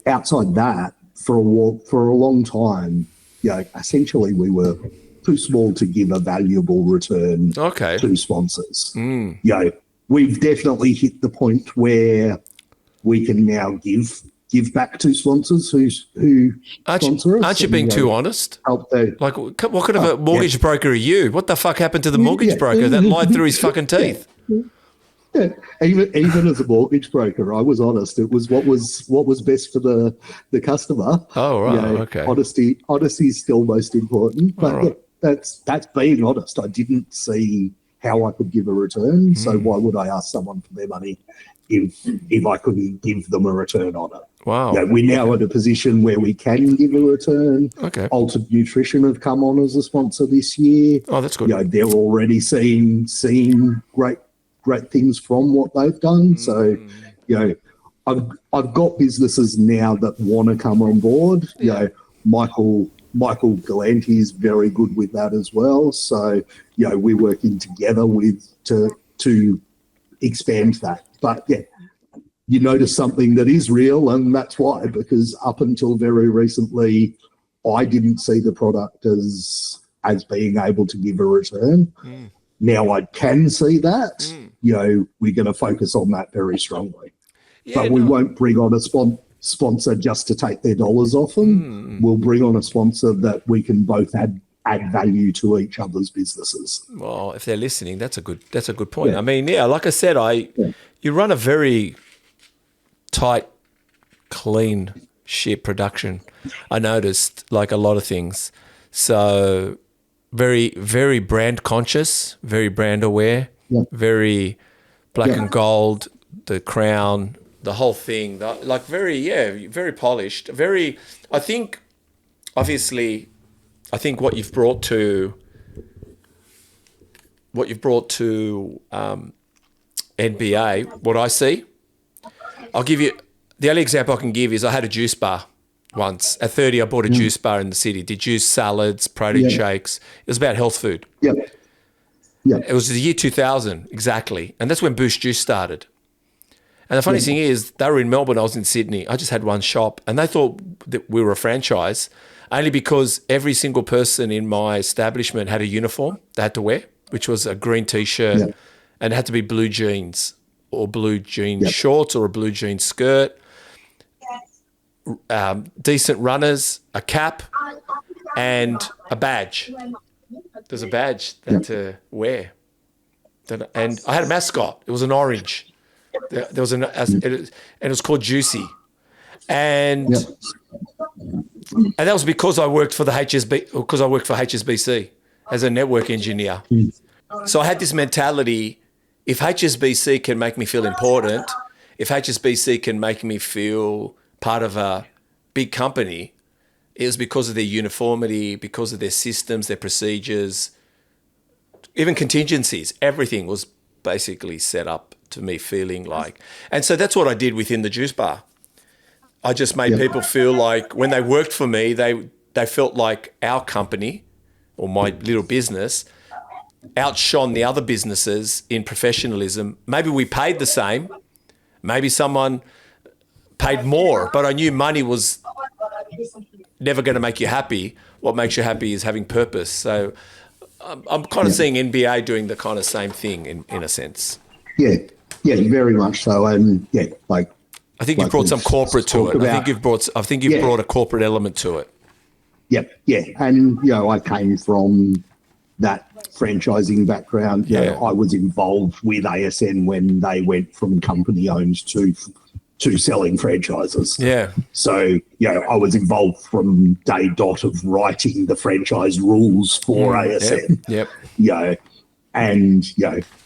outside that, for a long time, essentially we were too small to give a valuable return to sponsors. We've definitely hit the point where we can now give back to sponsors who sponsor us. Aren't you being too honest? What kind of a mortgage broker are you? What the fuck happened to the mortgage broker that lied through his fucking teeth? Yeah, even as a mortgage broker, I was honest. It was what was best for the customer. Oh right, okay. Honesty is still most important. But that's being honest. I didn't see how I could give a return, so why would I ask someone for their money if I couldn't give them a return on it? Wow. We're now at a position where we can give a return. Okay. Altered Nutrition have come on as a sponsor this year. Oh, that's good. They're already seeing great things from what they've done. So, I've got businesses now that want to come on board. Michael Galante is very good with that as well. So, we're working together to expand that. But you notice something that is real, and that's why, because up until very recently, I didn't see the product as being able to give a return. Now I can see that. We're going to focus on that very strongly. But we won't bring on a sponsor just to take their dollars off them. We'll bring on a sponsor that we can both add value to each other's businesses. Well, if they're listening, that's a good point. I mean, like I said, you run a very tight, clean ship production. I noticed, like a lot of things. So very, very brand conscious, very brand aware, very black and gold, the crown, the whole thing, very polished. I think what you've brought to NBA, what I see, I'll give you, the only example I can give is I had a juice bar once. At 30, I bought a juice bar in the city, did juice salads, protein shakes. It was about health food. It was the year 2000, exactly. And that's when Boost Juice started. And the funny thing is, they were in Melbourne, I was in Sydney. I just had one shop, and they thought that we were a franchise only because every single person in my establishment had a uniform they had to wear, which was a green T-shirt, and it had to be blue jeans or blue jean shorts or a blue jean skirt, decent runners, a cap, and a badge. There's a badge to wear. And I had a mascot. It was an orange. There was and it was called Juicy. And that was because I worked for HSBC as a network engineer. So I had this mentality, if HSBC can make me feel important, if HSBC can make me feel part of a big company, it was because of their uniformity, because of their systems, their procedures, even contingencies. Everything was basically set up to me feeling like. And so that's what I did within the juice bar. I just made people feel like when they worked for me, they felt like our company or my little business outshone the other businesses in professionalism. Maybe we paid the same. Maybe someone paid more, but I knew money was never going to make you happy. What makes you happy is having purpose. So I'm kind of seeing NBA doing the kind of same thing in a sense. Yeah, very much so. And I think you've brought some corporate to it. I think you've brought a corporate element to it. Yeah. And, I came from that franchising background. I was involved with ASN when they went from company owned to selling franchises. Yeah. So, I was involved from day dot of writing the franchise rules for ASN. Yep. And,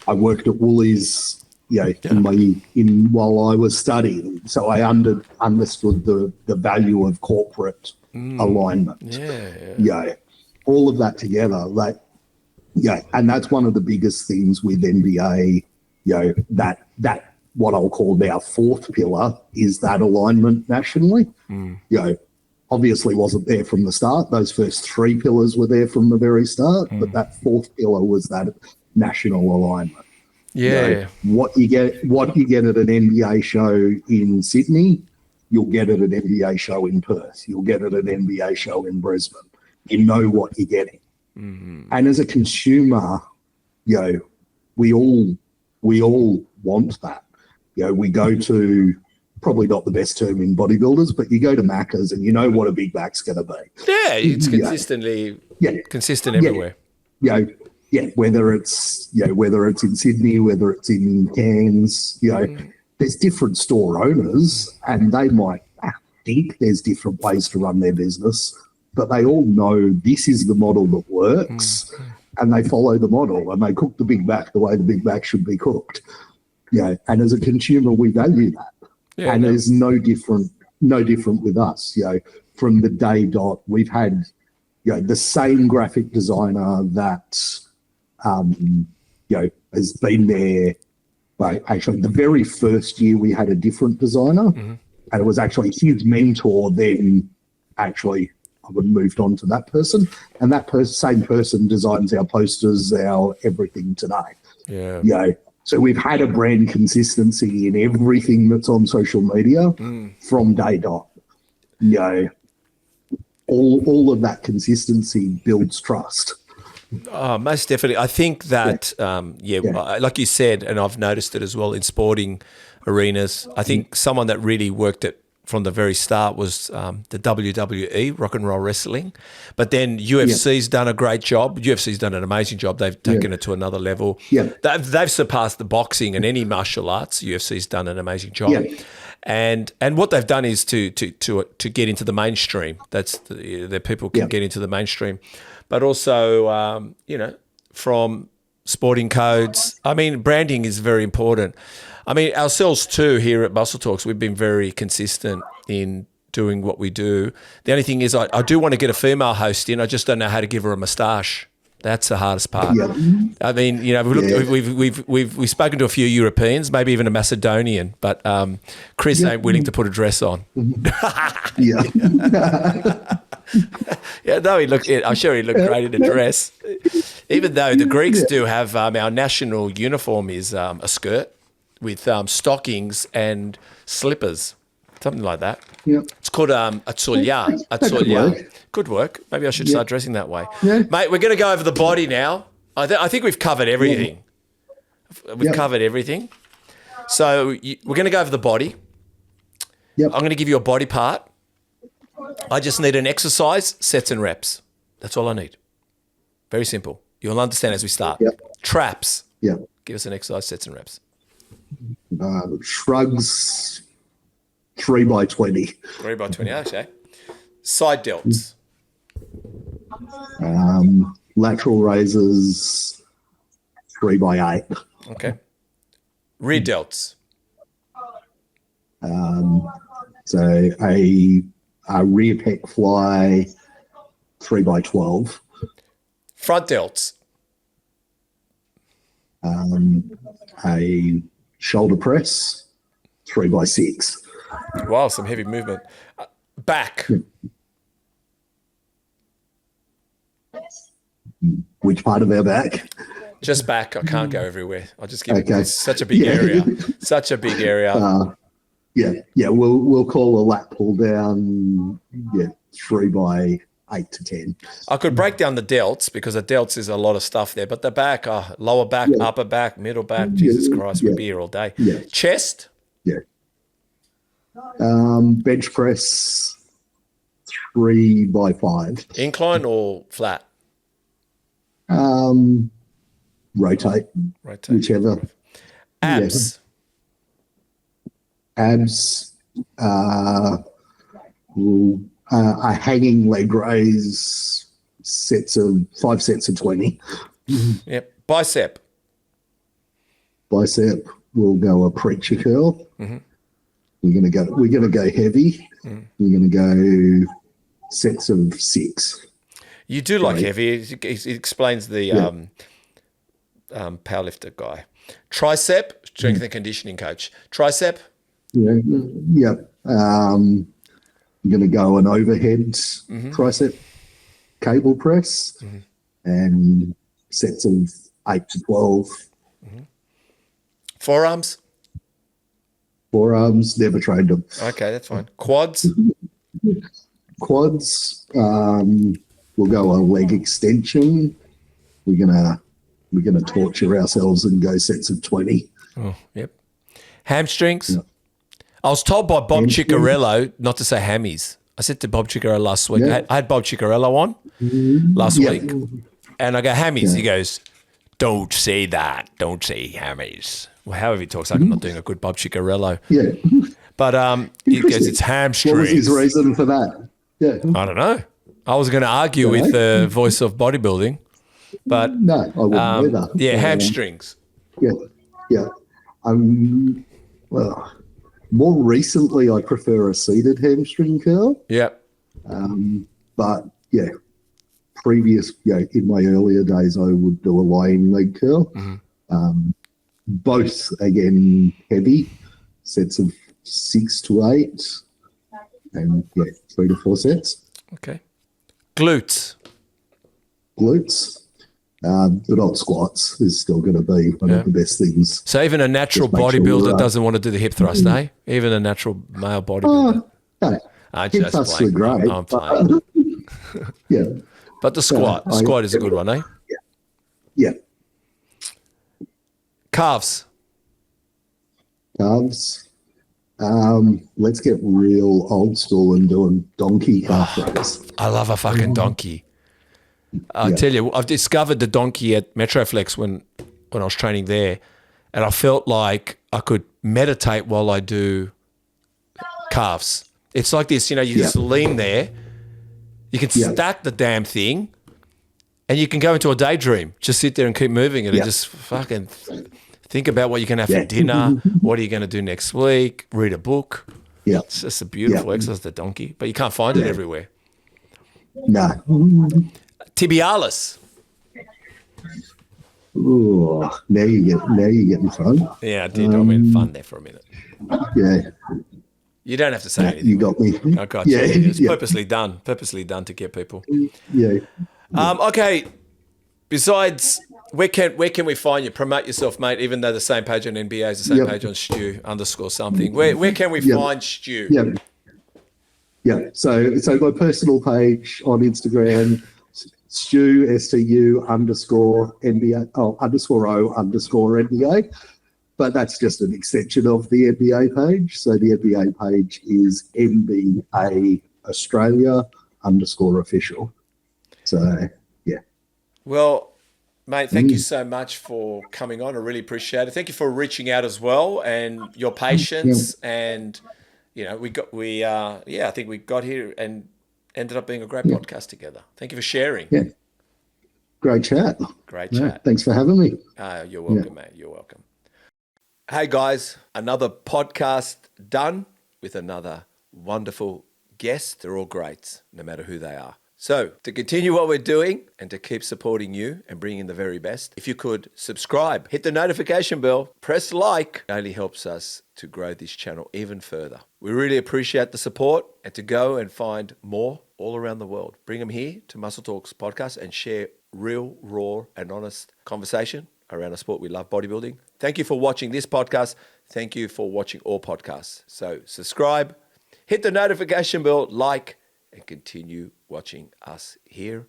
I worked at Woolies, while I was studying. So I understood the value of corporate alignment. Yeah. All of that together, and that's one of the biggest things with NBA, that what I'll call now fourth pillar is that alignment nationally. Obviously wasn't there from the start. Those first three pillars were there from the very start, but that fourth pillar was that national alignment. What you get at an NBA show in Sydney, you'll get at an NBA show in Perth. You'll get at an NBA show in Brisbane. You know what you're getting. And as a consumer, we all want that. We go to, probably not the best term in bodybuilders, but you go to Macca's and you know what a Big Mac's going to be. Yeah, it's consistent everywhere. Whether it's in Sydney, whether it's in Cairns, there's different store owners and they might think there's different ways to run their business, but they all know this is the model that works and they follow the model and they cook the Big Mac the way the Big Mac should be cooked. And as a consumer, we value that. There's no different with us. From the day dot, we've had, the same graphic designer that, has been there. Actually, the very first year we had a different designer, and it was actually his mentor. Then, actually, I would have moved on to that person, and that same person designs our posters, our everything today. So we've had a brand consistency in everything that's on social media from day dot. All of that consistency builds trust. Oh, most definitely. I think that, like you said, and I've noticed it as well in sporting arenas, I think someone that really worked it from the very start was the WWE, Rock and Roll Wrestling. But then UFC's done a great job. UFC's done an amazing job. They've taken it to another level. They've surpassed the boxing and any martial arts. UFC's done an amazing job. And what they've done is to get into the mainstream. That's the people can get into the mainstream. But also, from sporting codes. I mean, branding is very important. I mean, ourselves too here at Muscle Talks, we've been very consistent in doing what we do. The only thing is I do want to get a female host in. I just don't know how to give her a moustache. That's the hardest part. Yeah. I mean, we've spoken to a few Europeans, maybe even a Macedonian, but Chris ain't willing to put a dress on. Yeah. Yeah, though I'm sure he looked great in a dress. Even though the Greeks do have our national uniform is a skirt with stockings and slippers, something like that. Yeah. It's called a tsolya. Could work. Maybe I should start dressing that way. Yeah. Mate, we're going to go over the body now. I think we've covered everything. We've covered everything. So we're going to go over the body. Yep. I'm going to give you a body part. I just need an exercise, sets and reps. That's all I need. Very simple. You'll understand as we start. Yep. Traps. Yeah. Give us an exercise, sets and reps. Shrugs, 3x20. 3x20, okay. Side delts. Lateral raises, 3x8. Okay. Rear delts. So a rear pec fly, 3x12. Front delts. A shoulder press, 3x6. Wow, some heavy movement. Back. Which part of our back? Just back. I can't go everywhere. I'll just give it. Okay. It's such a big area. Such a big area. Yeah. We'll call a lat pull down. Yeah, 3 by 8 to 10. I could break down the delts because the delts is a lot of stuff there, but the back, lower back, upper back, middle back. Jesus Christ, we'd be here all day. Yeah. Chest. Yeah. Bench press 3 by 5. Incline or flat? Rotate. Whichever. Abs. Yeah. Abs. A hanging leg raise, 5 sets of 20. Yep. Bicep. Bicep. We'll go a preacher curl. Mm-hmm. We're gonna go heavy. We're gonna go sets of 6. You do like heavy. It explains the powerlifter guy. Tricep, strength and conditioning coach. Tricep. Yeah. I'm going to go an overhead tricep cable press and sets of 8 to 12. Forearms. Forearms, never trained them. Okay, that's fine. Quads. Quads, we'll go a leg extension. We're gonna torture ourselves and go sets of 20. Oh, yep. Hamstrings. Yep. I was told by Bob Ciccarello not to say hammies. I said to Bob Ciccarello last week, I had Bob Ciccarello on last week, and I go, hammies. He goes, don't say that. Don't say hammies. Well, however he talks, like I'm not doing a good Bob Ciccarello. Yeah. But he goes, it's hamstrings. What was his reason for that? Yeah. I don't know. I was going to argue with the voice of bodybuilding, but no, I wouldn't either. Yeah, hamstrings. Yeah. Well, more recently, I prefer a seated hamstring curl. Yeah. But yeah, in my earlier days, I would do a lying leg curl. Both again heavy, sets of 6 to 8, and 3 to 4 sets. Okay. Glutes. Good old squats is still going to be one of the best things. So even a natural bodybuilder doesn't want to do the hip thrust, eh? Even a natural male bodybuilder. No, hip thrusts are great. I'm playing. Yeah. But the squat is a good one, eh? Yeah. Calves. Let's get real old school and doing donkey calf raise. I love a fucking donkey. I tell you, I've discovered the donkey at Metroflex when I was training there, and I felt like I could meditate while I do calves. It's like this, you just lean there, you can stack the damn thing, and you can go into a daydream. Just sit there and keep moving it and just fucking think about what you're going to have for dinner, what are you going to do next week, read a book. Yeah. It's just a beautiful exercise, the donkey, but you can't find it everywhere. No. Tibialis. Ooh, now you're getting fun. Yeah, I did. I went fun there for a minute. Yeah. You don't have to say anything. You got me. I got you. It's purposely done to get people. Yeah. Okay. Besides, where can we find you? Promote yourself, mate. Even though the same page on NBA is the same page on Stu _something. Where can we find Stu? Yeah. So my personal page on Instagram, Stu STU _NBA _O_NBA. But that's just an extension of the NBA page. So the NBA page is NBA Australia _official. So yeah. Well, mate, thank you so much for coming on. I really appreciate it. Thank you for reaching out as well and your patience. And I think we got here and ended up being a great podcast together. Thank you for sharing. Yeah. Great chat. Great chat. Thanks for having me. You're welcome, mate. You're welcome. Hey guys, another podcast done with another wonderful guest. They're all greats, no matter who they are. So to continue what we're doing and to keep supporting you and bringing in the very best, if you could subscribe, hit the notification bell, press like, it only helps us to grow this channel even further. We really appreciate the support, and to go and find more all around the world. Bring them here to Muscle Talks podcast and share real, raw, and honest conversation around a sport we love, bodybuilding. Thank you for watching this podcast. Thank you for watching all podcasts. So subscribe, hit the notification bell, like, and continue watching us here